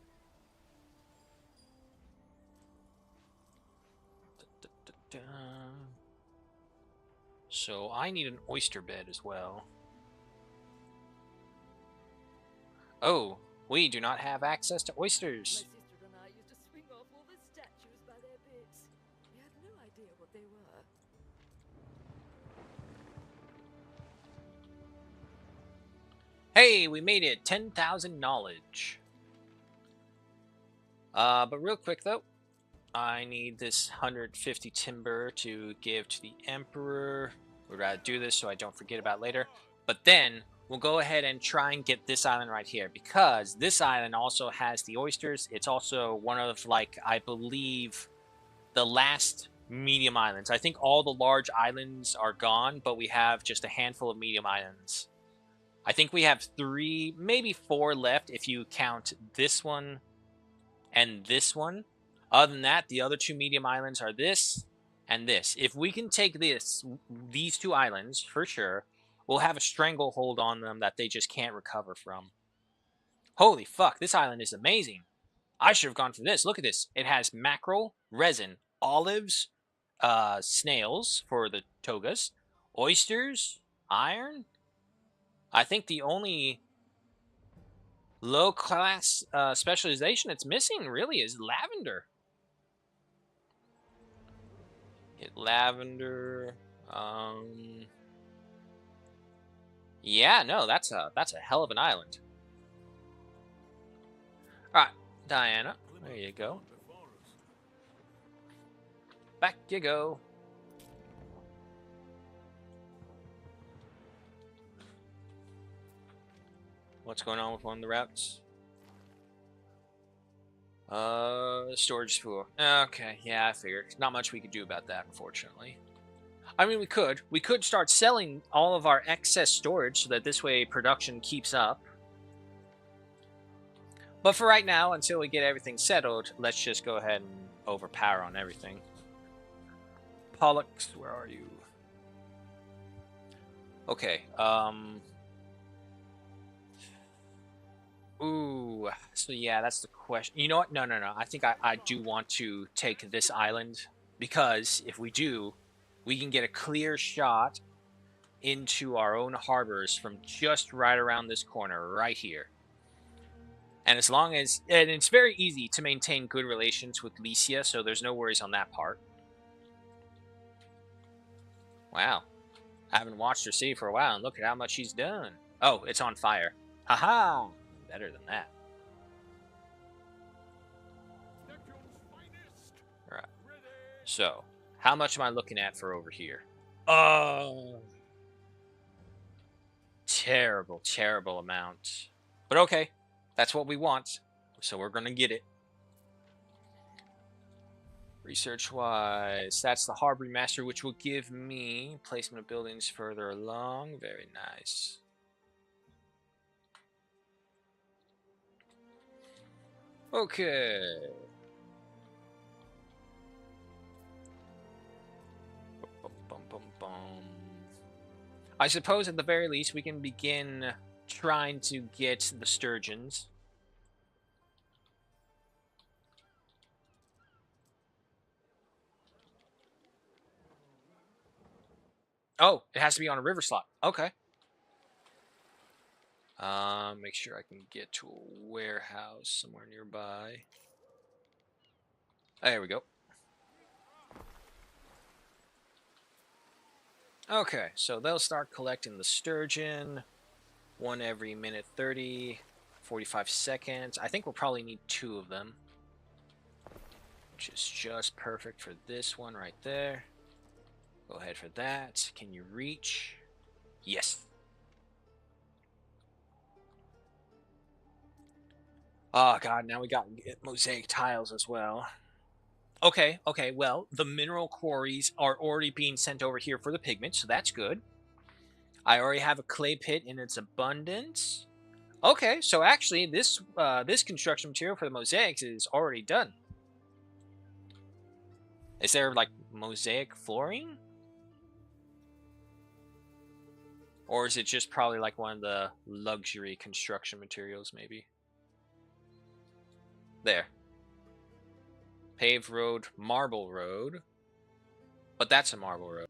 So I need an oyster bed as well. Oh, we do not have access to oysters. My sister and I used to swing off all the statues by their bits. We had no idea what they were. Hey, we made it! 10,000 knowledge. But real quick though, I need this 150 timber to give to the Emperor. We're gonna do this so I don't forget about it later. But then we'll go ahead and try and get this island right here, because this island also has the oysters. It's also one of, like, I believe, the last medium islands. I think all the large islands are gone, but we have just a handful of medium islands. I think we have 3, maybe 4 left if you count this one and this one. Other than that, the other 2 medium islands are this and this. If we can take these 2 islands, for sure, we'll have a stranglehold on them that they just can't recover from. Holy fuck, this island is amazing. I should have gone for this. Look at this. It has mackerel, resin, olives, snails for the togas, oysters, iron. I think the only low-class specialization it's missing, really, is lavender. Get lavender. Yeah, no, that's a hell of an island. All right, Diana, there you go. Back you go. What's going on with one of the routes? Storage pool. Okay, yeah, I figured. Not much we could do about that, unfortunately. I mean, we could. We could start selling all of our excess storage so that this way production keeps up. But for right now, until we get everything settled, let's just go ahead and overpower on everything. Pollux, where are you? Okay. Ooh. So yeah, that's the question. You know what? No, no, no. I think I do want to take this island because if we do, we can get a clear shot into our own harbors from just right around this corner, right here. And as long as, and it's very easy to maintain good relations with Lycia, so there's no worries on that part. Wow. I haven't watched her city for a while, and look at how much she's done. Oh, it's on fire. Haha! Better than that. Alright. So, how much am I looking at for over here? Oh. Terrible, terrible amount. But okay. That's what we want. So we're gonna get it. Research-wise, that's the Harboring Master, which will give me placement of buildings further along. Very nice. Okay. Bum, bum, bum, bum. I suppose at the very least we can begin trying to get the sturgeons. Oh, it has to be on a river slot. Okay. Make sure I can get to a warehouse somewhere nearby. There we go. Okay, so they'll start collecting the sturgeon. One every minute 30, 45 seconds. I think we'll probably need 2 of them, which is just perfect for this one right there. Go ahead for that. Can you reach? Yes. Oh god, now we got mosaic tiles as well. Okay, okay, well, the mineral quarries are already being sent over here for the pigment, so that's good. I already have a clay pit in its abundance. Okay, so actually this this construction material for the mosaics is already done. Is there like mosaic flooring? Or is it just probably like one of the luxury construction materials maybe? There. Paved road, marble road. But that's a marble road.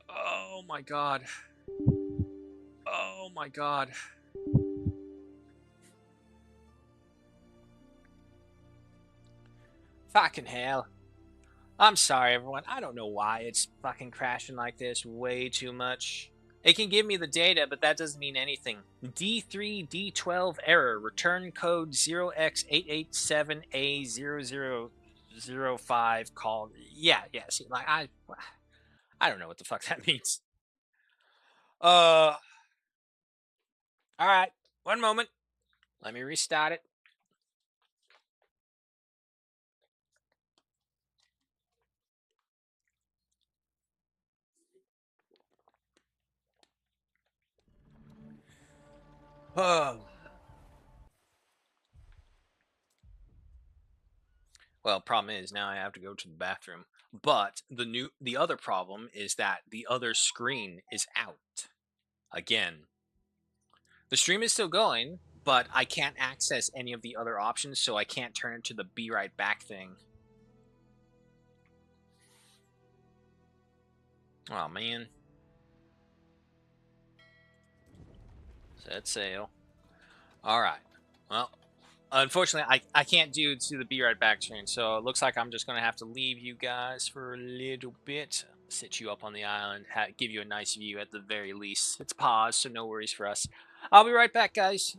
Oh my god. Oh my god. Fucking hell. I'm sorry, everyone. I don't know why it's fucking crashing like this way too much. It can give me the data, but that doesn't mean anything. D3, D12 error. Return code 0x887A0005 called. Yeah, see, like, I don't know what the fuck that means. Alright. One moment. Let me restart it. Oh. Well, problem is now I have to go to the bathroom. But the other problem is that the other screen is out. Again. The stream is still going, but I can't access any of the other options, so I can't turn it to the be right back thing. Oh man. Set sail. Alright. Well, unfortunately, I can't do to the be right back screen, so it looks like I'm just going to have to leave you guys for a little bit. Sit you up on the island, give you a nice view at the very least. It's paused, so no worries for us. I'll be right back, guys.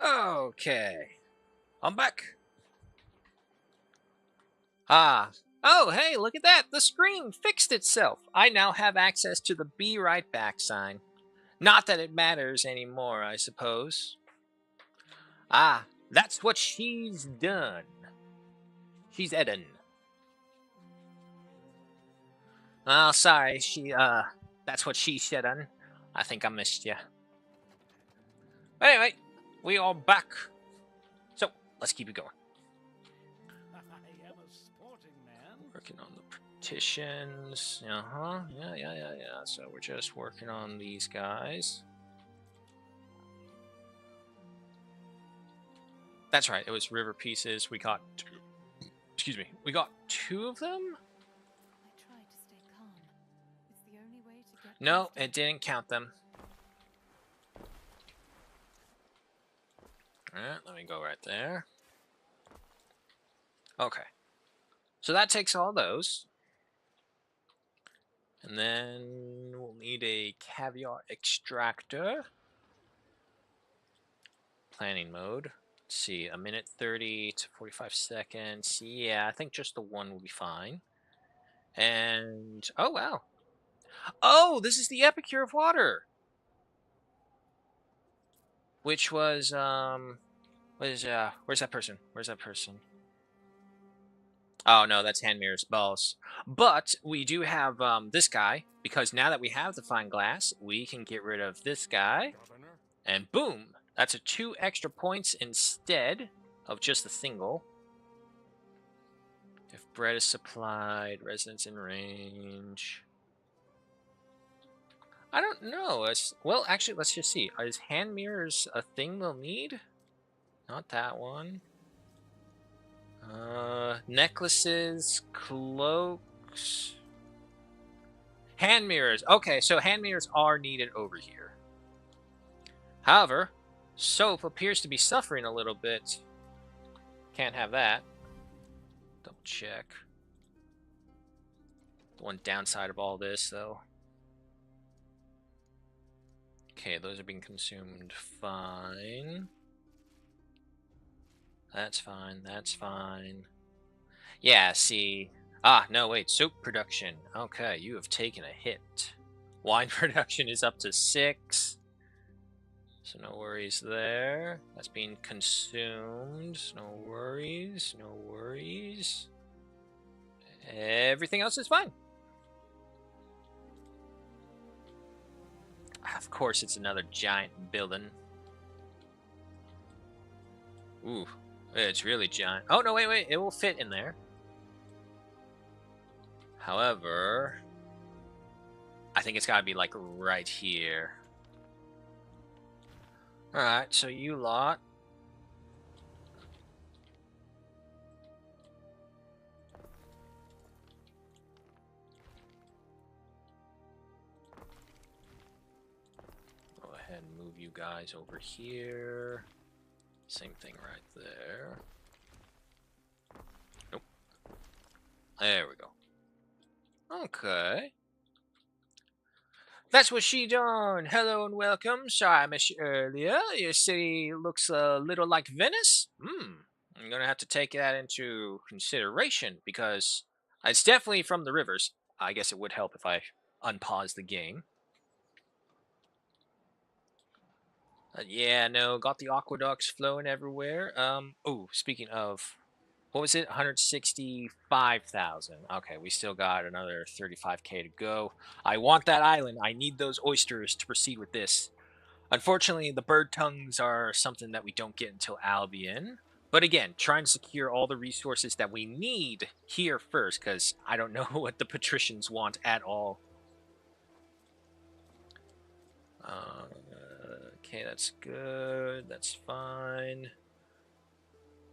Okay. I'm back. Ah. Oh, hey, look at that. The screen fixed itself. I now have access to the Be Right Back sign. Not that it matters anymore, I suppose. Ah, that's what she's done. She's Eden. Oh, sorry, that's what she said on. I think I missed you. Anyway, we are back. So, let's keep it going. I am a sporting man. Working on the petitions. Uh-huh. Yeah. So we're just working on these guys. That's right, it was river pieces. We got two. Excuse me. We got 2 of them? I tried to stay calm. It's the only way to get No, past it didn't count them. Alright, let me go right there. Okay. So that takes all those. And then we'll need a caviar extractor. Planning mode. Let's see, a minute 30 to 45 seconds. Yeah, I think just the one will be fine. And oh wow. Oh, this is the epicure of water. Which was where's that person? Where's that person? Oh no, that's Handmir's balls. But we do have this guy, because now that we have the fine glass, we can get rid of this guy. And boom! That's a 2 extra points instead of just a single. If bread is supplied, residents in range. I don't know. Well, actually, let's just see. Is hand mirrors a thing we'll need? Not that one. Necklaces, cloaks. Hand mirrors. Okay, so hand mirrors are needed over here. However, soap appears to be suffering a little bit. Can't have that. Double check. The one downside of all this, though. Okay, those are being consumed fine. That's fine, that's fine. Yeah, see. Ah, no, wait, soap production. Okay, you have taken a hit. Wine production is up to 6. So no worries there. That's being consumed. No worries, no worries. Everything else is fine. Of course, it's another giant building. Ooh, it's really giant. Oh, no, wait. It will fit in there. However, I think it's got to be, like, right here. Alright, so you lot. Go ahead and move you guys over here. Same thing right there. Nope. There we go. Okay. That's what she done. Hello and welcome. Sorry I missed you earlier. Your city looks a little like Venice. I'm gonna have to take that into consideration because it's definitely from the rivers. I guess it would help if I unpause the game. Yeah, no, got the aqueducts flowing everywhere. Oh, speaking of, what was it? 165,000. Okay, we still got another 35k to go. I want that island. I need those oysters to proceed with this. Unfortunately, the bird tongues are something that we don't get until Albion. But again, trying to secure all the resources that we need here first, because I don't know what the patricians want at all. Okay, that's good. That's fine.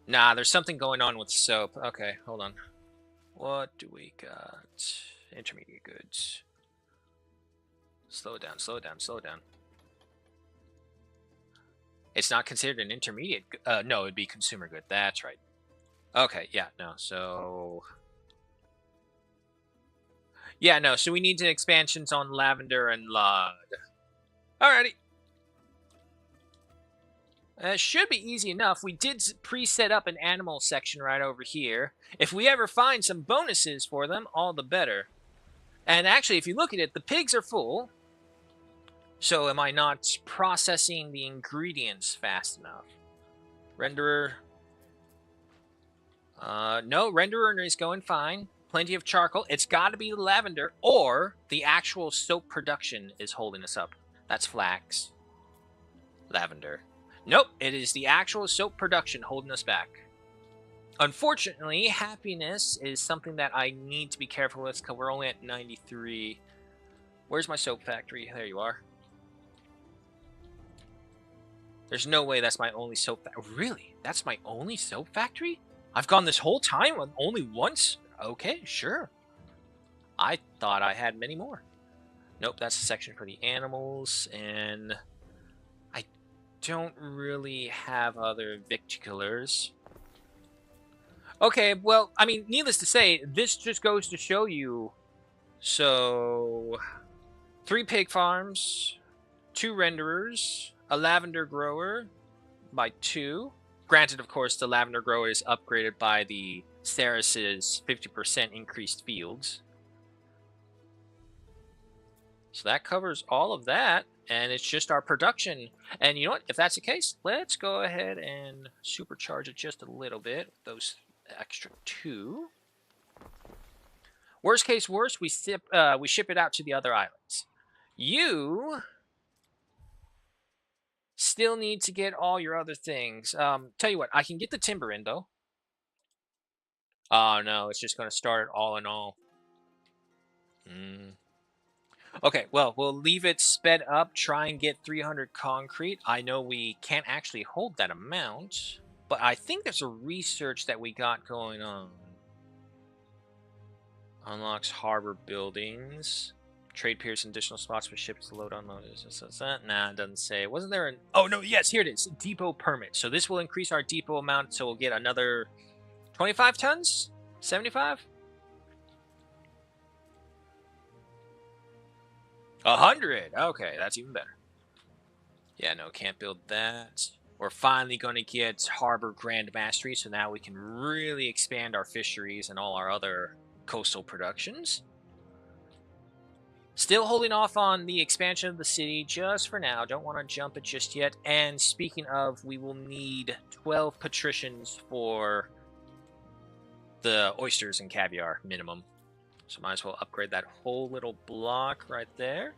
Nah, there's something going on with soap. Okay, hold on. What do we got? Intermediate goods. Slow down. It's not considered an intermediate. No, it'd be consumer good. That's right. Okay, yeah, no. So yeah, no. So we need expansions on lavender and lard. Alrighty. Should be easy enough. We did pre-set up an animal section right over here. If we ever find some bonuses for them, all the better. And actually, if you look at it, the pigs are full. So am I not processing the ingredients fast enough? Renderer. No, renderer is going fine. Plenty of charcoal. It's got to be lavender, or the actual soap production is holding us up. That's flax. Lavender. Nope, it is the actual soap production holding us back. Unfortunately, happiness is something that I need to be careful with because we're only at 93. Where's my soap factory? There you are. There's no way that's my only soap factory. Really? That's my only soap factory? I've gone this whole time on only once? Okay, sure. I thought I had many more. Nope, that's a section for the animals, and I don't really have other victiculars. Okay, well, I mean, needless to say, this just goes to show you. So, 3 pig farms, 2 renderers, a lavender grower by 2. Granted, of course, the lavender grower is upgraded by the Ceres's 50% increased fields. So that covers all of that, and it's just our production. And you know what? If that's the case, let's go ahead and supercharge it just a little bit with those extra 2. Worst case worst, we ship it out to the other islands. You still need to get all your other things. Tell you what, I can get the timber in, though. Oh, no, it's just going to start all in all. Okay, well, we'll leave it sped up, try and get 300 concrete. I know we can't actually hold that amount, but I think there's a research that we got going on. Unlocks harbor buildings. Trade piers and additional spots for ships to load unload. Nah, it doesn't say. Wasn't there an... Oh, no, yes, here it is. Depot permit. So this will increase our depot amount, so we'll get another 25 tons? 75? 100! Okay, that's even better. Yeah, no, can't build that. We're finally going to get Harbor Grand Mastery, so now we can really expand our fisheries and all our other coastal productions. Still holding off on the expansion of the city just for now. Don't want to jump it just yet. And speaking of, we will need 12 patricians for the oysters and caviar minimum. So might as well upgrade that whole little block right there.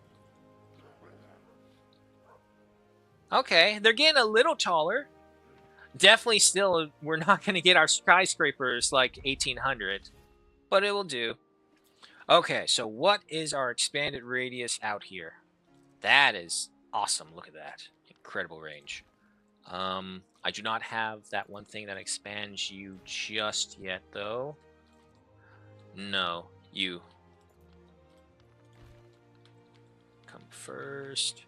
Okay, they're getting a little taller. Definitely still, we're not going to get our skyscrapers like 1800, but it will do. Okay, so what is our expanded radius out here? That is awesome. Look at that. Incredible range. I do not have that one thing that expands you just yet, though. No, you. Come first.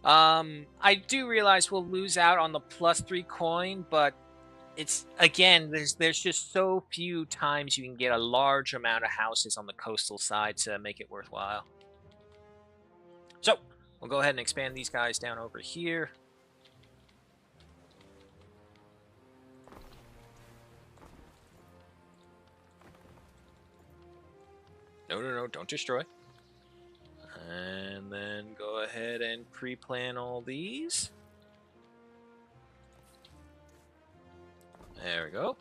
I do realize we'll lose out on the +3 coin, but it's, again, there's just so few times you can get a large amount of houses on the coastal side to make it worthwhile. So, we'll go ahead and expand these guys down over here. No, don't destroy. And then go ahead and pre-plan all these. There we go.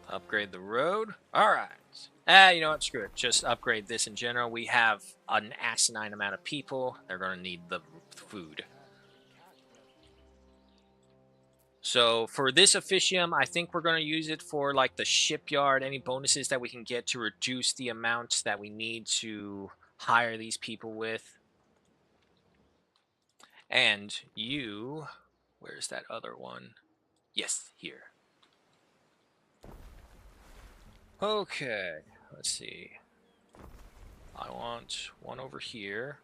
Upgrade the road. Alright. You know what? Screw it. Just upgrade this in general. We have an asinine amount of people. They're going to need the food. So for this officium, I think we're going to use it for like the shipyard, any bonuses that we can get to reduce the amounts that we need to hire these people with. And you, where's that other one? Yes, here. Okay, let's see. I want one over here.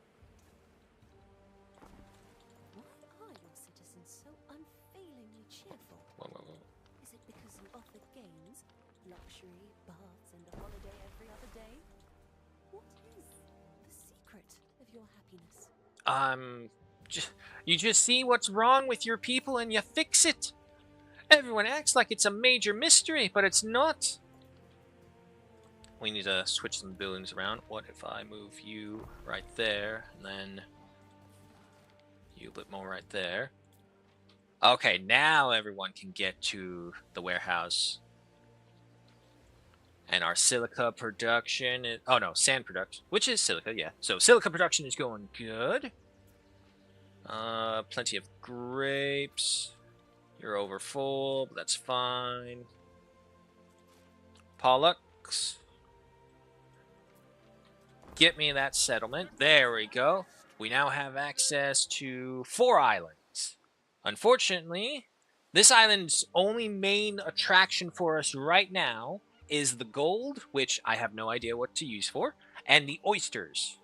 Why are your citizens so unfailingly cheerful? Whoa. Is it because you offer games, luxury, baths, and a holiday every other day? What is the secret of your happiness? You just see what's wrong with your people and you fix it. Everyone acts like it's a major mystery, but it's not. We need to switch some buildings around. What if I move you right there, and then you a bit more right there? Okay, now everyone can get to the warehouse. And our silica production is... Oh, no, sand production, which is silica, yeah. So silica production is going good. Plenty of grapes. You're over full, but that's fine. Pollux. Get me that settlement. There we go. We now have access to 4 islands. Unfortunately, this island's only main attraction for us right now is the gold, which I have no idea what to use for, and the oysters.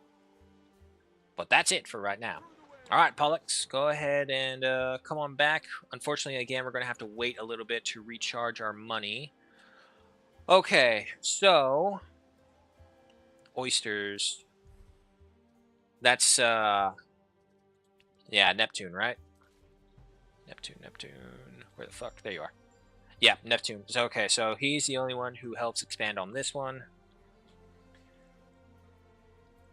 But that's it for right now. Alright, Pollux, go ahead and come on back. Unfortunately, again, we're going to have to wait a little bit to recharge our money. Okay, so... Oysters. That's, yeah, Neptune, right? Neptune. Where the fuck? There you are. Yeah, Neptune. So, okay, so he's the only one who helps expand on this one.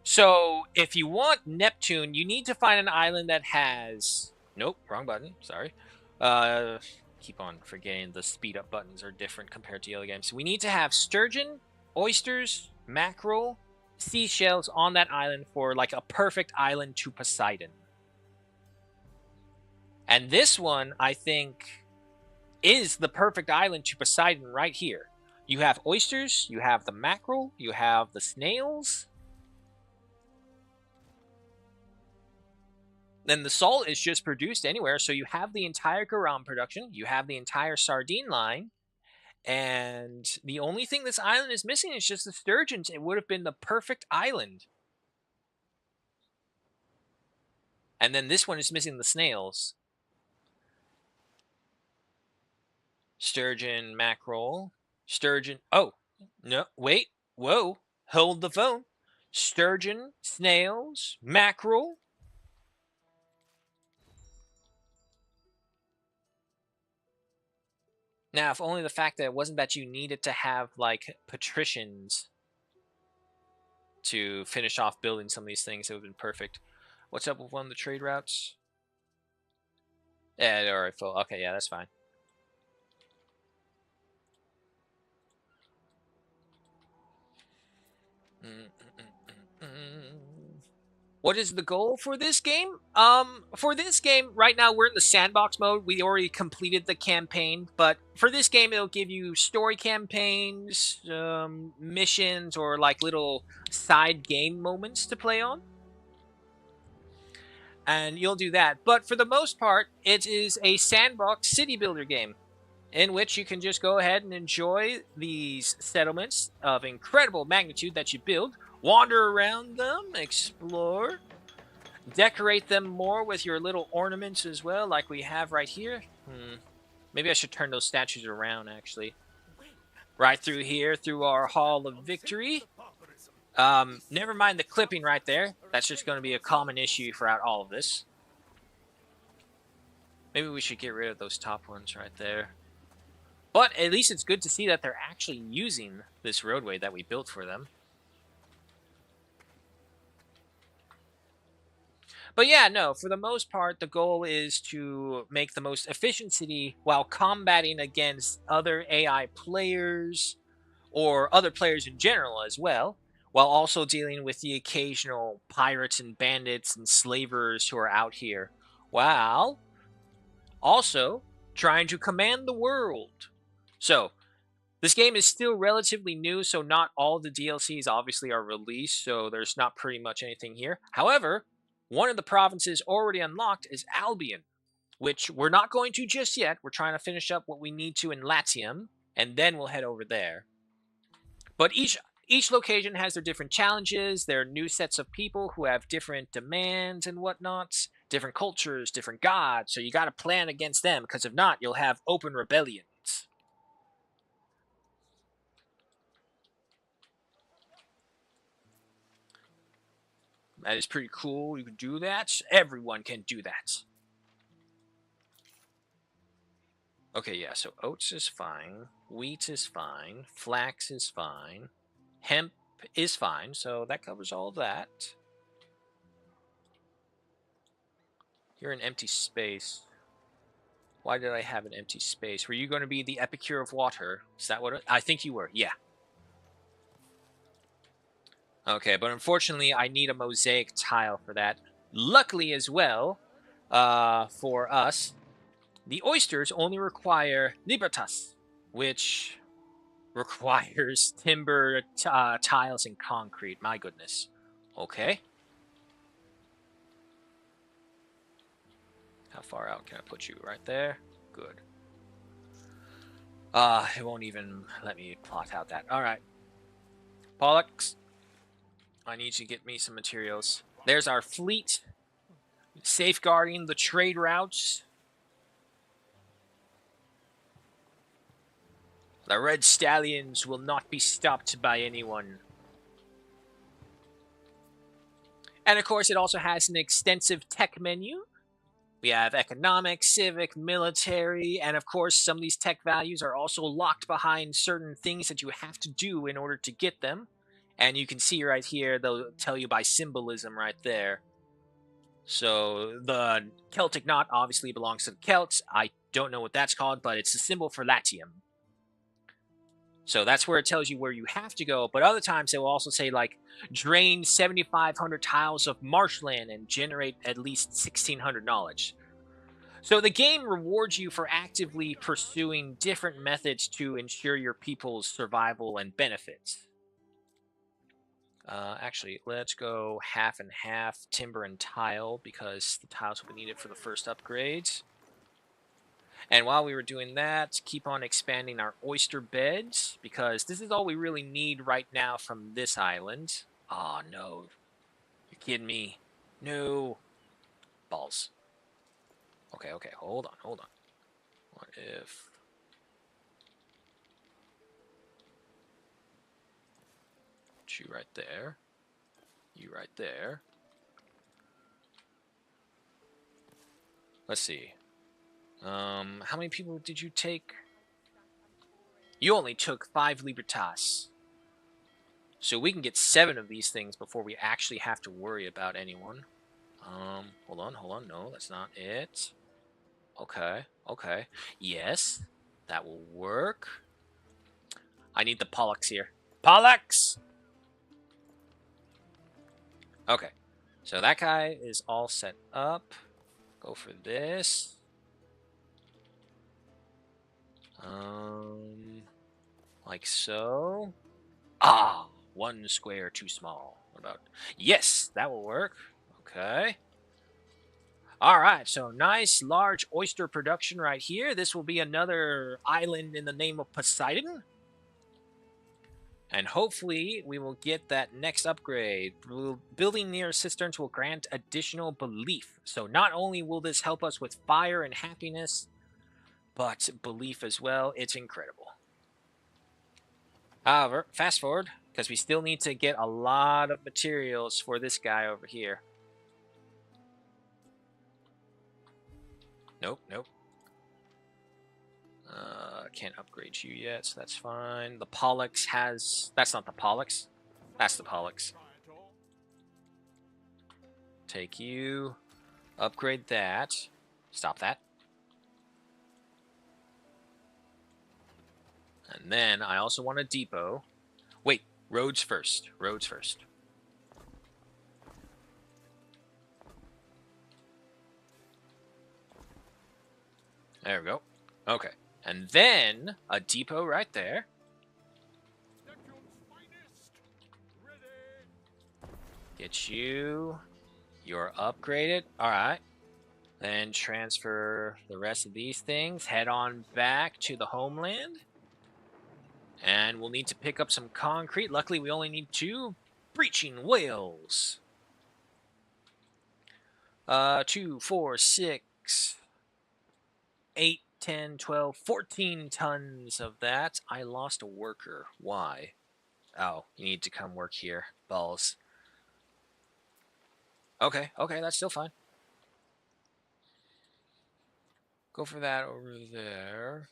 So, if you want Neptune, you need to find an island that has... Nope, wrong button. Sorry. Keep on forgetting the speed up buttons are different compared to the other games. So we need to have sturgeon, oysters, mackerel, seashells on that island for like a perfect island to Poseidon. And this one, I think, is the perfect island to Poseidon right here. You have oysters, you have the mackerel, you have the snails. Then the salt is just produced anywhere, so you have the entire garam production, you have the entire sardine line, and the only thing this island is missing is just the sturgeons. It would have been the perfect island. And then this one is missing the snails. Sturgeon, mackerel, sturgeon. Oh, no, wait, whoa, hold the phone. Sturgeon, snails, mackerel. Now, if only the fact that it wasn't that you needed to have, like, patricians to finish off building some of these things, it would have been perfect. What's up with one of the trade routes? Yeah, alright, full. Okay, yeah, that's fine. What is the goal for this game? For this game, right now we're in the sandbox mode. We already completed the campaign, but for this game, it'll give you story campaigns, missions, or like little side game moments to play on. And you'll do that. But for the most part, it is a sandbox city builder game in which you can just go ahead and enjoy these settlements of incredible magnitude that you build. Wander around them, explore, decorate them more with your little ornaments as well, like we have right here. Maybe I should turn those statues around, actually. Right through here, through our Hall of Victory. Never mind the clipping right there. That's just going to be a common issue throughout all of this. Maybe we should get rid of those top ones right there. But at least it's good to see that they're actually using this roadway that we built for them. But yeah, no, for the most part, the goal is to make the most efficient city while combating against other AI players or other players in general as well, while also dealing with the occasional pirates and bandits and slavers who are out here, while also trying to command the world. So, this game is still relatively new, so not all the DLCs obviously are released, so there's not pretty much anything here. However, one of the provinces already unlocked is Albion, which we're not going to just yet. We're trying to finish up what we need to in Latium, and then we'll head over there. But each location has their different challenges, their new sets of people who have different demands and whatnot, different cultures, different gods, so you gotta plan against them, because if not, you'll have open rebellions. That is pretty cool. You can do that. Everyone can do that. Okay, yeah, so oats is fine. Wheat is fine. Flax is fine. Hemp is fine, so that covers all of that. You're an empty space. Why did I have an empty space? Were you going to be the epicure of water? Is that what I think you were? Yeah. Okay, but unfortunately, I need a mosaic tile for that. Luckily, as well, for us, the oysters only require libertas, which requires timber, tiles, and concrete. My goodness. Okay. How far out can I put you? Right there? Good. It won't even let me plot out that. Alright. Pollux, I need you to get me some materials. There's our fleet. Safeguarding the trade routes. The Red Stallions will not be stopped by anyone. And of course, it also has an extensive tech menu. We have economic, civic, military, and of course, some of these tech values are also locked behind certain things that you have to do in order to get them. And you can see right here, they'll tell you by symbolism right there. So the Celtic knot obviously belongs to the Celts. I don't know what that's called, but it's a symbol for Latium. So that's where it tells you where you have to go. But other times, it will also say, like, drain 7,500 tiles of marshland and generate at least 1,600 knowledge. So the game rewards you for actively pursuing different methods to ensure your people's survival and benefits. Actually, let's go half and half timber and tile because the tiles will be needed for the first upgrades. And while we were doing that, keep on expanding our oyster beds because this is all we really need right now from this island. Oh, no. You're kidding me. No. Balls. Okay, hold on. What if... you right there. You right there. Let's see. How many people did you take? You only took 5 Libertas. So we can get 7 of these things before we actually have to worry about anyone. Hold on. No, that's not it. Okay. Yes, that will work. I need the Pollux here. Pollux! Okay. So that guy is all set up. Go for this. Like so. Ah, 1 square too small. What about... yes, that will work. Okay. Alright, so nice large oyster production right here. This will be another island in the name of Poseidon. And hopefully we will get that next upgrade. Building near cisterns will grant additional belief. So not only will this help us with fire and happiness, but belief as well. It's incredible. However, fast forward, because we still need to get a lot of materials for this guy over here. Nope. Can't upgrade you yet, so that's fine. The Pollux has... that's not the Pollux. That's the Pollux. Take you. Upgrade that. Stop that. And then I also want a depot. Wait, roads first. There we go. Okay. And then a depot right there. Get you. You're upgraded. Alright. Then transfer the rest of these things. Head on back to the homeland. And we'll need to pick up some concrete. Luckily, we only need 2 breaching whales. 2, 4, 6, 8, 10, 12, 14 tons of that. I lost a worker. Why? Oh, you need to come work here. Balls. Okay, okay, that's still fine. Go for that over there.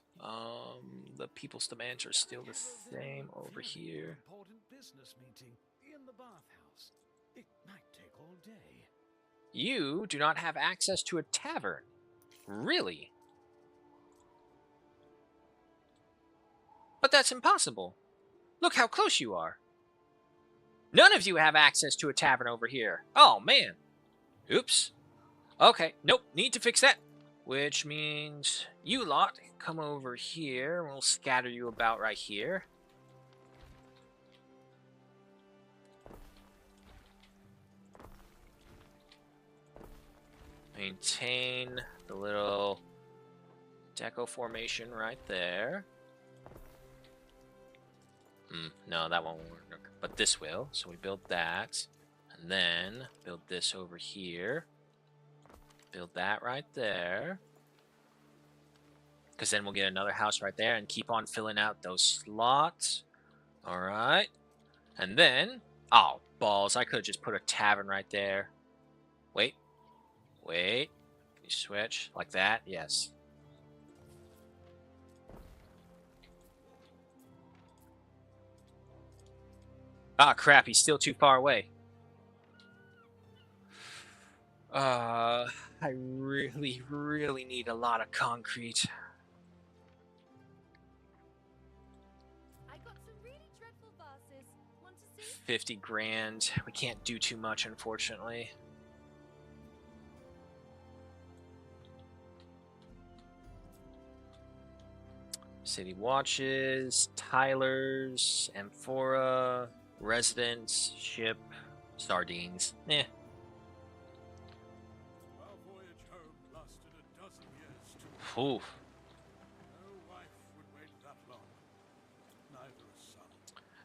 The people's demands are still the same over here. Important business meeting in the bathhouse. It might take all day. You do not have access to a tavern. Really? But that's impossible. Look how close you are. None of you have access to a tavern over here. Oh, man. Oops. Okay, nope, need to fix that. Which means you lot come over here. We'll scatter you about right here. Maintain the little deco formation right there. No, that won't work, but this will. So we build that, and then build this over here. Build that right there. Because then we'll get another house right there and keep on filling out those slots. All right. And then, oh, balls. I could have just put a tavern right there. Wait. Wait. Can you switch? Like that? Yes. Ah, crap. He's still too far away. I really, really need a lot of concrete. I got some really dreadful verses. Want to see? 50 grand. We can't do too much, unfortunately. City watches, Tyler's, Amphora, residence, ship, sardines. Eh. Our voyage home lasted a dozen years too. Ooh. No wife would wait that long. Neither a son.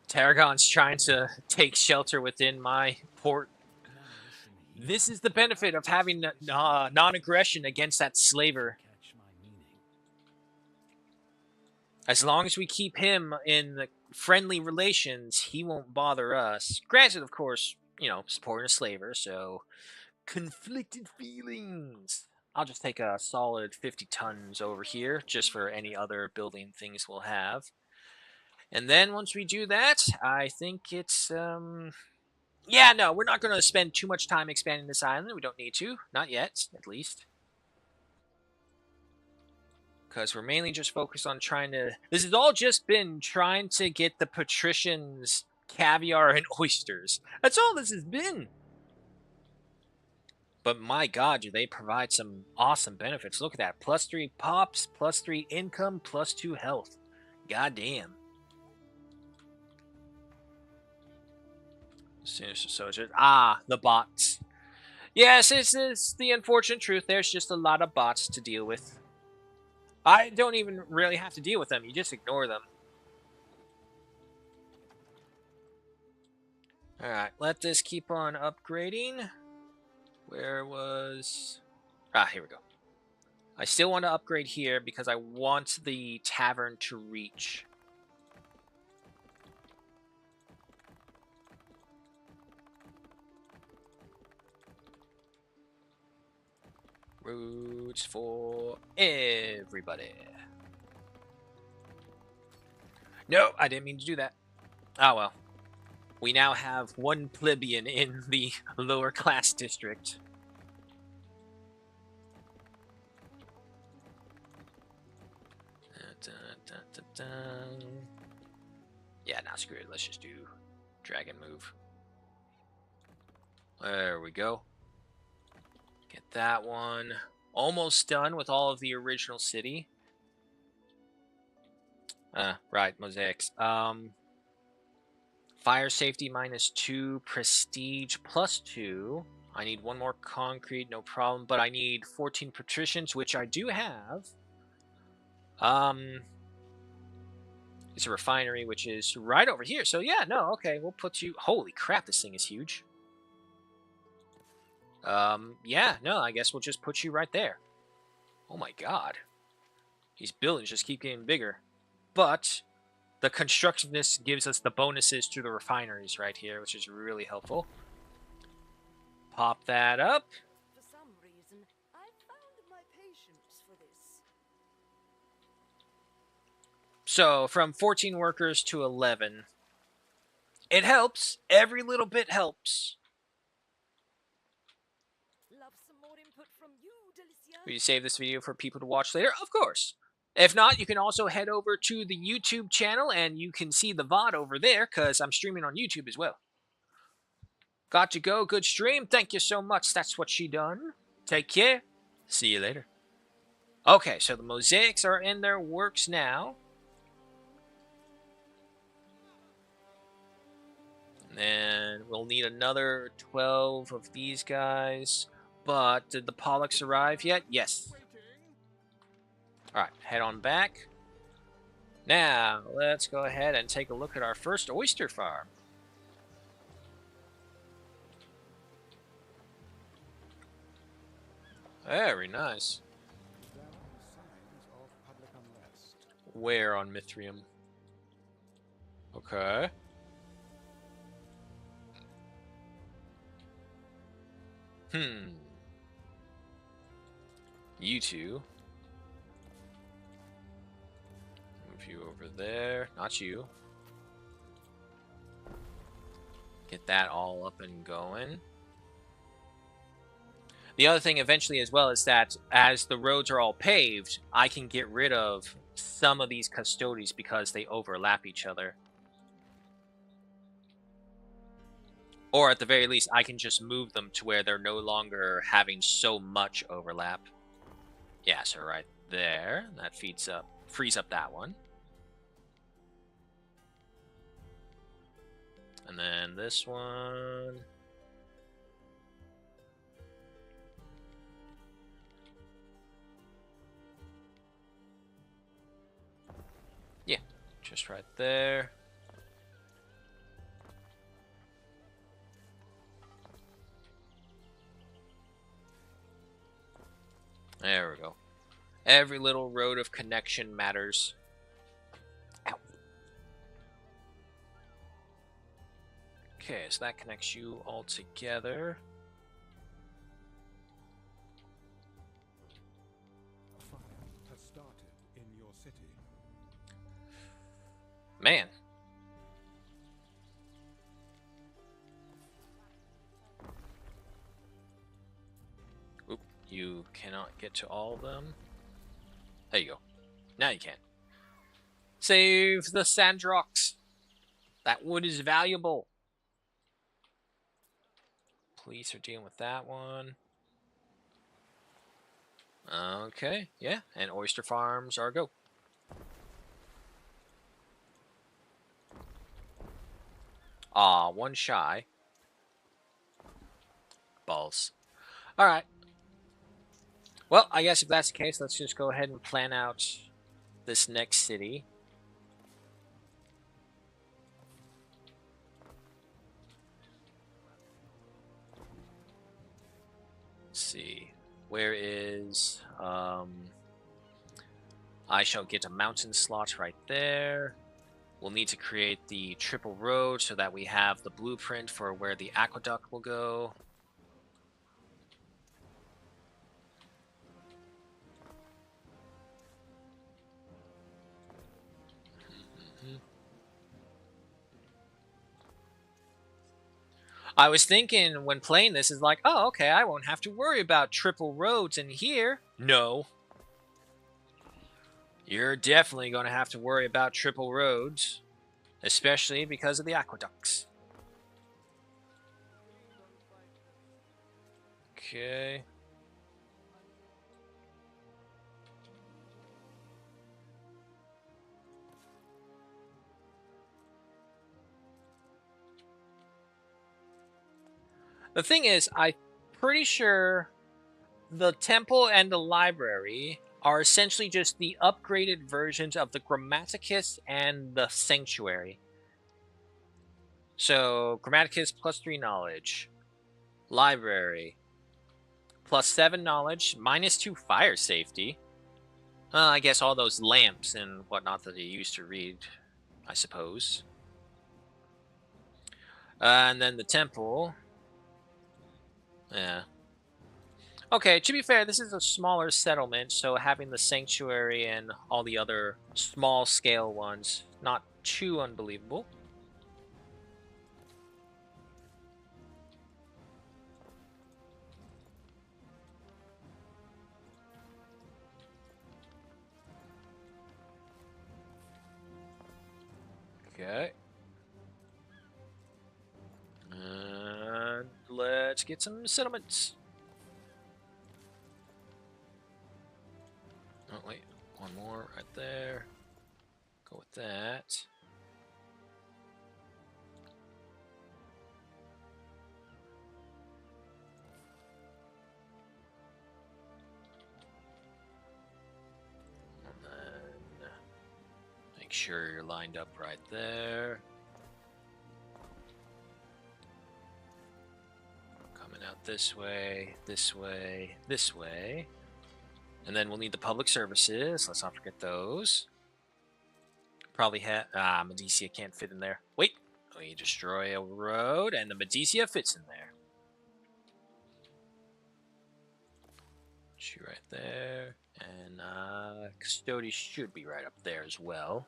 Tarragon's trying to take shelter within my port. Now listen here. This is the benefit of having non-aggression against that slaver. Catch my meaning. As long as we keep him in friendly relations, he won't bother us. Granted, of course, you know, supporting a slaver, so conflicted feelings. I'll just take a solid 50 tons over here, just for any other building things we'll have. And then once we do that, I think it's, yeah, no, we're not going to spend too much time expanding this island. We don't need to. Not yet, at least. Because we're mainly just focused on trying to... This has all just been trying to get the patricians caviar and oysters. That's all this has been. But my god, do they provide some awesome benefits. Look at that. +3 pops, +3 income, +2 health. God damn. Sinister soldiers. Ah, the bots. Yes, it's the unfortunate truth. There's just a lot of bots to deal with. I don't even really have to deal with them. You just ignore them. Alright, let this keep on upgrading. Where was... Ah, here we go. I still want to upgrade here because I want the tavern to reach. Roads for everybody. No, I didn't mean to do that. Ah, well. We now have one plebeian in the lower class district. Yeah, nah, screw it. Let's just do dragon move. There we go. Get that one. Almost done with all of the original city. Right, mosaics. Fire safety -2, prestige +2. I need one more concrete, no problem, but I need 14 patricians, which I do have. It's a refinery, which is right over here. So yeah, no, okay, we'll put you... Holy crap, this thing is huge. Yeah, no, I guess we'll just put you right there. Oh my god. These buildings just keep getting bigger. But the constructiveness gives us the bonuses to the refineries right here, which is really helpful. pop that up. For some reason, I found my patience for this. So from 14 workers to 11. It helps. Every little bit helps. Love some more input from you, Delicia. Will you save this video for people to watch later? Of course. If not, you can also head over to the YouTube channel and you can see the VOD over there because I'm streaming on YouTube as well. Got to go. Good stream. Thank you so much. That's what she done. Take care. See you later. Okay, so the mosaics are in their works now. And we'll need another 12 of these guys. But did the Pollux arrive yet? Yes. Alright, head on back. Now, let's go ahead and take a look at our first oyster farm. Very nice. There are signs of public unrest. Where on Mithrium? Okay. You two. Move you over there. Not you. Get that all up and going. The other thing eventually as well is that as the roads are all paved, I can get rid of some of these custodies because they overlap each other. Or at the very least, I can just move them to where they're no longer having so much overlap. Yeah, so right there. That frees up that one. And then this one. Yeah, just right there. There we go. Every little road of connection matters. Ow. Okay, so that connects you all together. A fire has started in your city. Man. Oop, you cannot get to all of them. There you go. Now you can. Save the Sandrox. That wood is valuable. Police are dealing with that one. Okay, yeah, and oyster farms are go. One shy. Balls. Alright. Well, I guess if that's the case, let's just go ahead and plan out this next city. Let's see. Where is... I shall get a mountain slot right there. We'll need to create the triple road so that we have the blueprint for where the aqueduct will go. I was thinking when playing this is like, oh, okay, I won't have to worry about triple roads in here. No. You're definitely going to have to worry about triple roads, especially because of the aqueducts. Okay. The thing is, I'm pretty sure the temple and the library are essentially just the upgraded versions of the Grammaticus and the Sanctuary. So, Grammaticus plus 3 knowledge. Library. Plus 7 knowledge, minus 2 fire safety. I guess all those lamps and whatnot that they used to read, I suppose. And then the temple. Yeah. Okay, to be fair, this is a smaller settlement, so having the sanctuary and all the other small scale ones, not too unbelievable. Okay. And let's get some settlements. Oh, wait. One more right there. Go with that. And then make sure you're lined up right there. Coming out this way, this way, this way. And then we'll need the public services. Let's not forget those. Probably Medicia can't fit in there. Wait, we destroy a road, and the Medicia fits in there. She right there, and Custody should be right up there as well.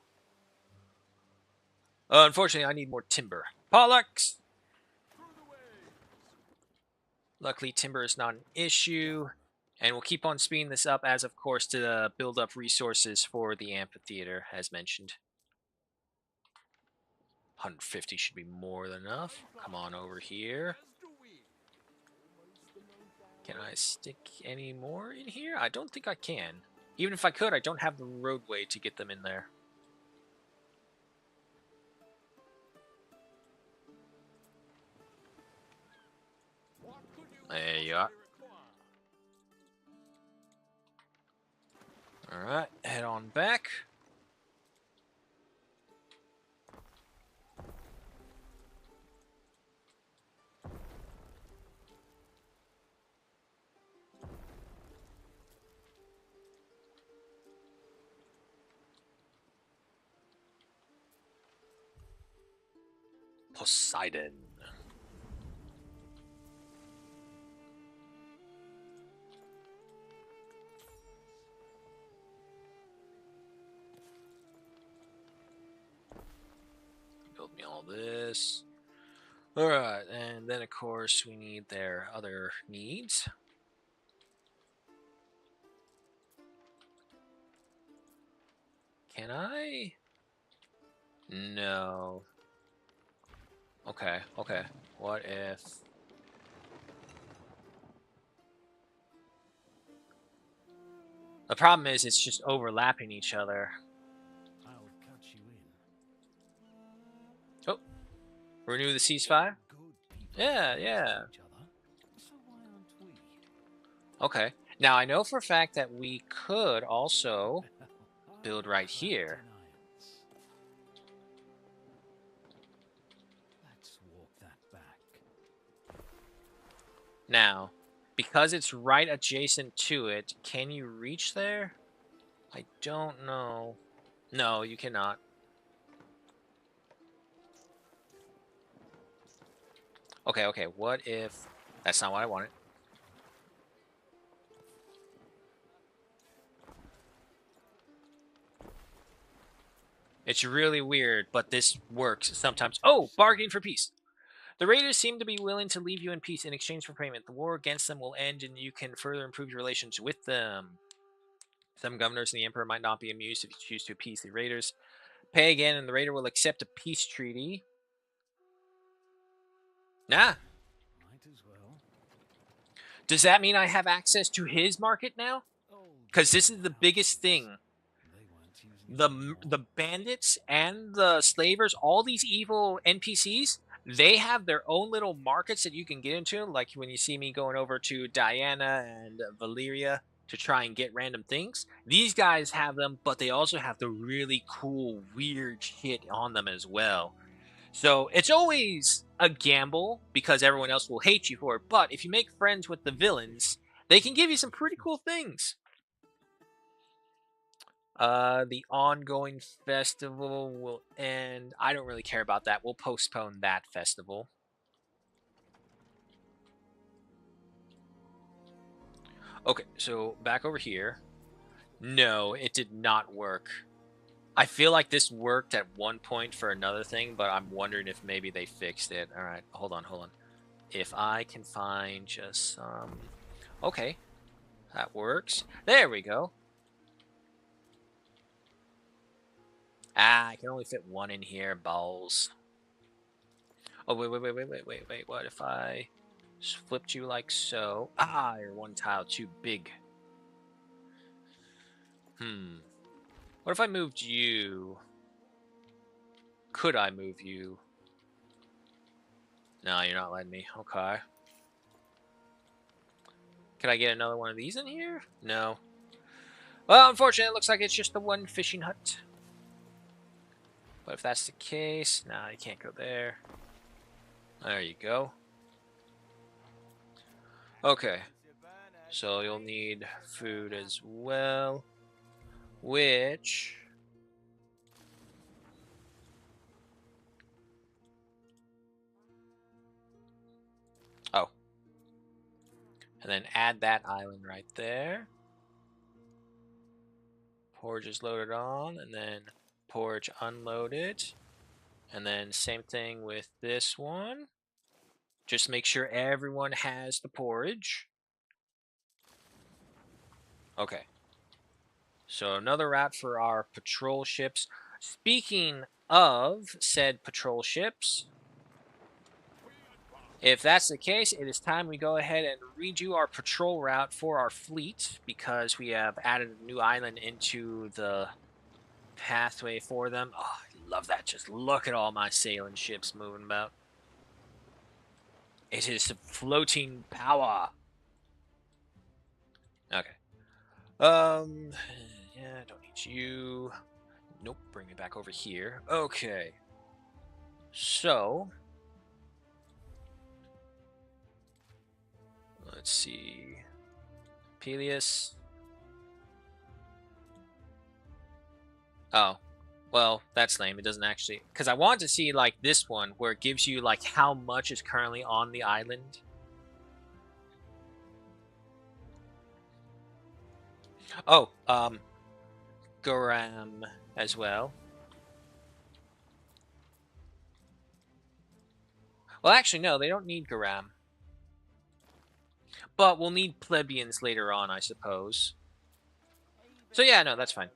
Unfortunately, I need more timber. Pollux! Luckily, timber is not an issue, and we'll keep on speeding this up as, of course, to build up resources for the amphitheater, as mentioned. 150 should be more than enough. Come on over here. Can I stick any more in here? I don't think I can. Even if I could, I don't have the roadway to get them in there. There you are. Alright, head on back. Poseidon. Build me all this. Alright, and then of course we need their other needs. Can I? No. Okay, okay. What if... The problem is it's just overlapping each other. I'll cut you in. Oh. Renew the ceasefire? Yeah, yeah. So why aren't we? Okay. Now, I know for a fact that we could also build right here. Let's walk that back. Now, because it's right adjacent to it, can you reach there? I don't know. No, you cannot. Okay, okay. What if... That's not what I wanted. It's really weird, but this works sometimes. Oh, bargaining for peace. The raiders seem to be willing to leave you in peace in exchange for payment. The war against them will end and you can further improve your relations with them. Some governors and the emperor might not be amused if you choose to appease the raiders. Pay again and the raider will accept a peace treaty. Nah. Might as well. Does that mean I have access to his market now? Because this is the biggest thing. The bandits and the slavers, all these evil NPCs, they have their own little markets that you can get into. Like when you see me going over to Diana and Valeria to try and get random things. These guys have them, but they also have the really cool, weird shit on them as well. So it's always a gamble because everyone else will hate you for it. But if you make friends with the villains, they can give you some pretty cool things. The ongoing festival will end. I don't really care about that. We'll postpone that festival. Okay, so back over here. No, it did not work. I feel like this worked at one point for another thing, but I'm wondering if maybe they fixed it. All right, hold on. If I can find just some... Okay, that works. There we go. Ah, I can only fit one in here, balls. Oh, wait. What if I flipped you like so? Ah, you're one tile too big. What if I moved you? Could I move you? No, you're not letting me. Okay. Can I get another one of these in here? No. Well, unfortunately, it looks like it's just the one fishing hut. But if that's the case, nah, you can't go there. There you go. Okay. So you'll need food as well. Which... Oh. And then add that island right there. Porridge is loaded on, and then porridge unloaded. And then same thing with this one. Just make sure everyone has the porridge. Okay. So another route for our patrol ships. Speaking of said patrol ships, if that's the case, it is time we go ahead and redo our patrol route for our fleet because we have added a new island into the pathway for them. Oh, I love that. Just look at all my sailing ships moving about. It is floating power. Okay. Yeah, don't need you. Nope, bring me back over here. Okay. So, let's see. Peleus. Oh, well, that's lame. It doesn't actually... Because I want to see, like, this one, where it gives you, like, how much is currently on the island. Oh, Goram as well. Well, actually, no, they don't need Goram. But we'll need plebeians later on, I suppose. So yeah, no, that's fine.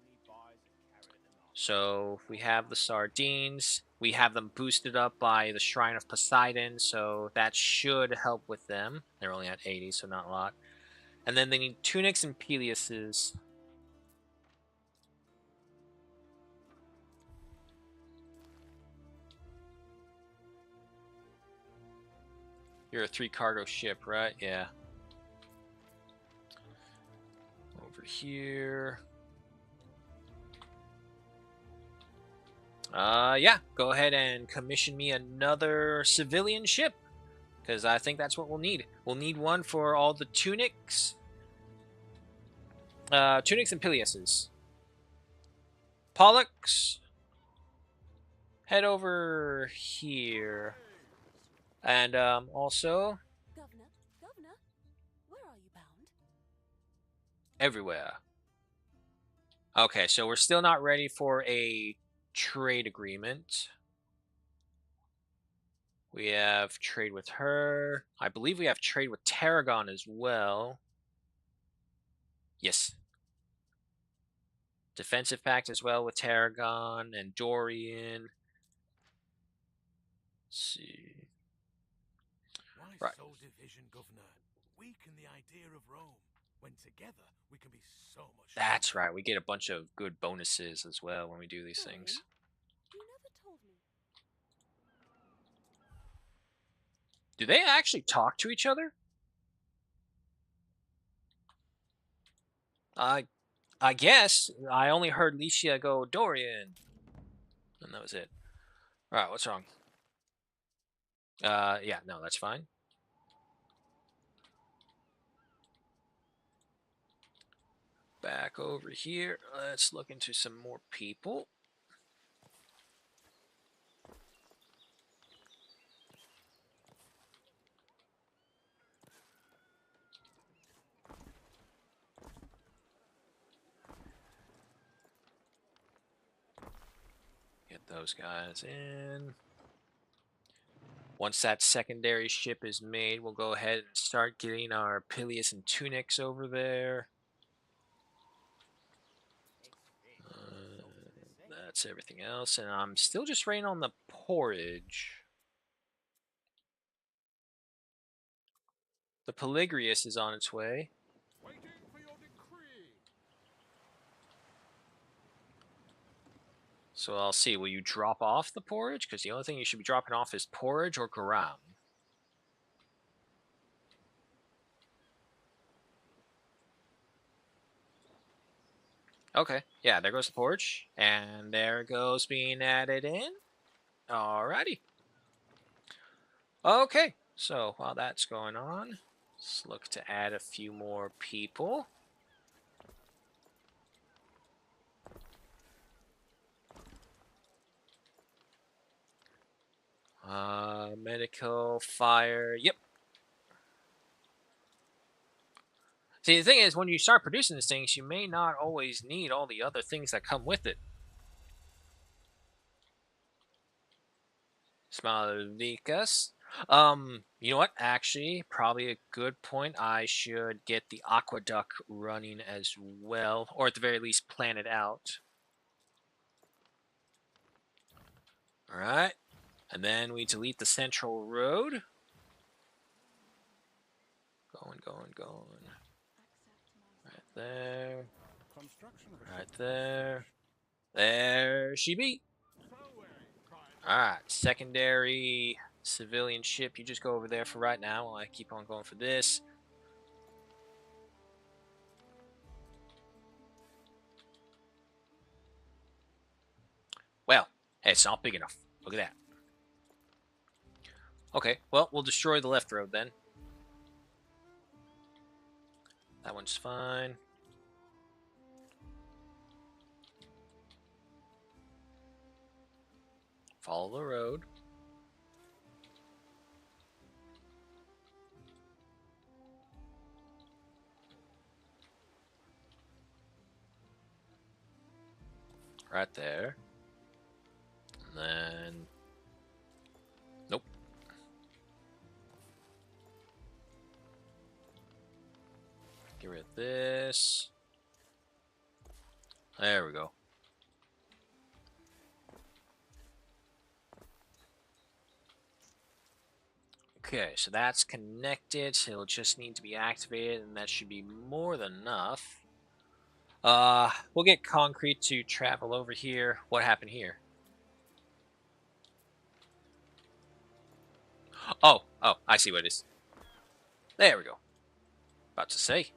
So we have the sardines. We have them boosted up by the Shrine of Poseidon, so that should help with them. They're only at 80, so not a lot. And then they need tunics and Peleuses. You're a 3-cargo ship, right? Yeah. Over here. Yeah. Go ahead and commission me another civilian ship. Because I think that's what we'll need. We'll need one for all the tunics. Tunics and Peleuses. Pollux. Head over here. And, also... Governor, where are you bound? everywhere. Okay, so we're still not ready for a trade agreement. We have trade with her. I believe we have trade with Tarragon as well. Yes. Defensive pact as well with Tarragon and Dorian. Let's see. Why Right. soul division, Governor? Weaken the idea of Rome. When together, we can be so much That's stronger. right. We get a bunch of good bonuses as well when we do these Dorian, things. you never told me. Do they actually talk to each other? I guess. I only heard Licia go, Dorian. And that was it. Alright, what's wrong? Yeah, no, that's fine. Back over here. Let's look into some more people. those guys in. Once that secondary ship is made, we'll go ahead and start getting our Pilius and Tunics over there. That's everything else, and I'm still just waiting on the porridge. The Poligrius is on its way. Waiting for your decree. So I'll see. Will you drop off the porridge? Because the only thing you should be dropping off is porridge or garam. Okay, yeah, there goes the porridge. And there goes being added in. Alrighty. Okay, so while that's going on, let's look to add a few more people. Medical, fire, yep. See, the thing is, when you start producing these things, you may not always need all the other things that come with it. Smalicus. You know what? Actually, probably a good point. I should get the aqueduct running as well, or at the very least, plan it out. Alright. And then we delete the central road. Going. Right there. Right there. There she be. Alright, secondary civilian ship. You just go over there for right now while I keep on going for this. Well, hey, it's not big enough. Look at that. Okay, well, we'll destroy the left road then. That one's fine. Follow the road. Right there. And then... Nope. Get rid of this. There we go. Okay, so that's connected. So it'll just need to be activated, and that should be more than enough. We'll get concrete to travel over here. What happened here? Oh, I see what it is. There we go. About to say.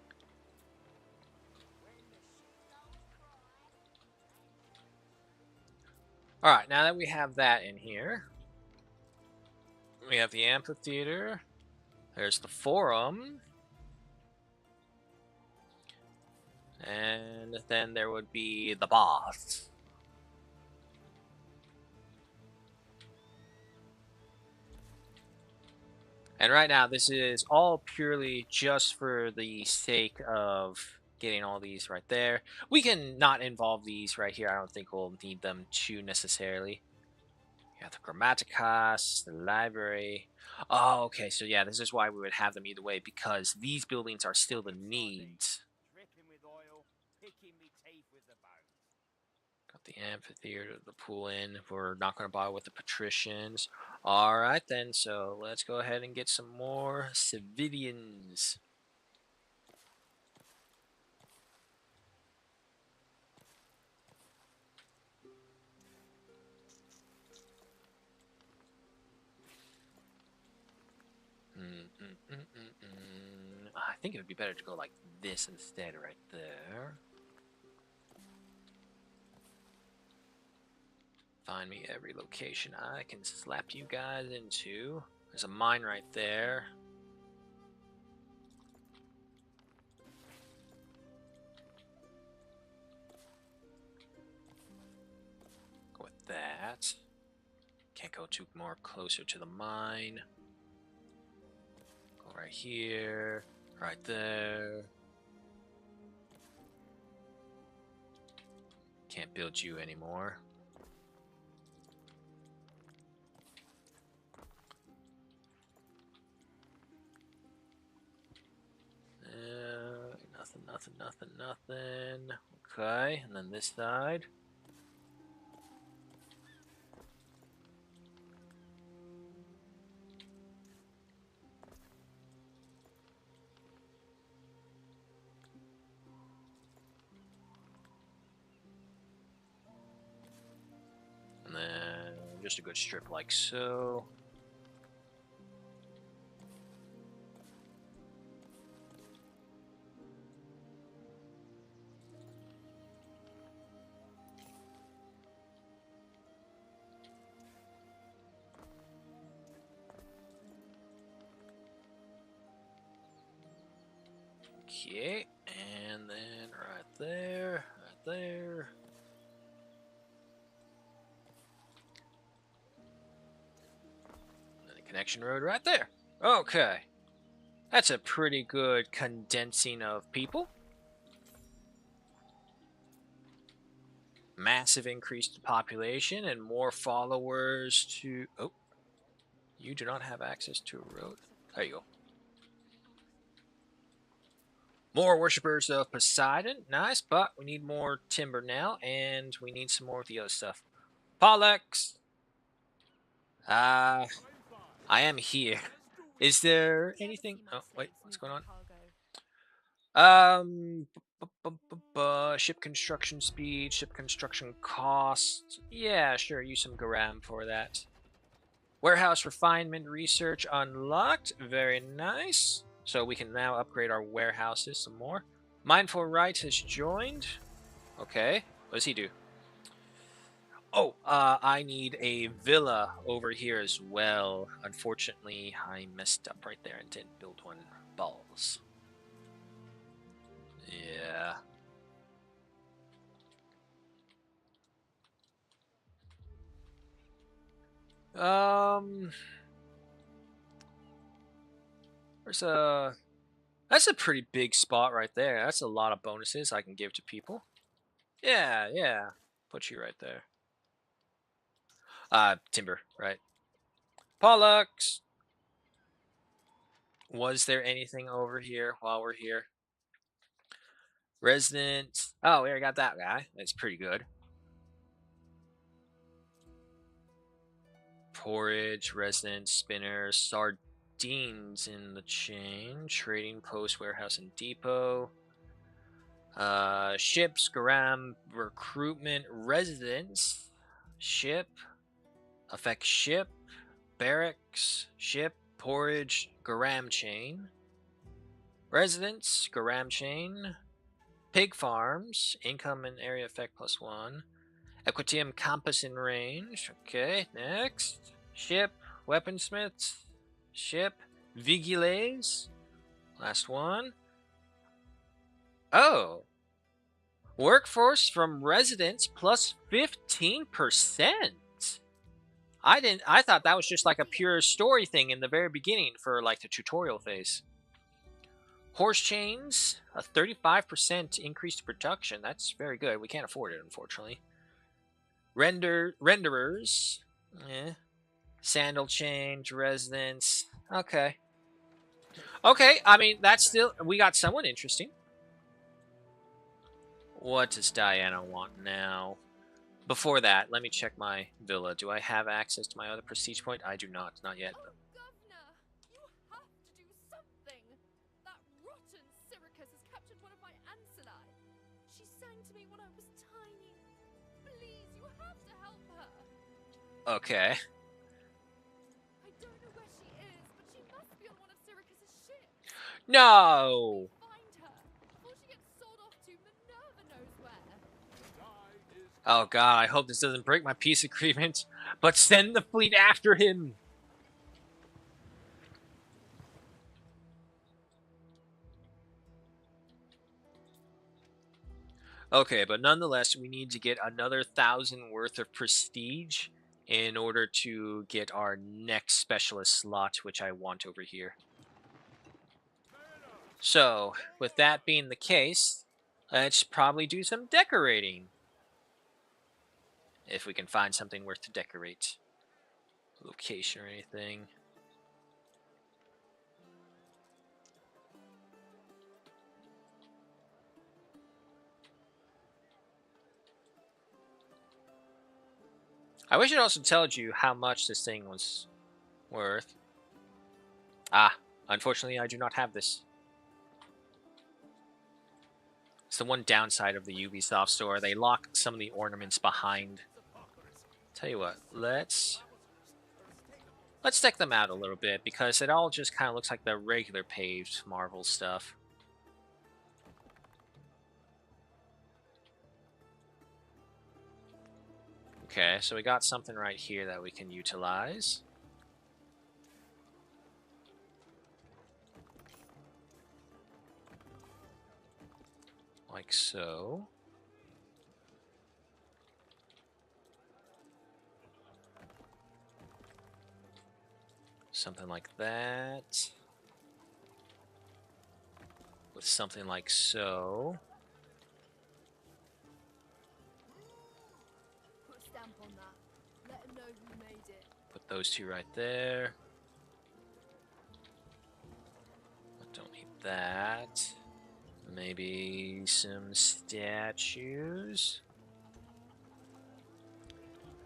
Alright, now that we have that in here, we have the amphitheater. There's the forum. And then there would be the baths. And right now, this is all purely just for the sake of getting all these right there. We can not involve these right here. I don't think we'll need them too necessarily. You have the Grammaticas, the library. Oh, okay. So yeah, this is why we would have them either way, because these buildings are still the needs. Got the amphitheater, the pool inn. We're not going to bother with the patricians. All right then. So let's go ahead and get some more civilians. I think it would be better to go like this instead, right there. Find me every location I can slap you guys into. There's a mine right there. Go with that. Can't go too more closer to the mine. Go right here. Right there. Can't build you anymore. Nothing, nothing, nothing. Okay, and then this side. And then just a good strip like so. Okay, and then right there, right there. And then a connection road right there. Okay. That's a pretty good condensing of people. Massive increase to population and more followers to... Oh, you do not have access to a road. There you go. More worshippers of Poseidon. Nice, but we need more timber now, and we need some more of the other stuff. Pollux! I am here. Is there anything... Oh, wait, what's going on? Ship construction speed, ship construction cost. Yeah, sure, use some garam for that. Warehouse refinement research unlocked. Very nice. So we can now upgrade our warehouses some more. Mindful Right has joined. Okay, what does he do? Oh, I need a villa over here as well. Unfortunately, I messed up right there and didn't build one. Balls. Yeah. There's a... That's a pretty big spot right there. That's a lot of bonuses I can give to people. Yeah, yeah. Put you right there. Timber, right. Pollux! Was there anything over here while we're here? Resident. Oh, we already got that guy. That's pretty good. Porridge, resident, spinner, sardines in the chain, trading post, warehouse, and depot. Ships, garam, recruitment, residence, ship, affect ship, barracks, ship, porridge, garam chain, residence, garam chain, pig farms, income and area effect +1, equitium compass in range. Okay, next, ship, weaponsmiths, ship, vigiles, last one. Oh, workforce from residents +15%. I thought that was just like a pure story thing in the very beginning for like the tutorial phase. Horse chains, a 35% increase to production. That's very good. We can't afford it, unfortunately. Renderers, sandal change, residence. Okay. Okay, I mean that's still, we got someone interesting. What does Diana want now? Before that, let me check my villa. Do I have access to my other prestige point? I do not yet. Oh, Governor! You have to do something! That rotten Syracuse has captured one of my ancillae. She sang to me when I was tiny. Please, you have to help her. Okay. I don't know where she is, but she must be on one of Syracuse's ships. No! Find her before she gets sold off to Minerva knows where. Oh god, I hope this doesn't break my peace agreement. But send the fleet after him! Okay, but nonetheless, we need to get another 1,000 worth of prestige in order to get our next specialist slot, which I want over here. So, with that being the case, let's probably do some decorating. If we can find something worth to decorate. Location or anything. I wish it also told you how much this thing was worth. Ah, unfortunately, I do not have this. It's the one downside of the Ubisoft store. They lock some of the ornaments behind. Tell you what, let's deck them out a little bit because it all just kind of looks like the regular paved Marvel stuff. Okay, so we got something right here that we can utilize. Like so. Something like that. With something like so. Put a stamp on that. Let him know who made it. Put those two right there. Don't need that. Maybe some statues.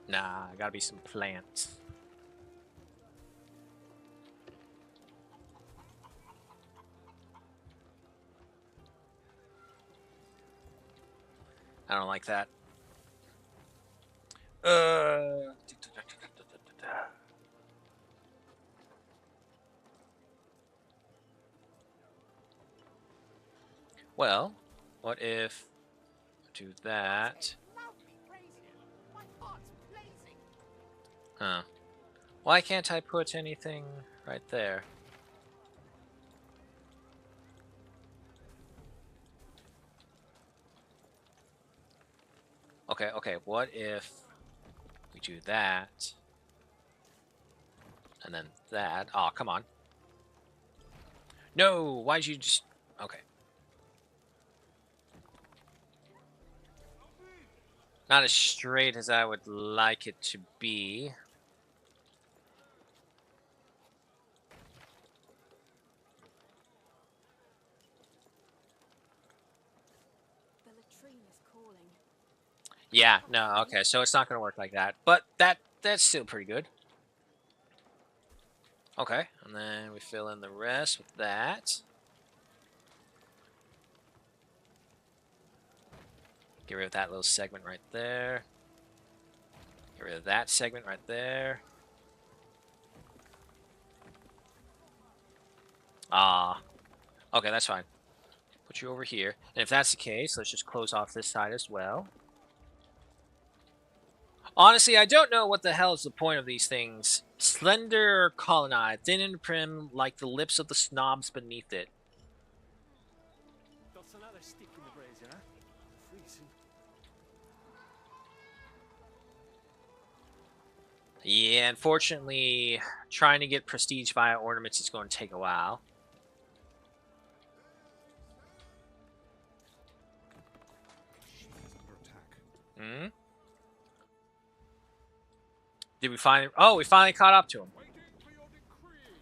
Nah, gotta be some plants. I don't like that. Well, what if do that? Huh. Why can't I put anything right there? Okay, what if we do that? And then that. Oh, come on. No, why'd you just... Okay. Not as straight as I would like it to be. The latrine is calling. Yeah, no, okay, so it's not going to work like that. But that's still pretty good. Okay, and then we fill in the rest with that. Get rid of that little segment right there. Get rid of that segment right there. Ah. Okay, that's fine. Put you over here. And if that's the case, let's just close off this side as well. Honestly, I don't know what the hell is the point of these things. Slender colonnade, thin and prim, like the lips of the snobs beneath it. That's another stick in the brazier, huh? Freezing. Yeah, unfortunately, trying to get prestige via ornaments is going to take a while. She is under attack. Hmm? Did we finally... Oh, we finally caught up to him. Waiting for your decree.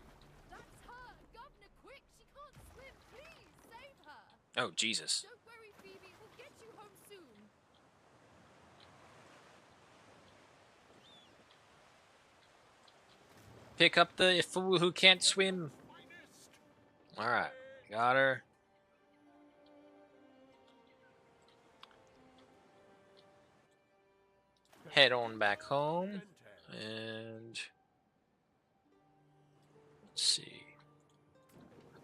That's her! Governor, quick! She can't swim! Please, save her! Oh, Jesus. Don't worry, Phoebe. We'll get you home soon. Pick up the fool who can't swim. Alright, got her. Head on back home. And... let's see.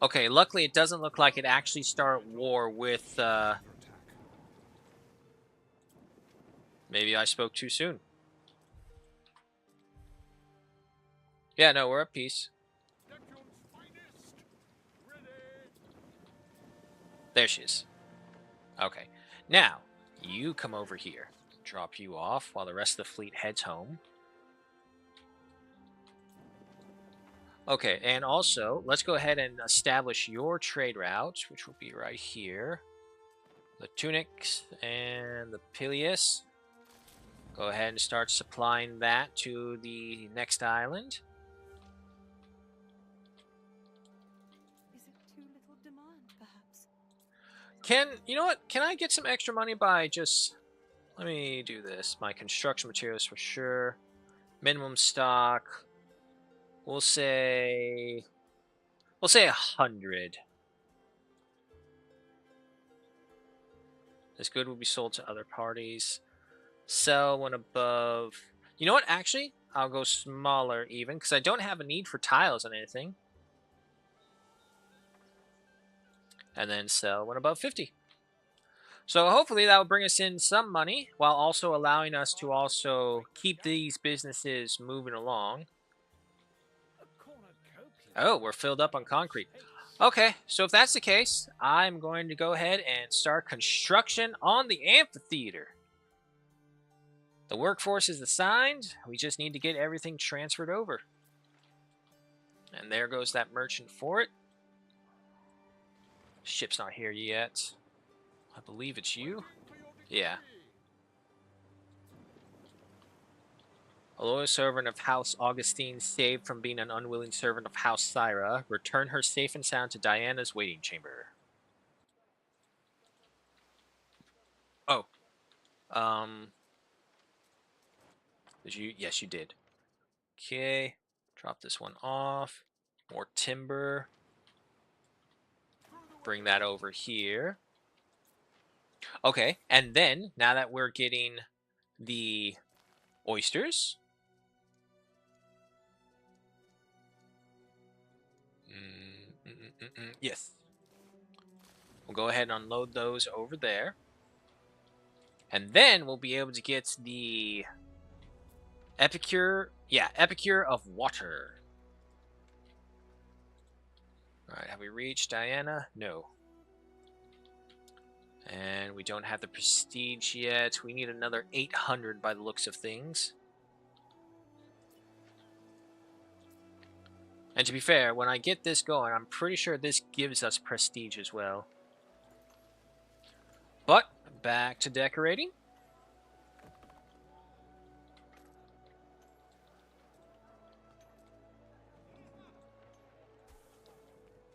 Okay, luckily it doesn't look like it actually started war with... Maybe I spoke too soon. Yeah, no, we're at peace. There she is. Okay. Now, you come over here. Drop you off while the rest of the fleet heads home. Okay, and also, let's go ahead and establish your trade route, which will be right here. The tunics and the Peleus. Go ahead and start supplying that to the next island. Is it too little demand, perhaps? You know what? Can I get some extra money by just... Let me do this. My construction materials for sure. Minimum stock. We'll say 100. This good will be sold to other parties. Sell when above. You know what? Actually, I'll go smaller even because I don't have a need for tiles on anything. And then sell when above 50. So hopefully that will bring us in some money while also allowing us to also keep these businesses moving along. Oh, we're filled up on concrete. Okay, so if that's the case, I'm going to go ahead and start construction on the amphitheater. The workforce is assigned. We just need to get everything transferred over. And there goes that merchant for it. Ship's not here yet. I believe it's you. Yeah. A loyal servant of House Augustine, saved from being an unwilling servant of House Syra, return her safe and sound to Diana's waiting chamber. Oh. Did you? Yes, you did. Okay. Drop this one off. More timber. Bring that over here. Okay, and then, now that we're getting the oysters. Yes. We'll go ahead and unload those over there. And then we'll be able to get the Epicure. Yeah, Epicure of Water. Alright, have we reached Diana? No. And we don't have the prestige yet. We need another 800 by the looks of things. And to be fair, when I get this going, I'm pretty sure this gives us prestige as well. But, back to decorating.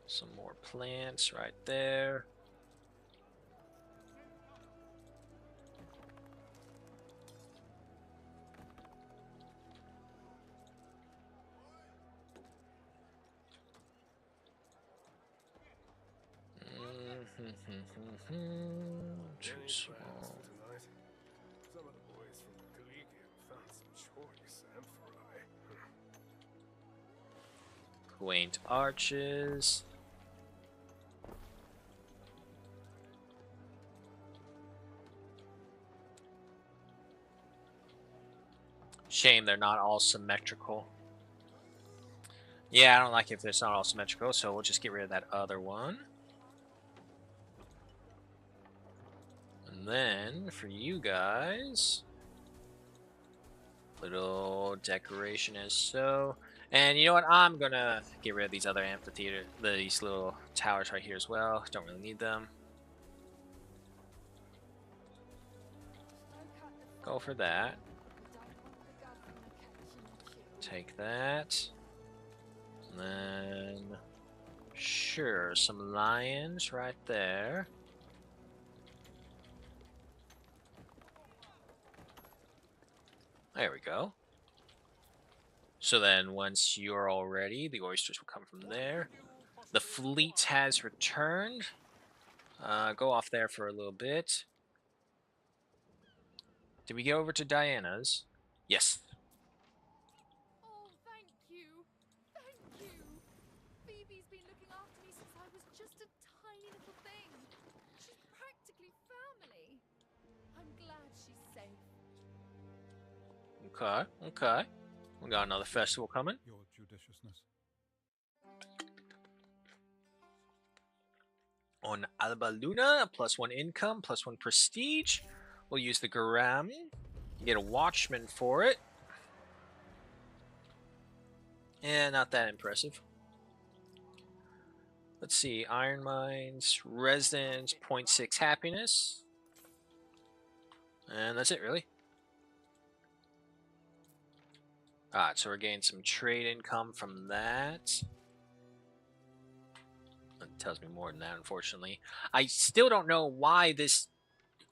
Some more plants right there. Too small. Some of the boys from the Collegium found some choice amphorae. Quaint arches. Shame they're not all symmetrical. Yeah, I don't like it if it's not all symmetrical, so we'll just get rid of that other one. And then, for you guys, little decoration as so. And you know what? I'm gonna get rid of these other amphitheater, these little towers right here as well. Don't really need them. Go for that. Take that. And then, sure, some lions right there. There we go. So then, once you're all ready, the oysters will come from there. The fleet has returned. Go off there for a little bit. Did we get over to Diana's? Yes. Oh, thank you. Thank you. Phoebe's been looking after me since I was just a tiny little thing. She's practically family. I'm glad she's safe. Okay, okay. We got another festival coming. Your judiciousness. On Alba Luna, +1 income, +1 prestige. We'll use the Garam. You get a Watchman for it. Yeah, not that impressive. Let's see, Iron Mines, Residence, 0.6 happiness. And that's it, really. Alright, so we're getting some trade income from that. It tells me more than that, unfortunately. I still don't know why this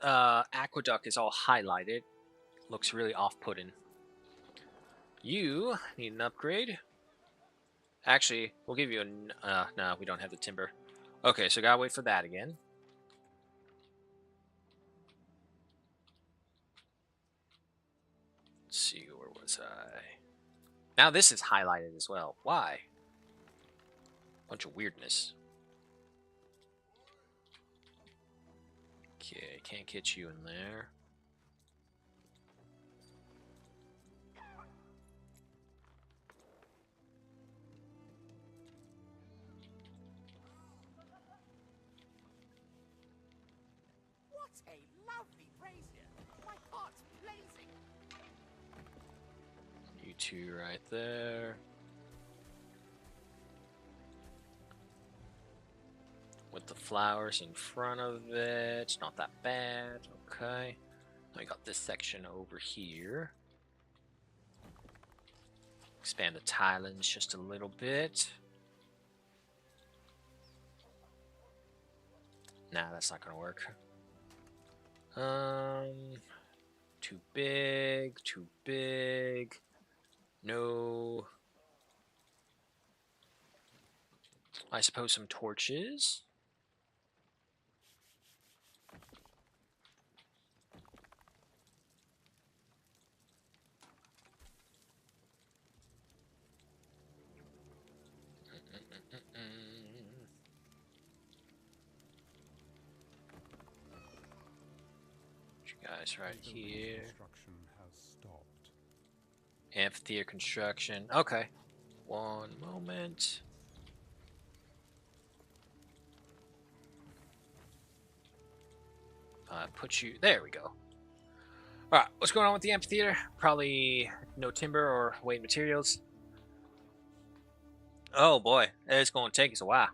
aqueduct is all highlighted. Looks really off-putting. You need an upgrade. Actually, we'll give you a... no, we don't have the timber. Okay, so gotta wait for that again. Let's see, where was I? Now this is highlighted as well. Why? Bunch of weirdness. Okay, can't get you in there. What a lovely brazier! My heart's blazing. You two right there. With the flowers in front of it. It's not that bad. Okay. Now we got this section over here. Expand the tilings just a little bit. Nah, that's not gonna work. Too big, too big. No. I suppose some torches. You guys right here. Construction has stopped. Amphitheater construction. Okay. One moment. Put you... There we go. Alright, what's going on with the amphitheater? Probably no timber or weight materials. Oh boy, it's going to take us a while.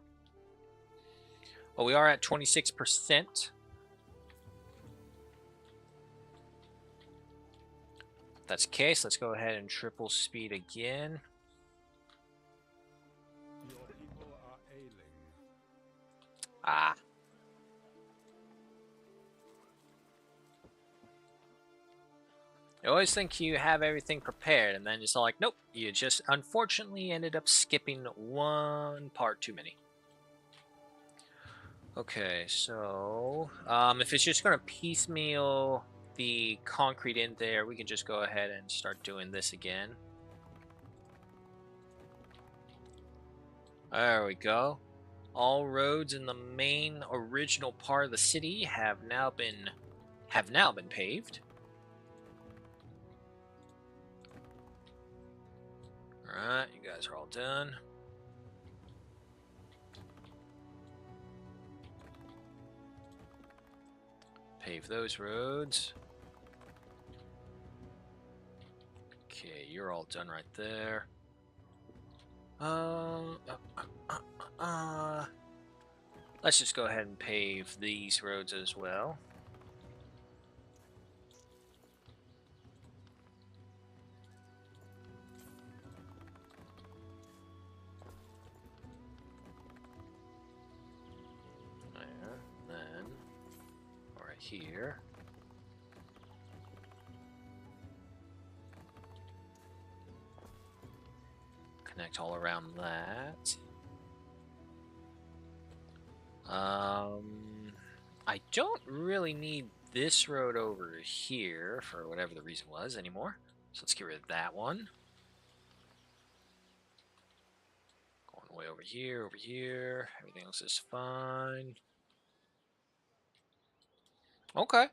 Well, we are at 26%. If that's the case, let's go ahead and triple speed again. Your people are ailing. Ah. I always think you have everything prepared, and then it's all like, nope, you just unfortunately ended up skipping one part too many. Okay, so if it's just going to piecemeal the concrete in there, we can just go ahead and start doing this again. There we go. All roads in the main original part of the city have now been paved. Alright, you guys are all done. Pave those roads. Okay, you're all done right there. Let's just go ahead and pave these roads as well. Here. Connect all around that. I don't really need this road over here for whatever the reason was anymore. So let's get rid of that one. Going way over here. Everything else is fine. Okay.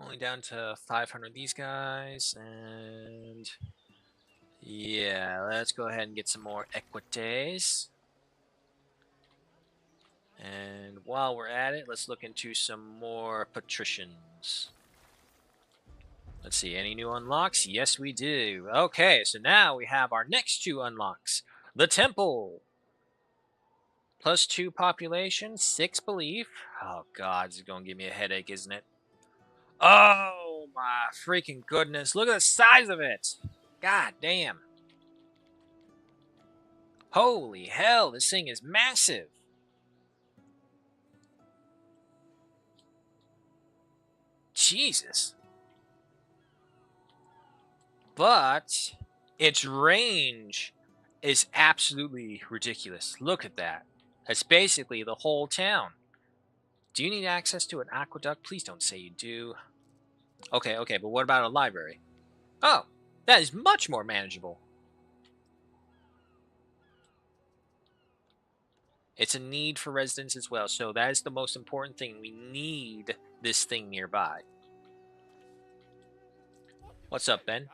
Only down to 500 these guys, and yeah, let's go ahead and get some more equites. And while we're at it, let's look into some more patricians. Let's see, any new unlocks? Yes, we do. Okay, so now we have our next two unlocks. The Temple. +2 population, 6 belief. Oh god, this is going to give me a headache, isn't it? Oh my freaking goodness. Look at the size of it. God damn. Holy hell, this thing is massive. Jesus. But its range is absolutely ridiculous. Look at that. That's basically the whole town. Do you need access to an aqueduct? Please don't say you do. Okay, okay, but what about a library? Oh, that is much more manageable. It's a need for residents as well, so that is the most important thing. We need this thing nearby. What's up, Ben?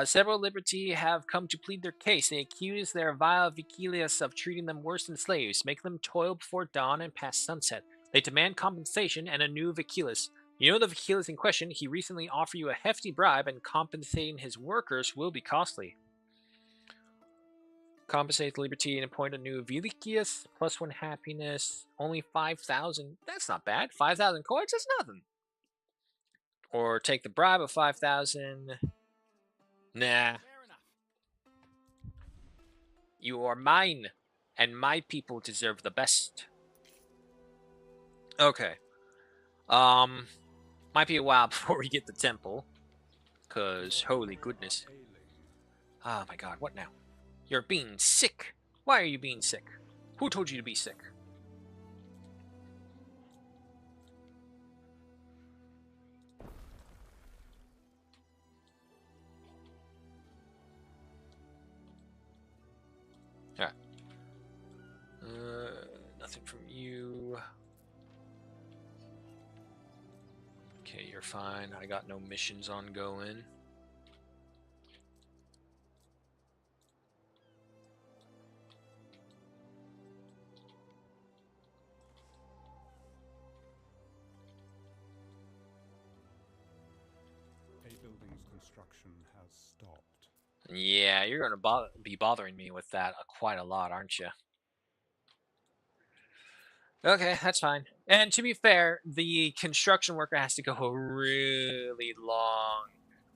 Several Liberty have come to plead their case. They accuse their vile Vicilius of treating them worse than slaves, make them toil before dawn and past sunset. They demand compensation and a new Vicilius. You know the Vicilius in question, he recently offered you a hefty bribe, and compensating his workers will be costly. Compensate the Liberty and appoint a new Vilicius, plus 1 happiness, only 5,000. That's not bad. 5,000 coins, that's nothing. Or take the bribe of 5,000. Nah. You are mine, and my people deserve the best. Okay. Might be a while before we get the temple. Cause, holy goodness. Oh my god, what now? You're being sick. Why are you being sick? Who told you to be sick? Alright. Nothing from you. Okay, you're fine. I got no missions ongoing. A building's construction has stopped. Yeah, you're gonna be bothering me with that quite a lot, aren't you? Okay, that's fine. And to be fair, the construction worker has to go a really long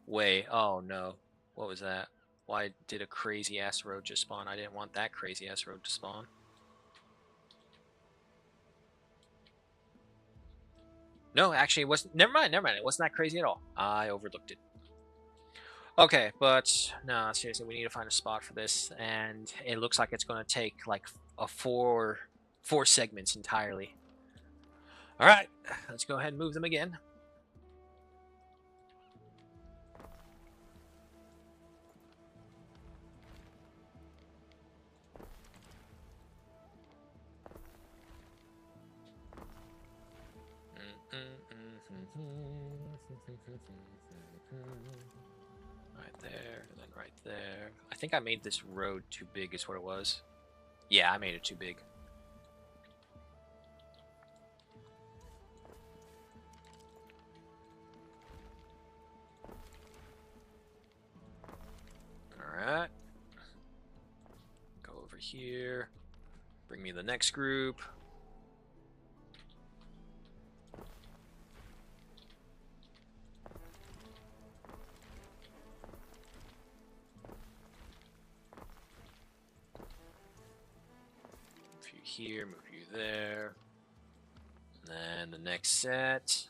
way. Oh no. What was that? Why did a crazy ass road just spawn? I didn't want that crazy ass road to spawn. No, actually it wasn't. Never mind, never mind. It wasn't that crazy at all. I overlooked it. Okay, but no, seriously, we need to find a spot for this, and it looks like it's going to take like a four segments entirely. All right, let's go ahead and move them again. Right there, and then right there. I think I made this road too big is what it was. Yeah, I made it too big. Alright. Go over here. Bring me the next group. Move you here, move you there. And then the next set.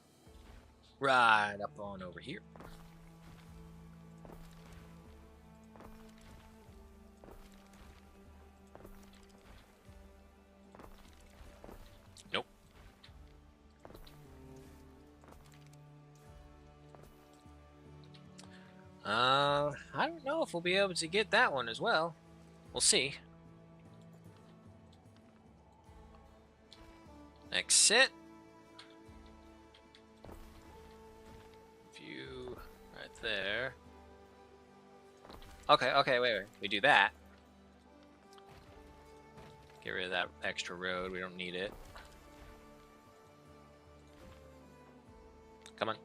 Right up on over here. Nope. I don't know if we'll be able to get that one as well. We'll see. Next set. View right there. Okay, okay, wait. We do that. Get rid of that extra road. We don't need it. Come on.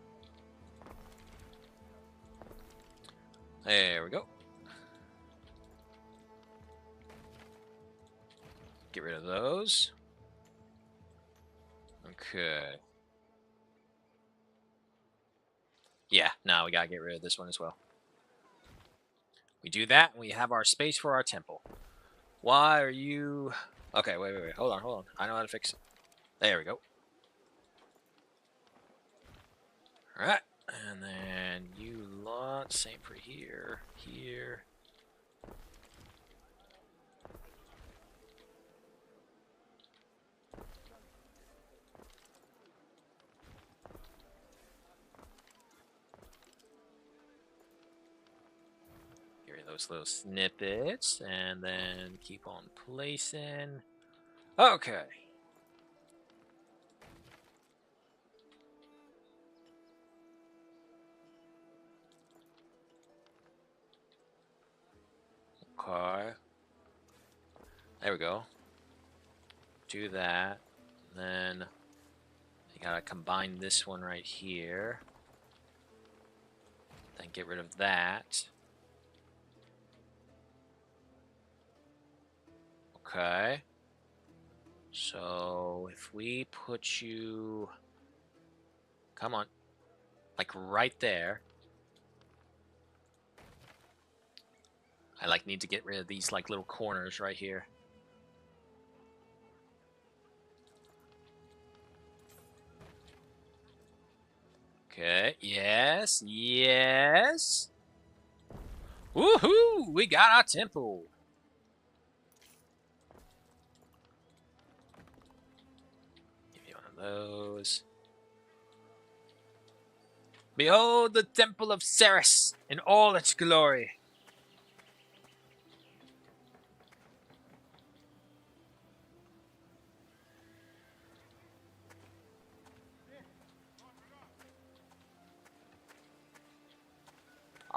There we go. Get rid of those. Okay. Yeah, now we gotta get rid of this one as well. We do that, and we have our space for our temple. Why are you... Okay, wait. Hold on. I know how to fix it. There we go. Alright. And then you lot, same for here, here. Here are those little snippets, and then keep on placing. Okay. Okay. There we go. Do that. Then you gotta combine this one right here. Then get rid of that. Okay. So if we put you, come on, like right there. I like need to get rid of these like little corners right here. Okay, yes, yes. Woohoo! We got our temple. Give me one of those. Behold the temple of Ceres in all its glory.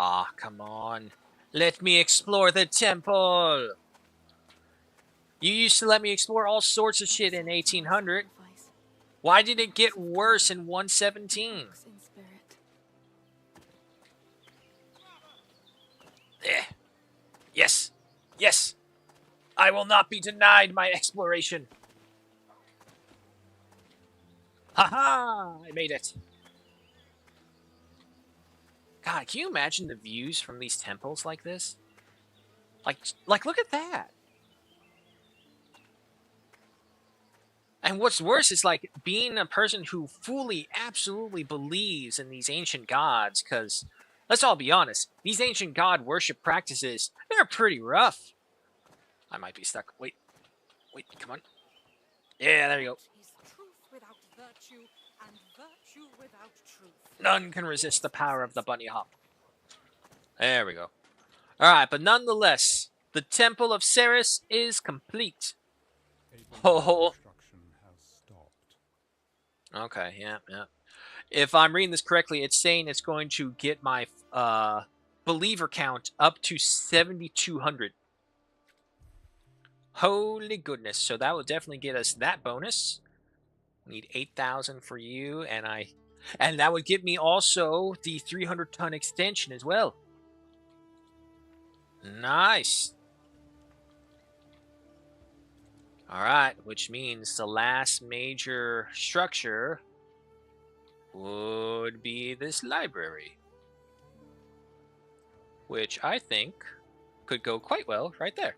Ah, come on. Let me explore the temple. You used to let me explore all sorts of shit in 1800. Why did it get worse in 117? Yes. Yes. I will not be denied my exploration. Haha! I made it. God, can you imagine the views from these temples like this? Like, look at that. And what's worse is like being a person who fully, absolutely believes in these ancient gods, because let's all be honest, these ancient god worship practices, they're pretty rough. I might be stuck. Wait, come on. Yeah, there you go. Is truth without virtue, and virtue without truth. None can resist the power of the bunny hop. There we go. Alright, but nonetheless, the Temple of Ceres is complete. Oh. Construction has stopped. Okay, yeah. If I'm reading this correctly, it's saying it's going to get my believer count up to 7,200. Holy goodness. So that will definitely get us that bonus. We need 8,000 for you, and that would give me also the 300-ton extension as well. Nice. Alright, which means the last major structure would be this library. Which I think could go quite well right there.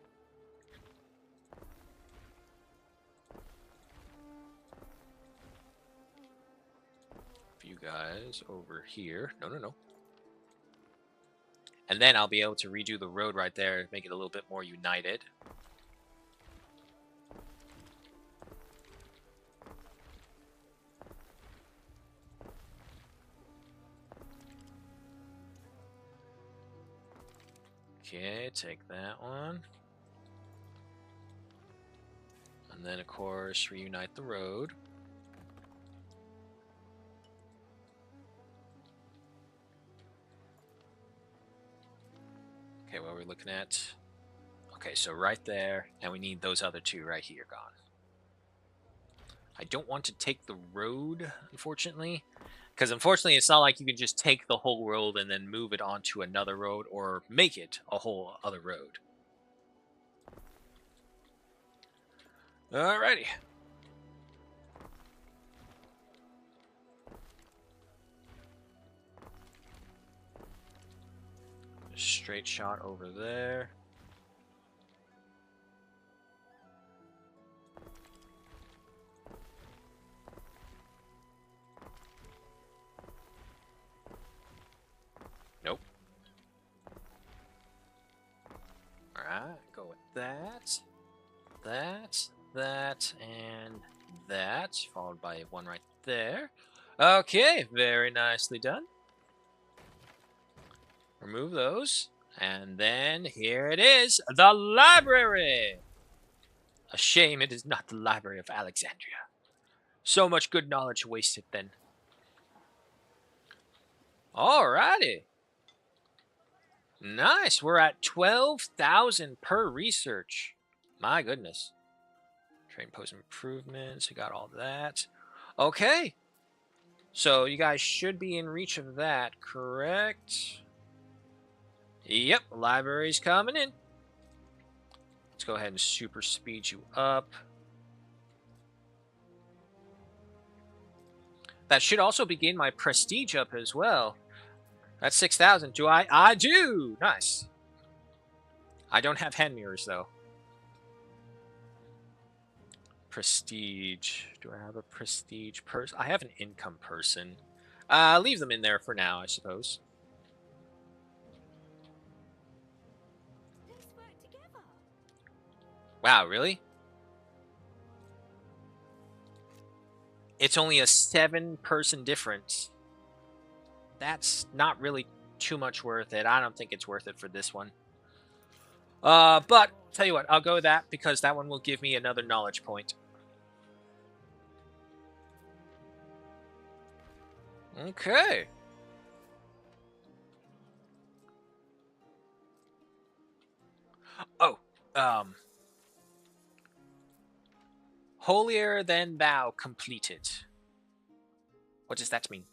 You guys over here. No. And then I'll be able to redo the road right there, make it a little bit more united. Okay, take that one. And then, of course, reunite the road. Okay, what are we looking at? Okay, so right there, and we need those other two right here gone. I don't want to take the road, unfortunately, because unfortunately it's not like you can just take the whole road and then move it onto another road or make it a whole other road. Alrighty. Straight shot over there. that, that, and that, followed by one right there. Okay, very nicely done. Remove those. And then here it is, the library! A shame it is not the Library of Alexandria. So much good knowledge wasted then. Alrighty. Nice, we're at 12,000 per research. My goodness. Trade post improvements, we got all that. Okay. So you guys should be in reach of that, correct? Yep, library's coming in. Let's go ahead and super speed you up. That should also begin my prestige up as well. That's 6,000. Do I? I do! Nice. I don't have hand mirrors, though. Prestige. Do I have a prestige person? I have an income person. Leave them in there for now, I suppose. Let's work together. Wow, really? It's only a 7-person difference. That's not really too much worth it. I don't think it's worth it for this one. But tell you what, I'll go with that because that one will give me another knowledge point. Okay. Oh, holier than thou completed. What does that mean?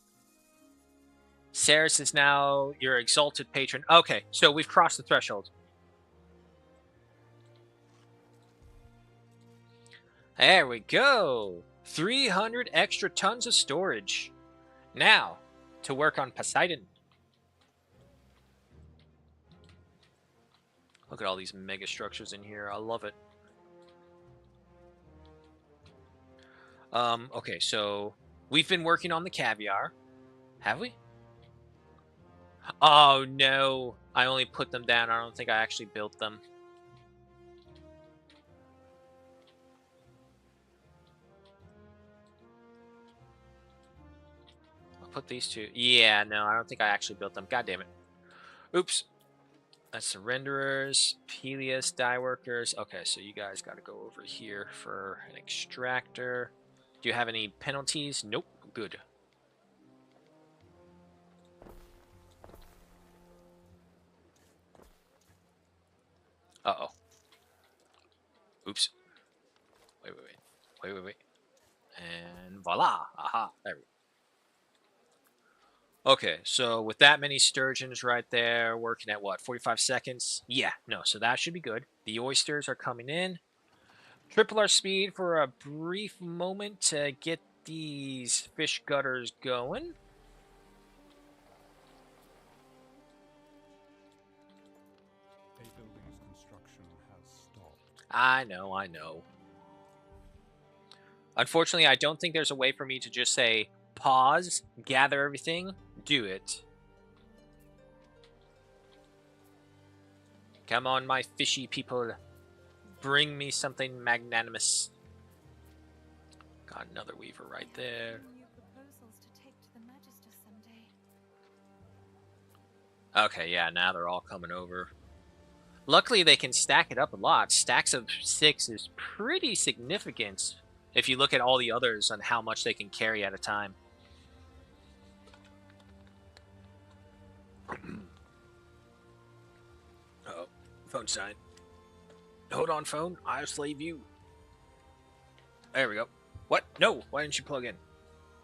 Ceres is now your exalted patron. Okay, so we've crossed the threshold. There we go. 300 extra tons of storage. Now, to work on Poseidon. Look at all these mega structures in here. I love it. Okay, so we've been working on the caviar. Have we? Oh, no. I only put them down. I don't think I actually built them. I'll put these two. Yeah, no, I don't think I actually built them. God damn it. Oops. That's the renderers, Peleus, dye workers. Okay, so you guys got to go over here for an extractor. Do you have any penalties? Nope. Good. Uh-oh. Oops. Wait. And voila. Aha. There we go. Okay, so with that many sturgeons right there, working at what, 45 seconds? Yeah, no, so that should be good. The oysters are coming in. Triple our speed for a brief moment to get these fish gutters going. A building's construction has stopped. I know. Unfortunately, I don't think there's a way for me to just say, pause, gather everything, do it. Come on, my fishy people. Bring me something magnanimous. Got another weaver right there. New proposals to take to the Magister someday. Okay, yeah, now they're all coming over. Luckily, they can stack it up a lot. Stacks of 6 is pretty significant if you look at all the others on how much they can carry at a time. Uh-oh, phone sign. Hold on, phone. I'll slave you. There we go. What? No, why didn't you plug in?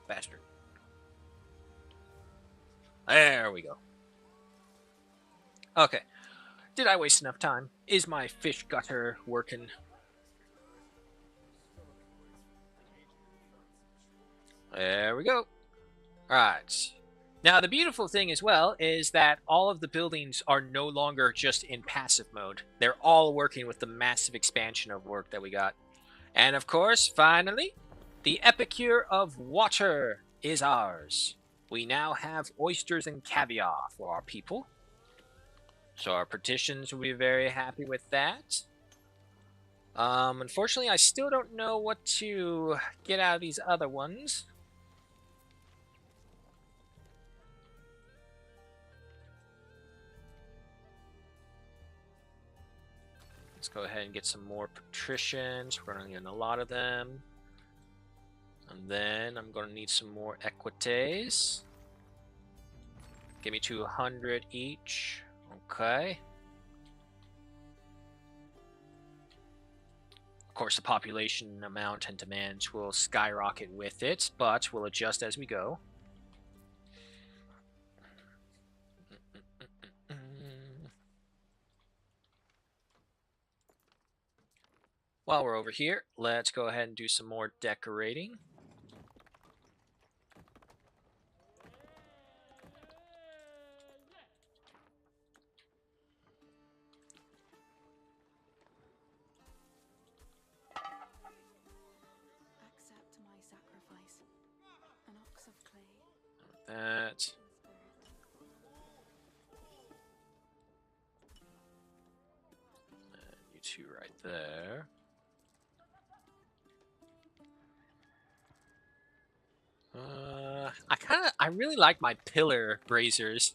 Bastard. There we go. Okay. Did I waste enough time? Is my fish gutter working? There we go. Alright. Now, the beautiful thing as well is that all of the buildings are no longer just in passive mode. They're all working with the massive expansion of work that we got. And of course, finally, the epicure of water is ours. We now have oysters and caviar for our people. So our petitions will be very happy with that. Unfortunately, I still don't know what to get out of these other ones. Let's go ahead and get some more patricians. We're going to need a lot of them. And then I'm going to need some more equites. Give me 200 each. Okay. Of course, the population amount and demands will skyrocket with it, but we'll adjust as we go. While we're over here, let's go ahead and do some more decorating. Accept my sacrifice. An ox of clay. That. And you two right there. I really like my pillar braziers.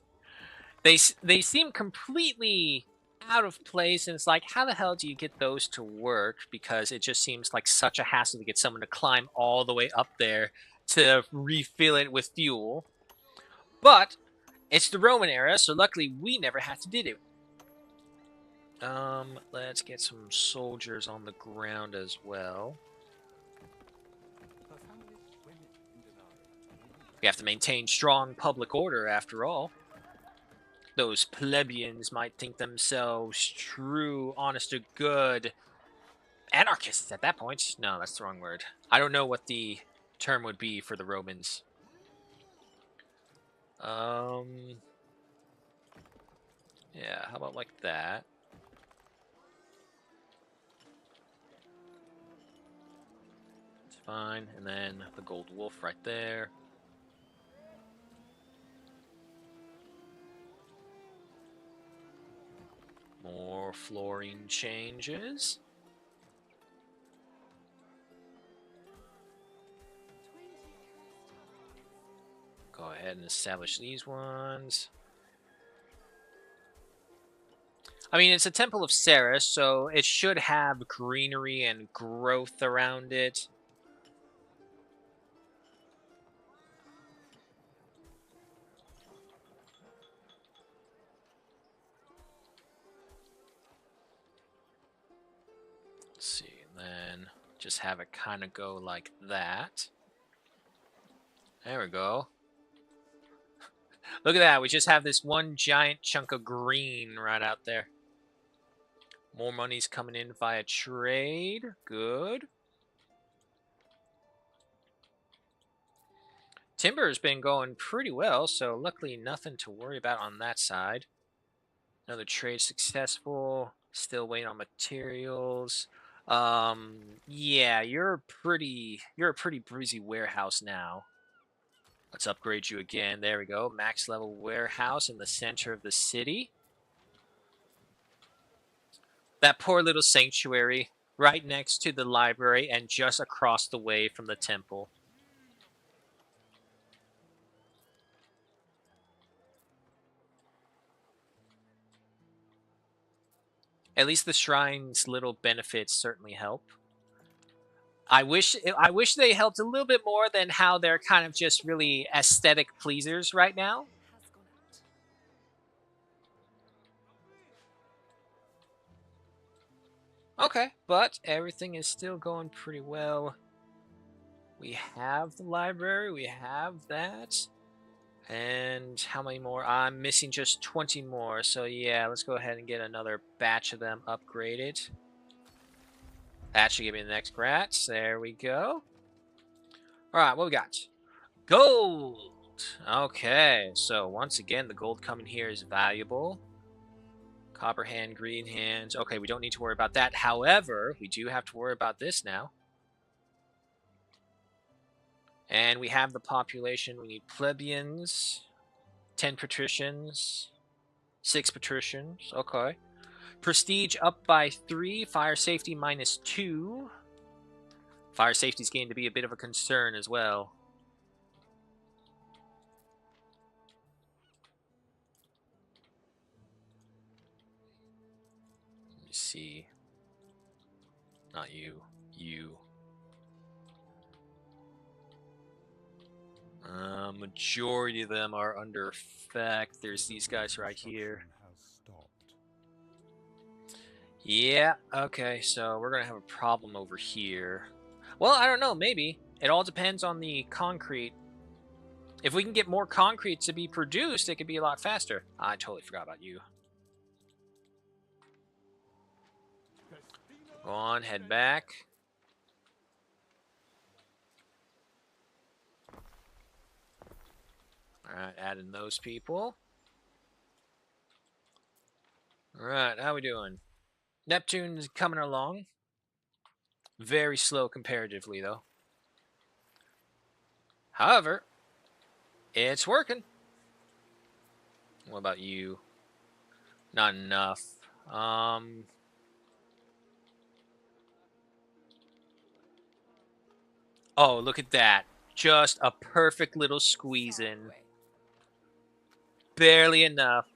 They seem completely out of place, and it's like, how the hell do you get those to work? Because it just seems like such a hassle to get someone to climb all the way up there to refill it with fuel. But it's the Roman era, so luckily we never had to do it. Let's get some soldiers on the ground as well. We have to maintain strong public order, after all. Those plebeians might think themselves true, honest to good anarchists at that point. No, that's the wrong word. I don't know what the term would be for the Romans. Yeah, how about like that? It's fine. And then the gold wolf right there. More flooring changes. Go ahead and establish these ones. I mean, it's a Temple of Ceres, so it should have greenery and growth around it. Let's see, and then just have it kind of go like that. There we go. Look at that, we just have this one giant chunk of green right out there. More money's coming in via trade. Good. Timber has been going pretty well, so luckily nothing to worry about on that side. Another trade successful. Still waiting on materials. Yeah, you're a pretty breezy warehouse now. Let's upgrade you again. There we go. Max level warehouse in the center of the city. That poor little sanctuary right next to the library and just across the way from the temple. At least the shrine's little benefits certainly help. I wish they helped a little bit more than how they're kind of just really aesthetic pleasers right now. Okay, but everything is still going pretty well. We have the library, we have that. And how many more? I'm missing just 20 more, so yeah, let's go ahead and get another batch of them upgraded. That should give me the next grats. There we go. Alright, what we got? Gold! Okay, so once again, the gold coming here is valuable. Copper hand, green hands. Okay, we don't need to worry about that. However, we do have to worry about this now. And we have the population. We need plebeians, 10 patricians, 6 patricians. Okay. Prestige up by 3. Fire safety -2. Fire safety is getting to be a bit of a concern as well. Let me see. Not you. You. Majority of them are under effect. There's these guys right here. Yeah, okay, so we're gonna have a problem over here. Well, I don't know, maybe. It all depends on the concrete. If we can get more concrete to be produced, it could be a lot faster. I totally forgot about you. Go on, head back. Alright, add in those people. Alright, how we doing? Neptune's coming along. Very slow comparatively, though. However, it's working. What about you? Not enough. Oh, look at that. Just a perfect little squeeze in. Barely enough,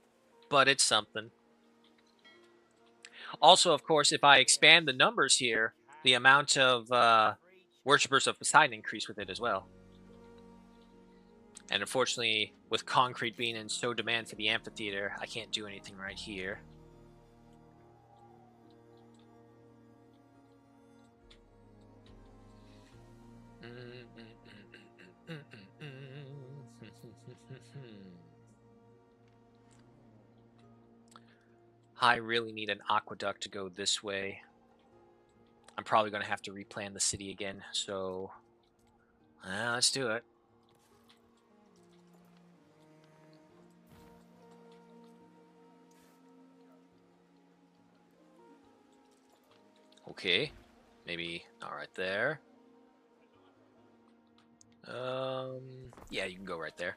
but it's something. Also, of course, if I expand the numbers here, the amount of worshippers of Poseidon increase with it as well. And unfortunately, with concrete being in so demand for the amphitheater, I can't do anything right here. I really need an aqueduct to go this way. I'm probably going to have to replan the city again, so let's do it. Okay, maybe not right there. Yeah, you can go right there.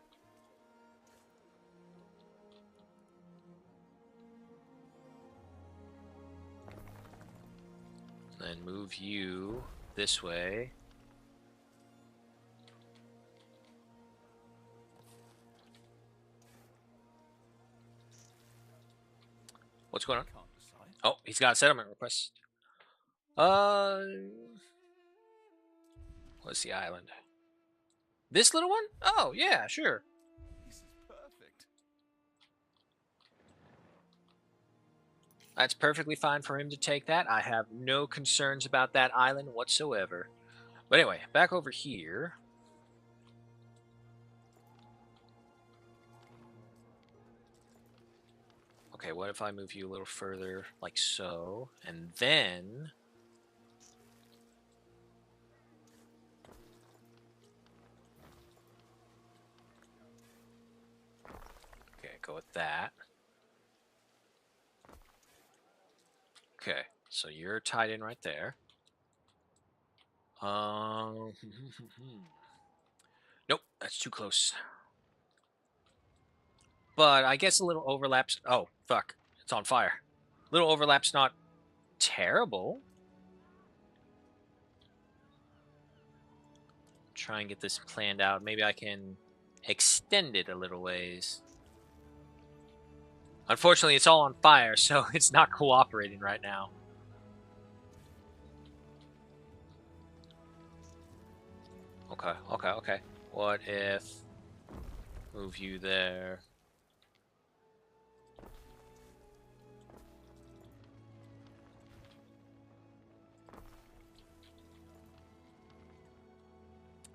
Then move you this way. What's going on? Oh, he's got a settlement request. What's the island? This little one? Oh, yeah, sure. This is perfect. That's perfectly fine for him to take that. I have no concerns about that island whatsoever. But anyway, back over here. Okay, what if I move you a little further, like so, and then... Okay, go with that. Okay, so you're tied in right there. Nope, that's too close. But I guess a little overlap's... Oh, fuck. It's on fire. Little overlap's not terrible. Try and get this planned out. Maybe I can extend it a little ways. Unfortunately, it's all on fire, so it's not cooperating right now. Okay. What if... Move you there.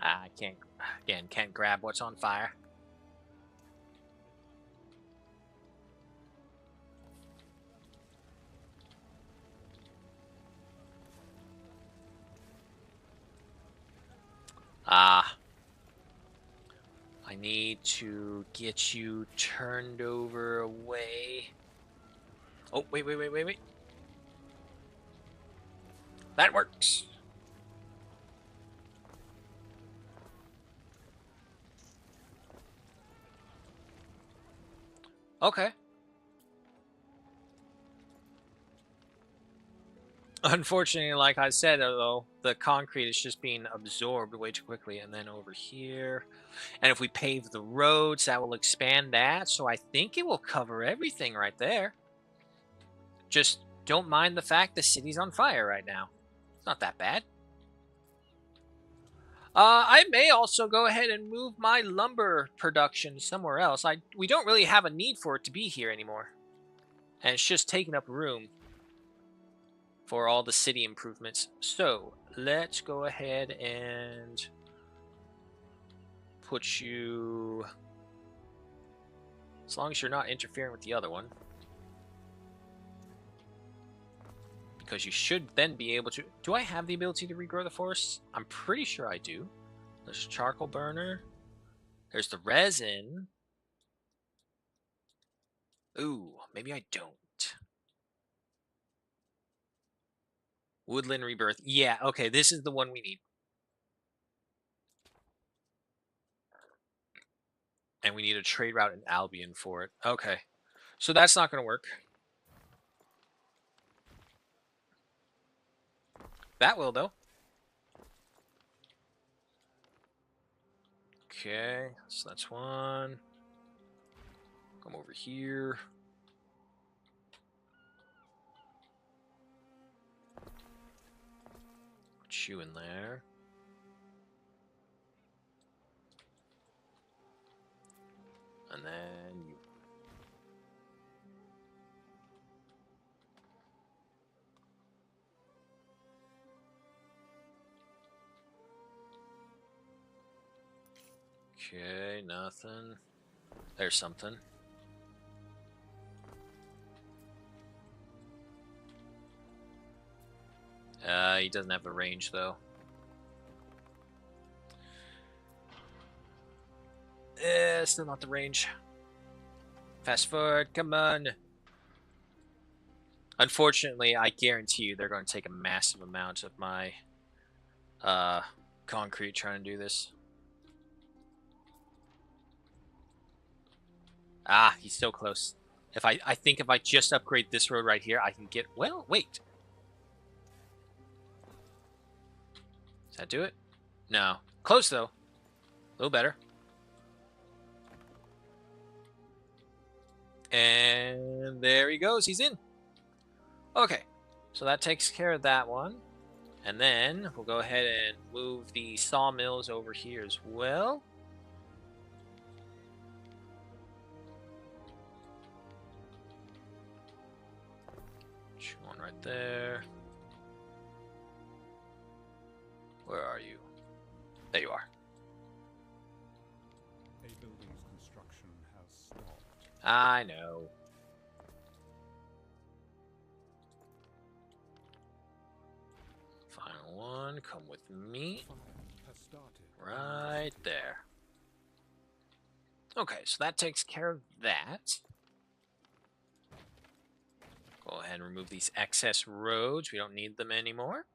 I can't grab what's on fire. I need to get you turned over away. Oh, wait. That works. Okay. Unfortunately, like I said, though, the concrete is just being absorbed way too quickly. And then over here, and if we pave the roads, that will expand that. So I think it will cover everything right there. Just don't mind the fact the city's on fire right now. It's not that bad. I may also go ahead and move my lumber production somewhere else. We don't really have a need for it to be here anymore. And it's just taking up room for all the city improvements. So let's go ahead and put you, as long as you're not interfering with the other one, because you should then be able to. Do I have the ability to regrow the forests? I'm pretty sure I do. There's a charcoal burner. There's the resin. Ooh, maybe I don't. Woodland rebirth. Yeah, okay, this is the one we need. And we need a trade route in Albion for it. Okay. So that's not going to work. That will, though. Okay, so that's one. Come over here. Put you in there. And then you. Okay, nothing. There's something. He doesn't have the range, though. Still not the range. Fast forward, come on. Unfortunately, I guarantee you they're going to take a massive amount of my concrete trying to do this. Ah, he's so close. I think if I just upgrade this road right here, I can get. Well, wait. Does that do it? No. Close though. A little better. And there he goes. He's in. Okay. So that takes care of that one. And then we'll go ahead and move the sawmills over here as well. One right there. Where are you? There you are. A building's construction has stopped. I know. Final one, come with me. Fire has started. Right there. Okay, so that takes care of that. Go ahead and remove these excess roads. We don't need them anymore.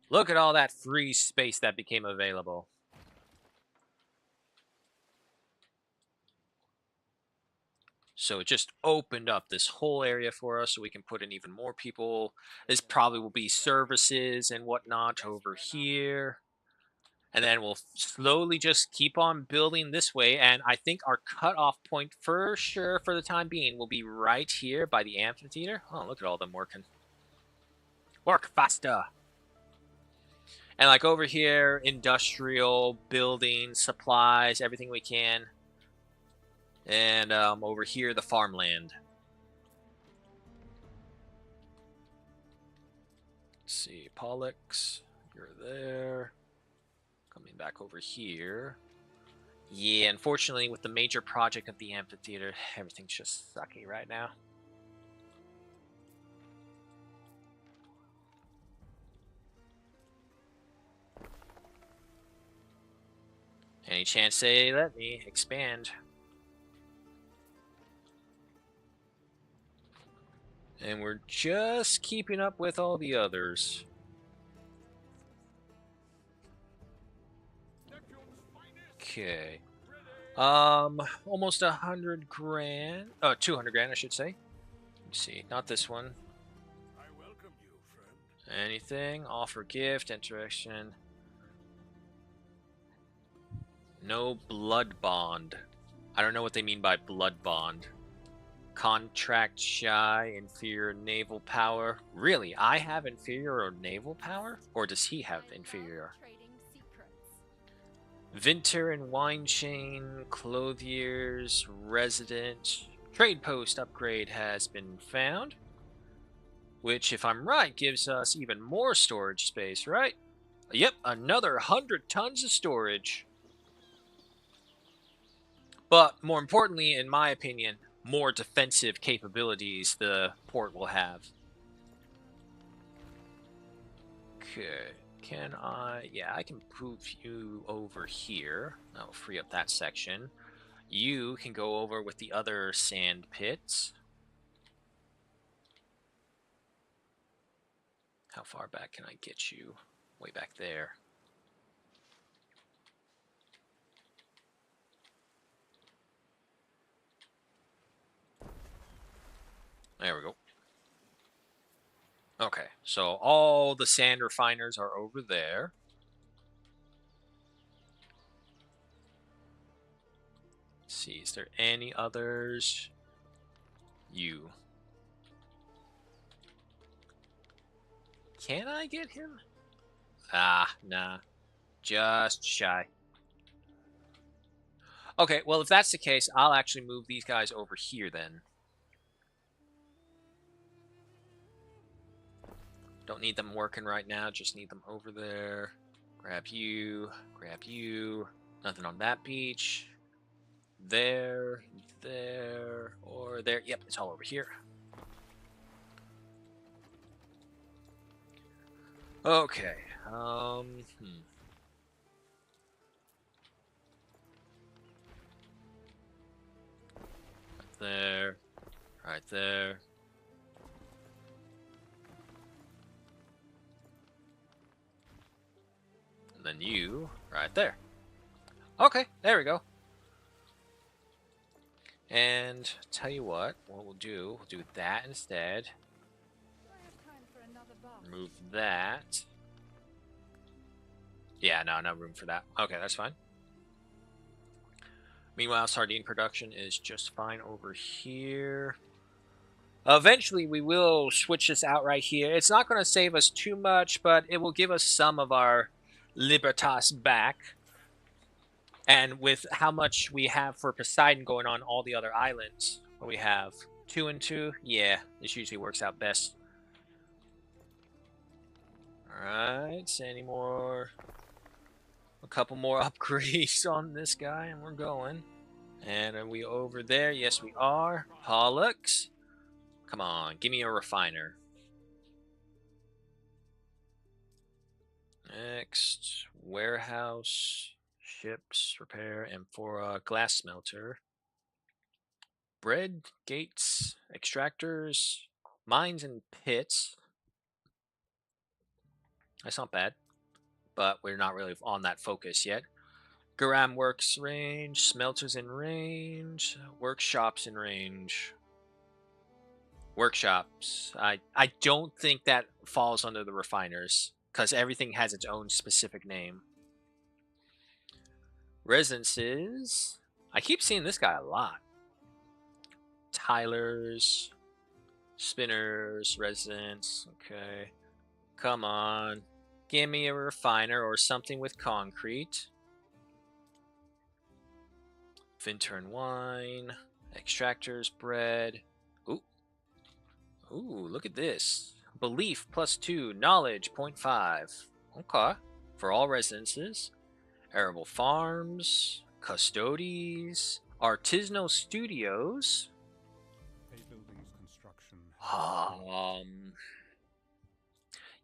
Look at all that free space that became available. So it just opened up this whole area for us so we can put in even more people. This probably will be services and whatnot over here. And then we'll slowly just keep on building this way. And I think our cutoff point for sure for the time being will be right here by the amphitheater. Oh, look at all them working. Work faster. And like over here, industrial, building, supplies, everything we can. And over here, the farmland. Let's see, Pollux, you're there. Coming back over here. Yeah, unfortunately, with the major project of the amphitheater, everything's just sucky right now. Any chance they let me expand? And we're just keeping up with all the others. Okay. Almost 100 grand. 200 grand, I should say. Let's see, not this one. I welcome you, friend. Anything? Offer gift, interaction. No blood bond. I don't know what they mean by blood bond. Contract shy, inferior naval power. Really? I have inferior naval power? Or does he have inferior? Trading secrets. Vinter and wine chain, clothiers, resident. Trade post upgrade has been found. Which, if I'm right, gives us even more storage space, right? Yep, another 100 tons of storage. But more importantly, in my opinion, more defensive capabilities the port will have. Okay, can I? Yeah, I can move you over here. That'll free up that section. You can go over with the other sand pits. How far back can I get you? Way back there. There we go. Okay, so all the sand refiners are over there. Let's see, is there any others? You. Can I get him? Ah, nah. Just shy. Okay, well, if that's the case, I'll actually move these guys over here then. Don't need them working right now, just need them over there. Grab you, grab you. Nothing on that beach. There, there, or there. Yep, it's all over here. Okay, Right there, right there. And then you, right there. Okay, there we go. And tell you what we'll do that instead. Remove that. Yeah, no room for that. Okay, that's fine. Meanwhile, sardine production is just fine over here. Eventually, we will switch this out right here. It's not going to save us too much, but it will give us some of our libertas back. And with how much we have for Poseidon going on all the other islands, what we have 2 and 2, yeah, this usually works out best. Alright, any more? A couple more upgrades on this guy, and we're going. And are we over there? Yes, we are. Pollux. Come on, give me a refiner. Next, warehouse, ships, repair, amphora, glass smelter. Bread, gates, extractors, mines and pits. That's not bad, but we're not really on that focus yet. Garam works range, smelters in range, workshops in range. Workshops. I don't think that falls under the refiners, because everything has its own specific name. Residences. I keep seeing this guy a lot. Tylers, spinners, residents. Okay. Come on. Give me a refiner or something with concrete. Vinter and wine. Extractors, bread. Ooh, look at this. Belief +2, knowledge 0.5. Okay. For all residences. Arable farms, custodies, artisanal studios. A building's construction has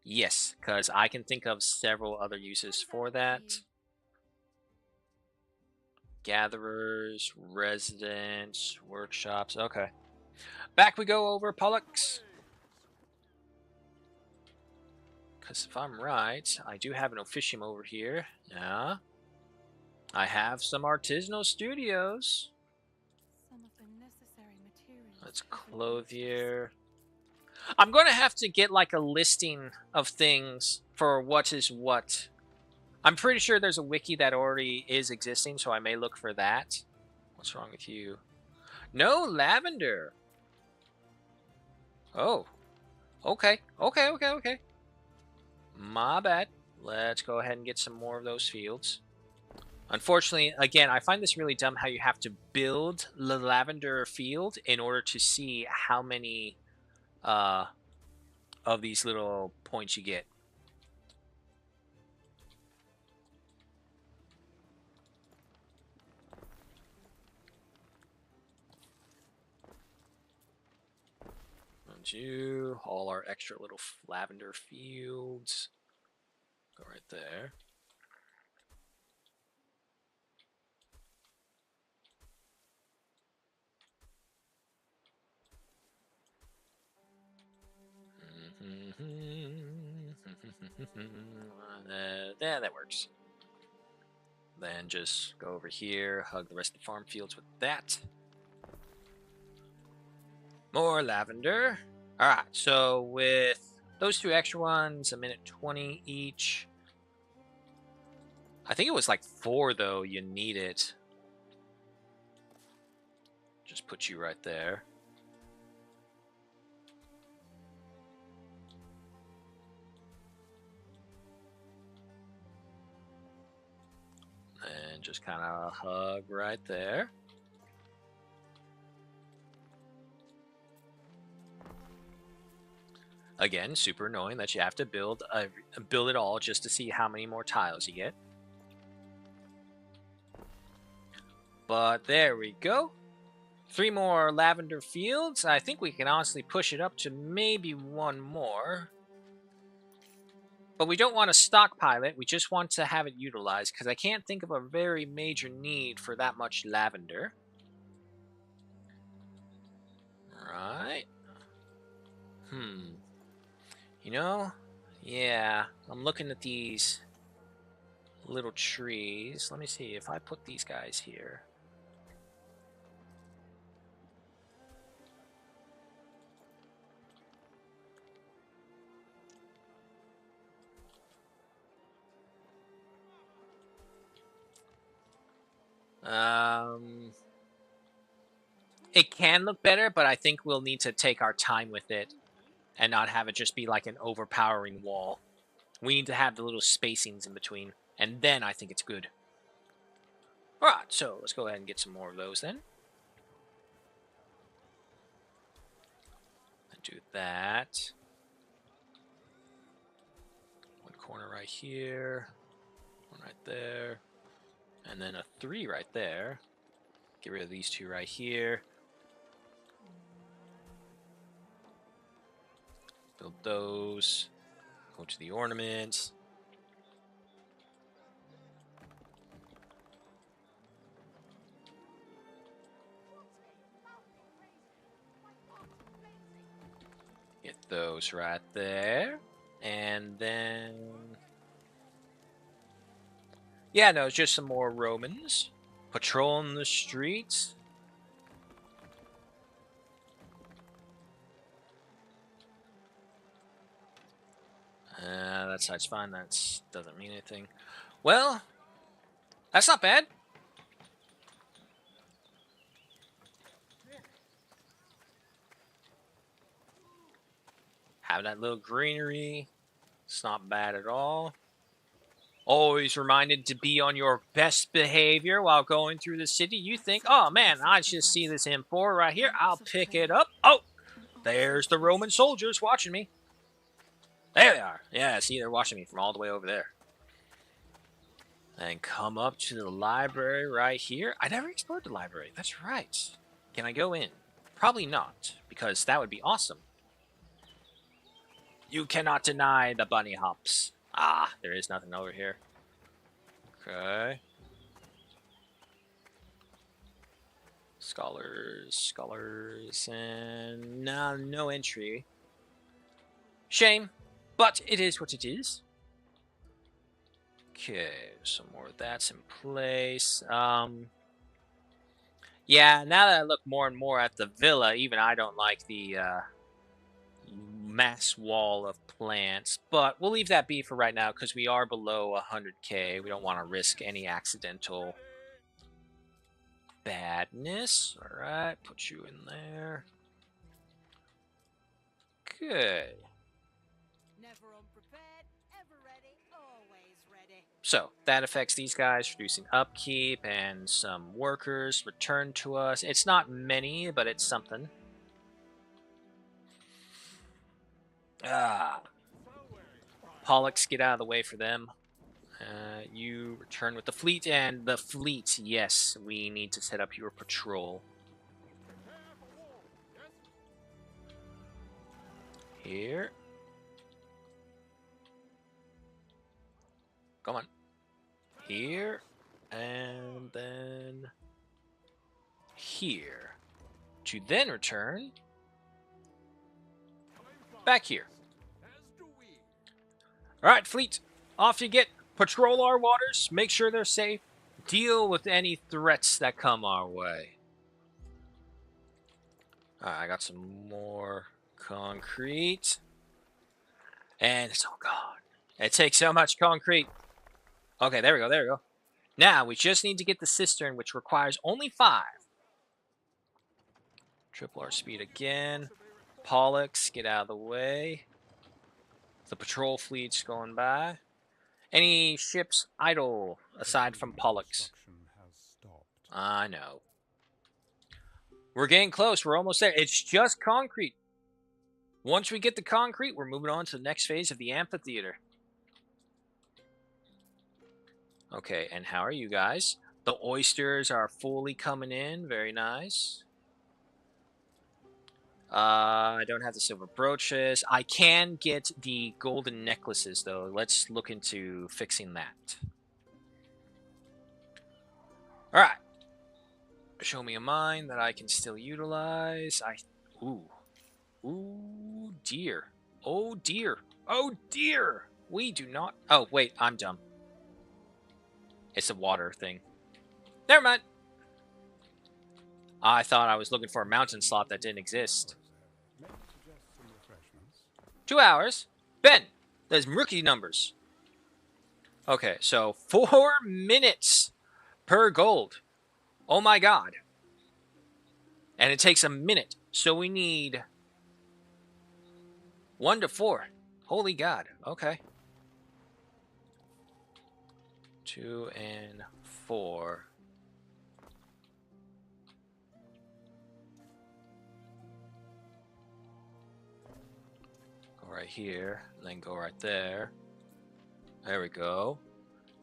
Yes, because I can think of several other uses for that. Gatherers, residents, workshops. Okay. Back we go over Pollux. Because if I'm right, I do have an officium over here. Yeah. I have some artisanal studios. Some of the necessary materials. Let's clothier. I'm going to have to get like a listing of things for what is what. I'm pretty sure there's a wiki that already is existing, so I may look for that. What's wrong with you? No lavender. Oh. Okay. Okay. My bad. Let's go ahead and get some more of those fields. Unfortunately, again, I find this really dumb how you have to build the lavender field in order to see how many of these little points you get. Do all our extra little lavender fields. Go right there. Yeah, that works. Then just go over here, hug the rest of the farm fields with that. More lavender. Alright, so with those two extra ones, 1:20 each. I think it was like 4 though, you need it. Just put you right there. And just kind of hug right there. Again, super annoying that you have to build it all just to see how many more tiles you get. But there we go. 3 more lavender fields. I think we can honestly push it up to maybe 1 more. But we don't want to stockpile it. We just want to have it utilized because I can't think of a very major need for that much lavender. Right. You know, yeah, I'm looking at these little trees. Let me see if I put these guys here. It can look better, but I think we'll need to take our time with it and not have it just be like an overpowering wall. We need to have the little spacings in between, and then I think it's good. Alright, so let's go ahead and get some more of those then. Do that. 1 corner right here. 1 right there. And then a 3 right there. Get rid of these 2 right here. Build those. Go to the ornaments. Get those right there. And then... yeah, no, it's just some more Romans. Patrolling the streets. That side's fine. That doesn't mean anything. Well, that's not bad. Have that little greenery. It's not bad at all. Always reminded to be on your best behavior while going through the city. You think, oh man, I just see this M4 right here. I'll pick it up. Oh, there's the Roman soldiers watching me. There they are. Yeah, see, they're watching me from all the way over there. And come up to the library right here. I never explored the library. That's right. Can I go in? Probably not, because that would be awesome. You cannot deny the bunny hops. Ah, there is nothing over here. Okay. Scholars, and no entry. Shame, but it is what it is. Okay, some more of that's in place. Yeah, now that I look more and more at the villa, even I don't like the mass wall of plants, but we'll leave that be for right now because we are below 100k. We don't want to risk any accidental badness. All right, put you in there. Good. Never unprepared, ever ready, always ready. So that affects these guys, reducing upkeep, and some workers return to us. It's not many, but it's something. Pollux, get out of the way for them. You return with the fleet, and the fleet, yes, we need to set up your patrol. Here. Come on. Here, and then here. To then return back here. Alright, fleet, off you get. Patrol our waters, make sure they're safe, deal with any threats that come our way. Alright, I got some more concrete. And it's all gone. It takes so much concrete. Okay, there we go, there we go. Now, we just need to get the cistern, which requires only 5. Triple our speed again. Pollux, get out of the way. The patrol fleet's going by. Any ships idle aside from Pollux? I know. We're getting close. We're almost there. It's just concrete. Once we get the concrete, we're moving on to the next phase of the amphitheater. Okay, and how are you guys? The oysters are fully coming in. Very nice. I don't have the silver brooches. I can get the golden necklaces, though. Let's look into fixing that. All right. Show me a mine that I can still utilize. Ooh, dear. Oh, dear. Oh, dear. We do not... Oh, wait, I'm dumb. It's a water thing. Never mind. I thought I was looking for a mountain slot that didn't exist. 2 hours. Ben, there's rookie numbers. Okay, so 4 minutes per gold. Oh my god. And it takes a minute. So we need 1 to 4. Holy god. Okay. 2 and 4. Go right here, and then go right there. There we go.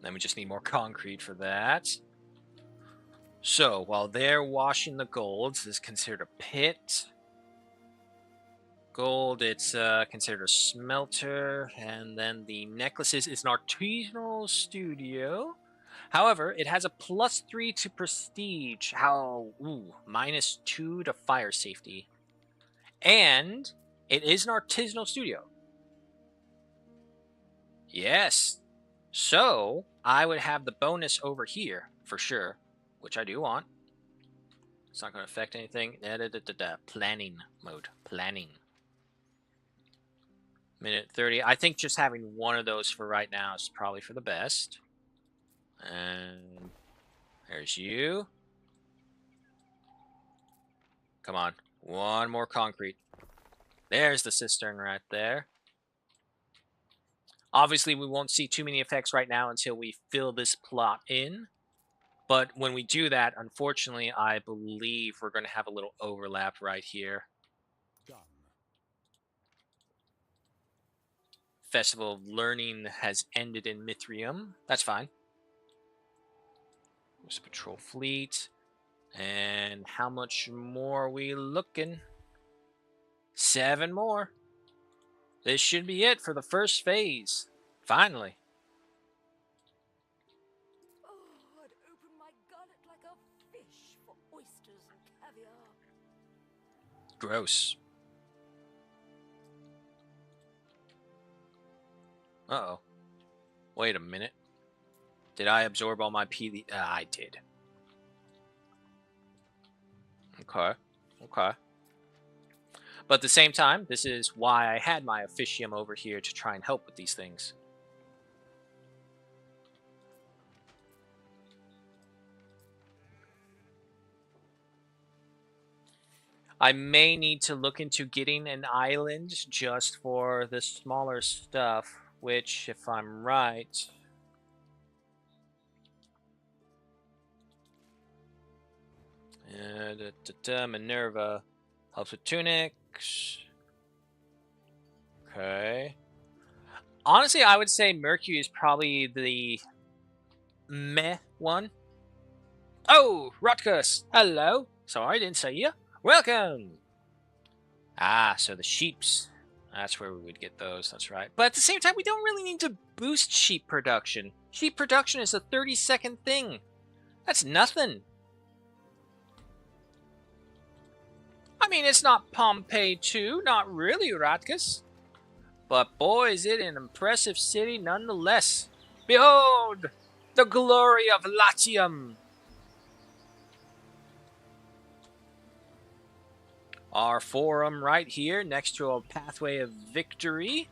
Then we just need more concrete for that. So, while they're washing the gold, this is considered a pit. Gold, it's considered a smelter. And then the necklaces is an artisanal studio. However, it has a +3 to prestige. -2 to fire safety. And it is an artisanal studio. Yes. So, I would have the bonus over here, for sure. Which I do want. It's not going to affect anything. Planning mode. Planning. Minute 30. I think just having one of those for right now is probably for the best. And there's you. Come on. One more concrete. There's the cistern right there. Obviously, we won't see too many effects right now until we fill this plot in. But when we do that, unfortunately, I believe we're going to have a little overlap right here. Done. Festival of Learning has ended in Mithrium. That's fine. There's a patrol fleet. And how much more are we looking? 7 more. This should be it for the first phase. Finally. Oh, I'd open my gullet like a fish for oysters and caviar. Gross. Uh-oh. Wait a minute. Did I absorb all my PD? I did. Okay. Okay. But at the same time, this is why I had my officium over here to try and help with these things. I may need to look into getting an island just for the smaller stuff, which, if I'm right... Minerva helps with tunics. Okay. Honestly, I would say Mercury is probably the meh one. Oh, Rutkus! Hello! Sorry, I didn't see you. Welcome! Ah, so the sheeps. That's where we would get those, that's right. But at the same time, we don't really need to boost sheep production. Sheep production is a 30-second thing. That's nothing. I mean, it's not Pompeii 2, not really, Rutkus. But boy, is it an impressive city nonetheless. Behold, the glory of Latium. Our forum right here next to a pathway of victory.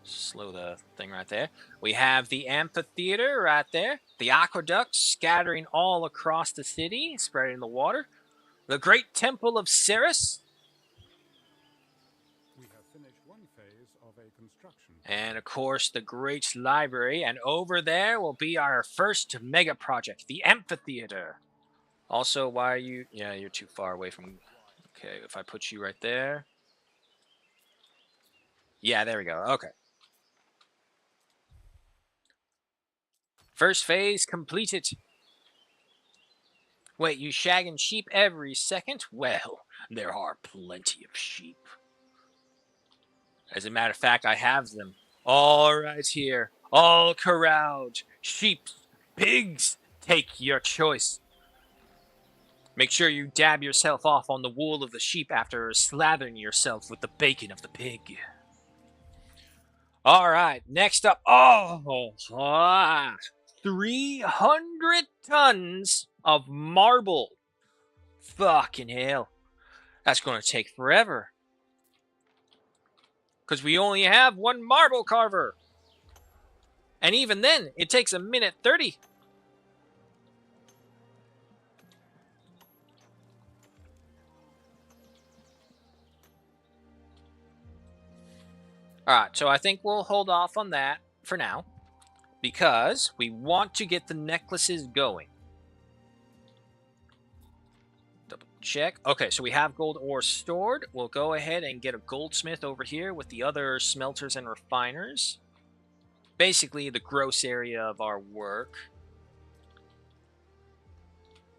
Slow the thing right there. We have the amphitheater right there. The aqueducts scattering all across the city, spreading the water. The great temple of Ceres. We have finished one phase of a construction. And of course, the great library. And over there will be our first mega project, the amphitheater. Also, why are you... Yeah, you're too far away from... Okay, if I put you right there. Yeah, there we go. Okay. First phase completed. Wait, you shagging sheep every second? Well, there are plenty of sheep. As a matter of fact, I have them all right here. All corralled. Sheep, pigs, take your choice. Make sure you dab yourself off on the wool of the sheep after slathering yourself with the bacon of the pig. Alright, next up. 300 tons of marble. Fucking hell. That's going to take forever. Because we only have one marble carver. And even then, it takes a minute 30. Alright, so I think we'll hold off on that for now. Because we want to get the necklaces going. Double check. Okay, so we have gold ore stored. We'll go ahead and get a goldsmith over here with the other smelters and refiners. Basically, the gross area of our work.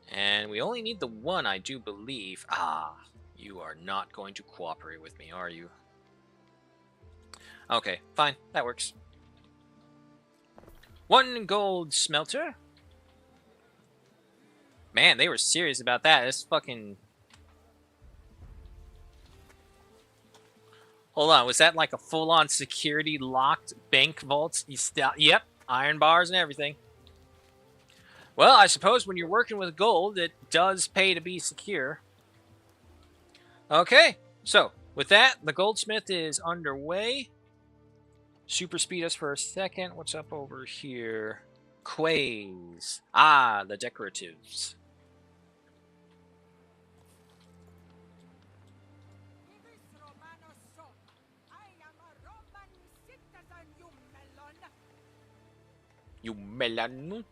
And we only need the one, I do believe. Ah, you are not going to cooperate with me, are you? Okay, fine. That works. One gold smelter. Man, they were serious about that. It's fucking... Hold on, was that like a full-on security locked bank vault? Yep, iron bars and everything. Well, I suppose when you're working with gold, it does pay to be secure. Okay, so with that, the goldsmith is underway. Super speed us for a second. What's up over here? Quays. Ah, the decoratives. You melon.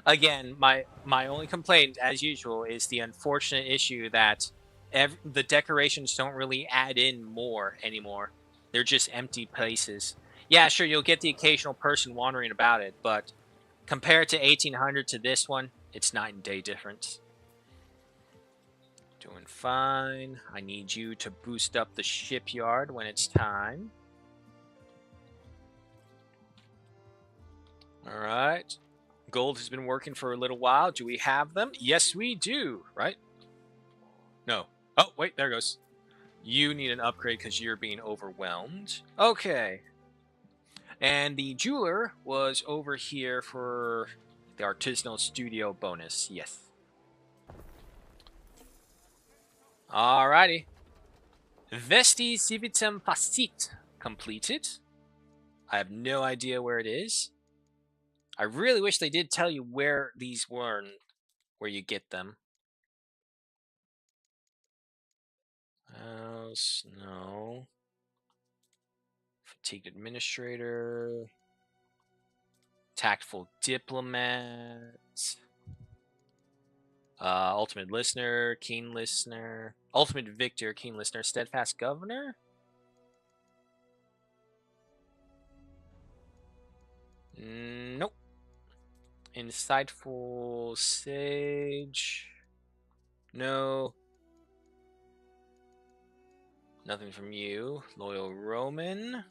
Again, my only complaint, as usual, is the unfortunate issue that the decorations don't really add in more anymore. They're just empty places. Yeah, sure, you'll get the occasional person wandering about it, but compared to 1800 to this one, it's night and day difference. Doing fine. I need you to boost up the shipyard when it's time. Alright. Gold has been working for a little while. Do we have them? Yes, we do, right? No. Oh, wait, there it goes. You need an upgrade because you're being overwhelmed. Okay. And the jeweler was over here for the artisanal studio bonus. Yes. Alrighty. Vesti civitem facit completed. I have no idea where it is. I really wish they did tell you where these were and where you get them. House, no. Fatigued administrator. Tactful diplomat. Ultimate listener, keen listener. Ultimate victor, keen listener. Steadfast governor. Nope. Insightful sage. No. Nothing from you. Loyal Roman.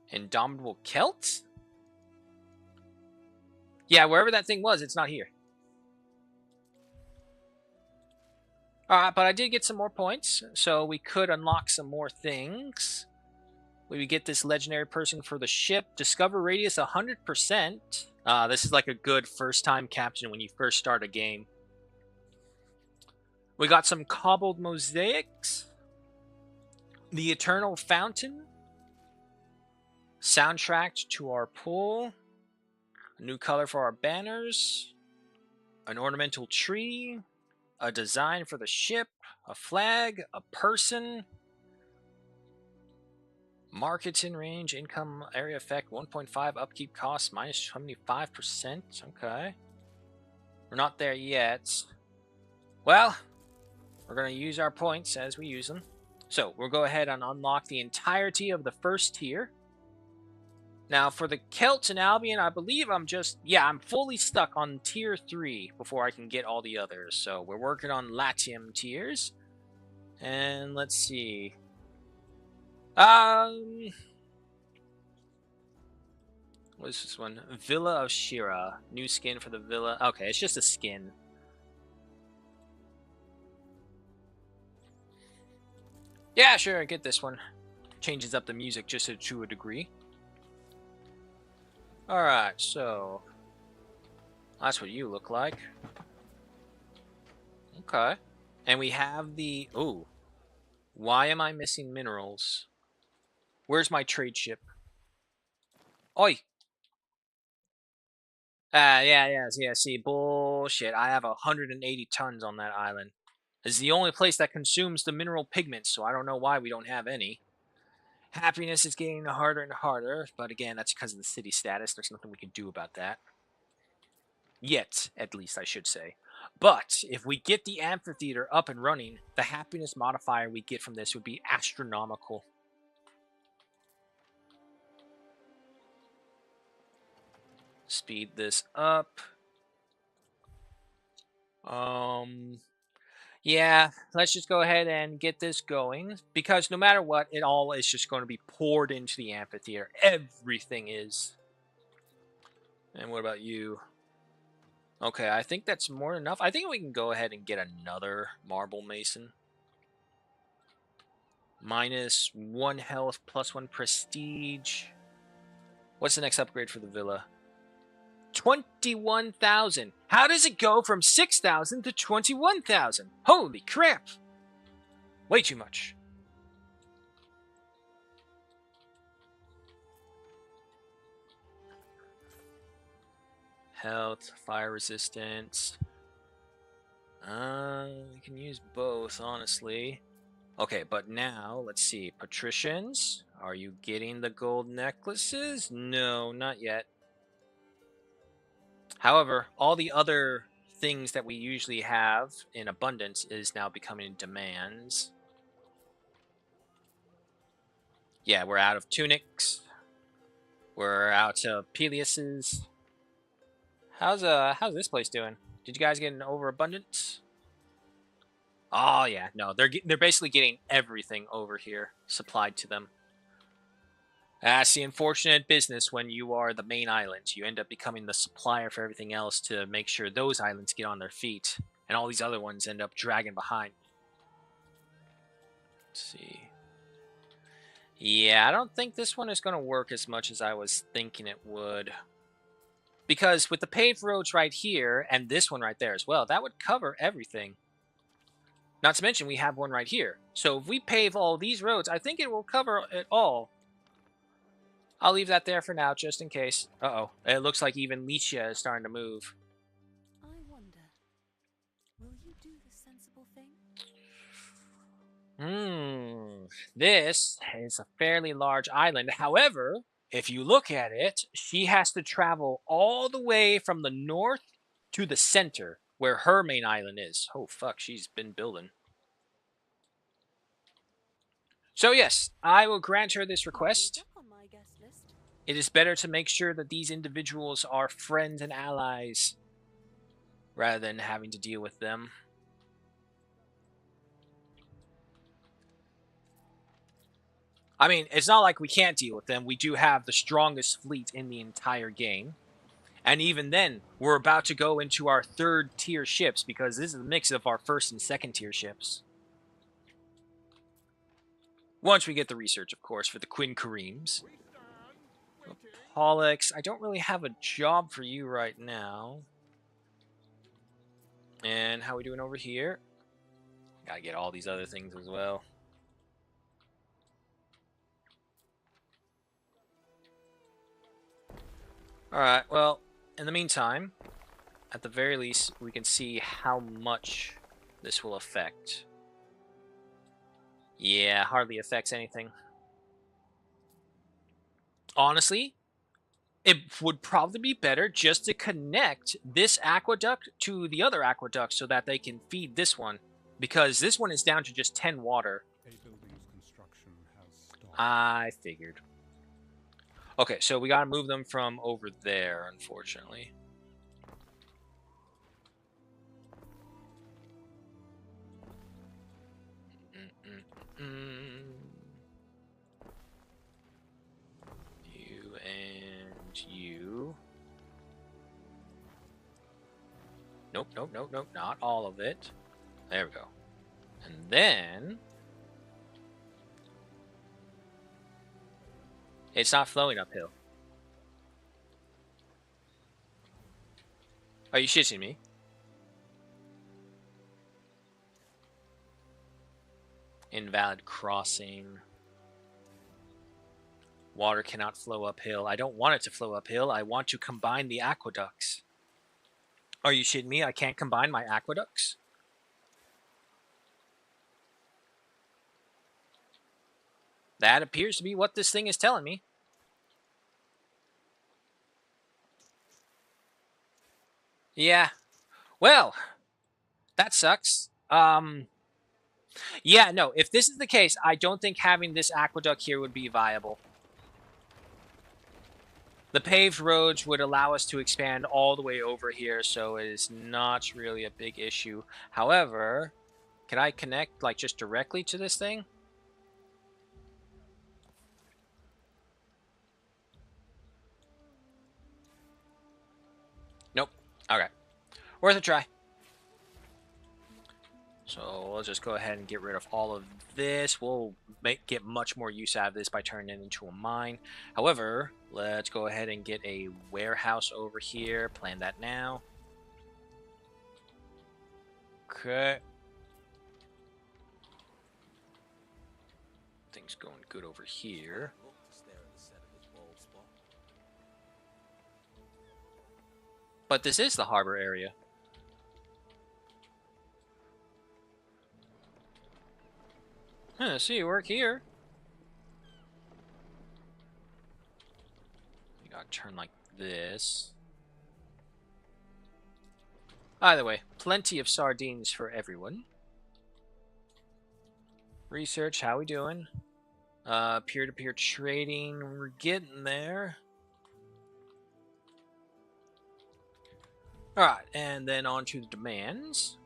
Indomitable Celt? Yeah, wherever that thing was, it's not here. Alright, but I did get some more points, so we could unlock some more things. We get this legendary person for the ship. Discover radius 100%. This is like a good first-time captain when you first start a game. We got some cobbled mosaics. The Eternal Fountain. Soundtrack to our pool. A new color for our banners. An ornamental tree. A design for the ship. A flag. A person. Markets in range. Income area effect 1.5. Upkeep costs minus 25%. Okay. We're not there yet. Well, we're going to use our points as we use them. So we'll go ahead and unlock the entirety of the first tier. Now for the Celts and Albion, I believe I'm fully stuck on tier 3 before I can get all the others. So we're working on Latium tiers. And let's see. What is this one? Villa of Shira. New skin for the villa. Okay, it's just a skin. Yeah, sure, get this one. Changes up the music just to a degree. Alright, so that's what you look like. Okay. And we have the... Ooh. Why am I missing minerals? Where's my trade ship? Oi! Yeah, see, bullshit. I have 180 tons on that island. It's the only place that consumes the mineral pigments, so I don't know why we don't have any. Happiness is getting harder and harder, but again, that's because of the city status. There's nothing we can do about that. Yet, at least, I should say. But, if we get the amphitheater up and running, the happiness modifier we get from this would be astronomical. Speed this up. Yeah, let's just go ahead and get this going. Because no matter what, it all is just going to be poured into the amphitheater. Everything is. And what about you? Okay, I think that's more than enough. I think we can go ahead and get another Marble Mason. Minus 1 health, plus 1 prestige. What's the next upgrade for the villa? 21,000. How does it go from 6,000 to 21,000? Holy crap! Way too much. Health, fire resistance. We can use both, honestly. Okay, but now, let's see. Patricians, are you getting the gold necklaces? No, not yet. However, all the other things that we usually have in abundance is now becoming demands. Yeah, we're out of tunics. We're out of Peleus's. How's this place doing? Did you guys get an overabundance? Oh yeah, no, they're basically getting everything over here supplied to them. That's the unfortunate business when you are the main island. You end up becoming the supplier for everything else to make sure those islands get on their feet, and all these other ones end up dragging behind. Let's see. Yeah, I don't think this one is going to work as much as I was thinking it would. Because with the paved roads right here, and this one right there as well, that would cover everything. Not to mention we have one right here. So if we pave all these roads, I think it will cover it all. I'll leave that there for now, just in case. Uh-oh. It looks like even Licia is starting to move. I wonder, will you do the sensible thing? This is a fairly large island. However, if you look at it, she has to travel all the way from the north to the center, where her main island is. Oh, fuck, she's been building. So yes, I will grant her this request. Up on my guest list. It is better to make sure that these individuals are friends and allies, rather than having to deal with them. I mean, it's not like we can't deal with them. We do have the strongest fleet in the entire game. And even then, we're about to go into our 3rd tier ships, because this is a mix of our 1st and 2nd tier ships. Once we get the research, of course, for the Quinn Kareems. Pollux, I don't really have a job for you right now. And how we doing over here? Gotta get all these other things as well. Alright, well, in the meantime, at the very least, we can see how much this will affect. Yeah, hardly affects anything. Honestly, it would probably be better just to connect this aqueduct to the other aqueduct so that they can feed this one. Because this one is down to just 10 water. A building's construction has stopped. I figured. Okay, so we gotta move them from over there, unfortunately. You and you. Nope, nope, nope, nope, not all of it. There we go. And then... it's not flowing uphill. Are you shitting me? Invalid crossing. Water cannot flow uphill. I don't want it to flow uphill. I want to combine the aqueducts. Are you shitting me? I can't combine my aqueducts? That appears to be what this thing is telling me. Yeah. Well, that sucks. Yeah, no, if this is the case, I don't think having this aqueduct here would be viable. The paved roads would allow us to expand all the way over here, so it is not really a big issue. However, can I connect, like, just directly to this thing? Nope. Okay. Worth a try. So we'll just go ahead and get rid of all of this. We'll get much more use out of this by turning it into a mine. However, let's go ahead and get a warehouse over here. Plan that now. Okay. Things going good over here. But this is the harbor area. Huh, see you work here. You gotta turn like this. Either way, plenty of sardines for everyone. Research, how we doing? Peer-to-peer trading, we're getting there. Alright, and then on to the demands.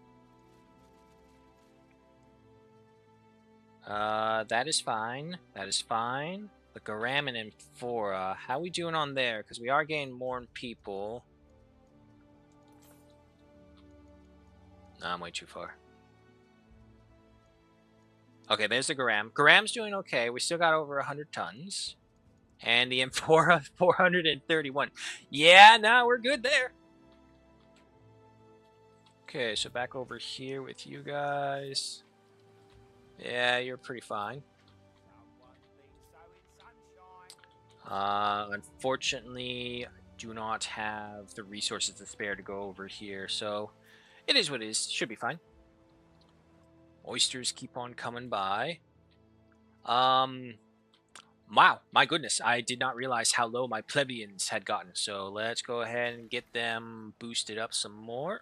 That is fine. That is fine. The Garaman and Fora. How we doing on there? Because we are getting more people. No, I'm way too far. Okay, there's the Garam. Garam's doing okay. We still got over 100 tons. And the Amphora, 431. Yeah, no, we're good there. Okay, so back over here with you guys. Yeah, you're pretty fine. Unfortunately, I do not have the resources to spare to go over here, so it is what it is. Should be fine. Oysters keep on coming by. Wow, my goodness, I did not realize how low my plebeians had gotten. So let's go ahead and get them boosted up some more.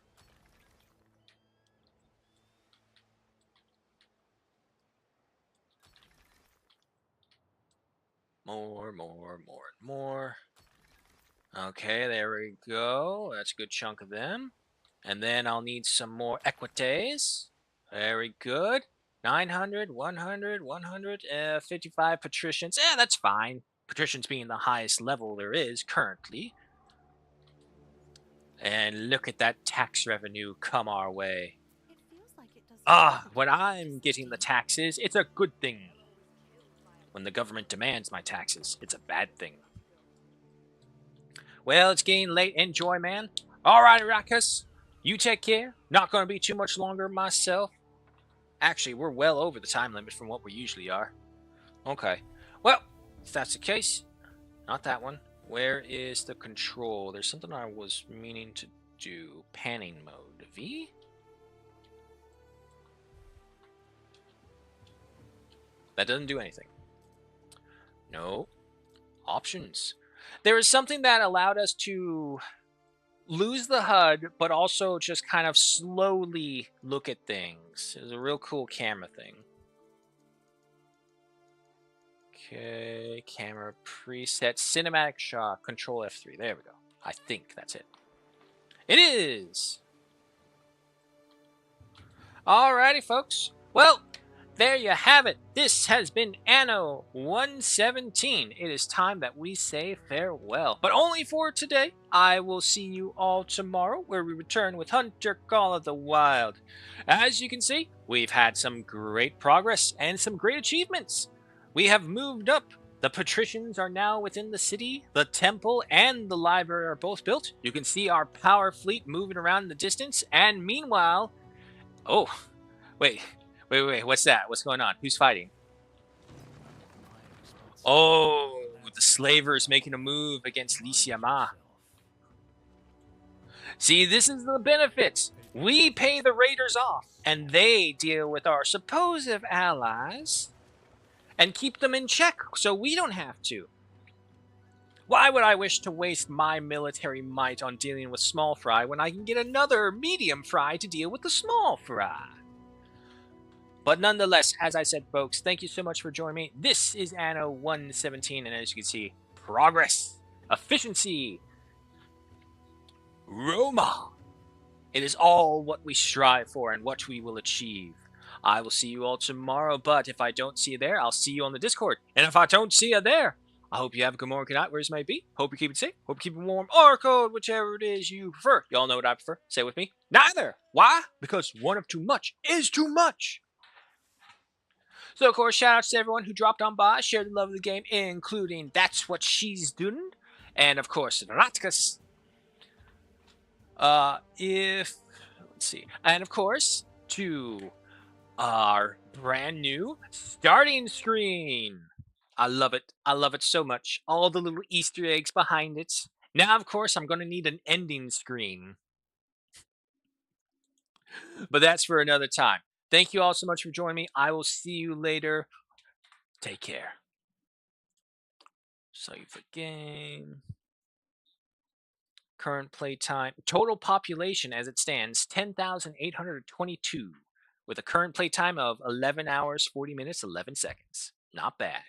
More, and more. Okay, there we go. That's a good chunk of them. And then I'll need some more equites. Very good. 900, 100, 100, 55 patricians. That's fine. Patricians being the highest level there is currently. And look at that tax revenue come our way. It feels like it doesn't When I'm getting the taxes, it's a good thing. When the government demands my taxes, it's a bad thing. Well, it's getting late. Enjoy, man. All right, Rakus. You take care. Not going to be too much longer myself. Actually, we're well over the time limit from what we usually are. Okay. Well, if that's the case, not that one. Where is the control? There's something I was meaning to do. Panning mode. V? That doesn't do anything. No. Options. There is something that allowed us to lose the HUD, but also just kind of slowly look at things. It was a real cool camera thing. Okay, camera preset, cinematic shot, control F3. There we go. I think that's it. It is! Alrighty, folks. Well, there you have it. This has been Anno 117. It is time that we say farewell. But only for today. I will see you all tomorrow, where we return with Hunter Call of the Wild. As you can see, we've had some great progress and some great achievements. We have moved up. The patricians are now within the city. The temple and the library are both built. You can see our power fleet moving around in the distance. And meanwhile... Oh, wait, what's that? What's going on? Who's fighting? Oh, the slavers making a move against Lisiama. See, this is the benefit. We pay the raiders off, and they deal with our supposed allies and keep them in check so we don't have to. Why would I wish to waste my military might on dealing with small fry when I can get another medium fry to deal with the small fry? But nonetheless, as I said, folks, thank you so much for joining me. This is Anno 117, and as you can see, progress, efficiency, Roma. It is all what we strive for and what we will achieve. I will see you all tomorrow, but if I don't see you there, I'll see you on the Discord. And if I don't see you there, I hope you have a good morning, good night, wherever it may be. Hope you keep it safe, hope you keep it warm, or cold, whichever it is you prefer. Y'all know what I prefer. Say it with me. Neither. Why? Because one of too much is too much. So, of course, shout out to everyone who dropped on by, shared the love of the game, including That's What She's Doing, and, of course, Ratkas. Let's see. And, of course, to our brand new starting screen. I love it. I love it so much. All the little Easter eggs behind it. Now, of course, I'm going to need an ending screen. But that's for another time. Thank you all so much for joining me. I will see you later. Take care. Save the game. Current play time. Total population as it stands, 10,822. With a current play time of 11 hours, 40 minutes, 11 seconds. Not bad.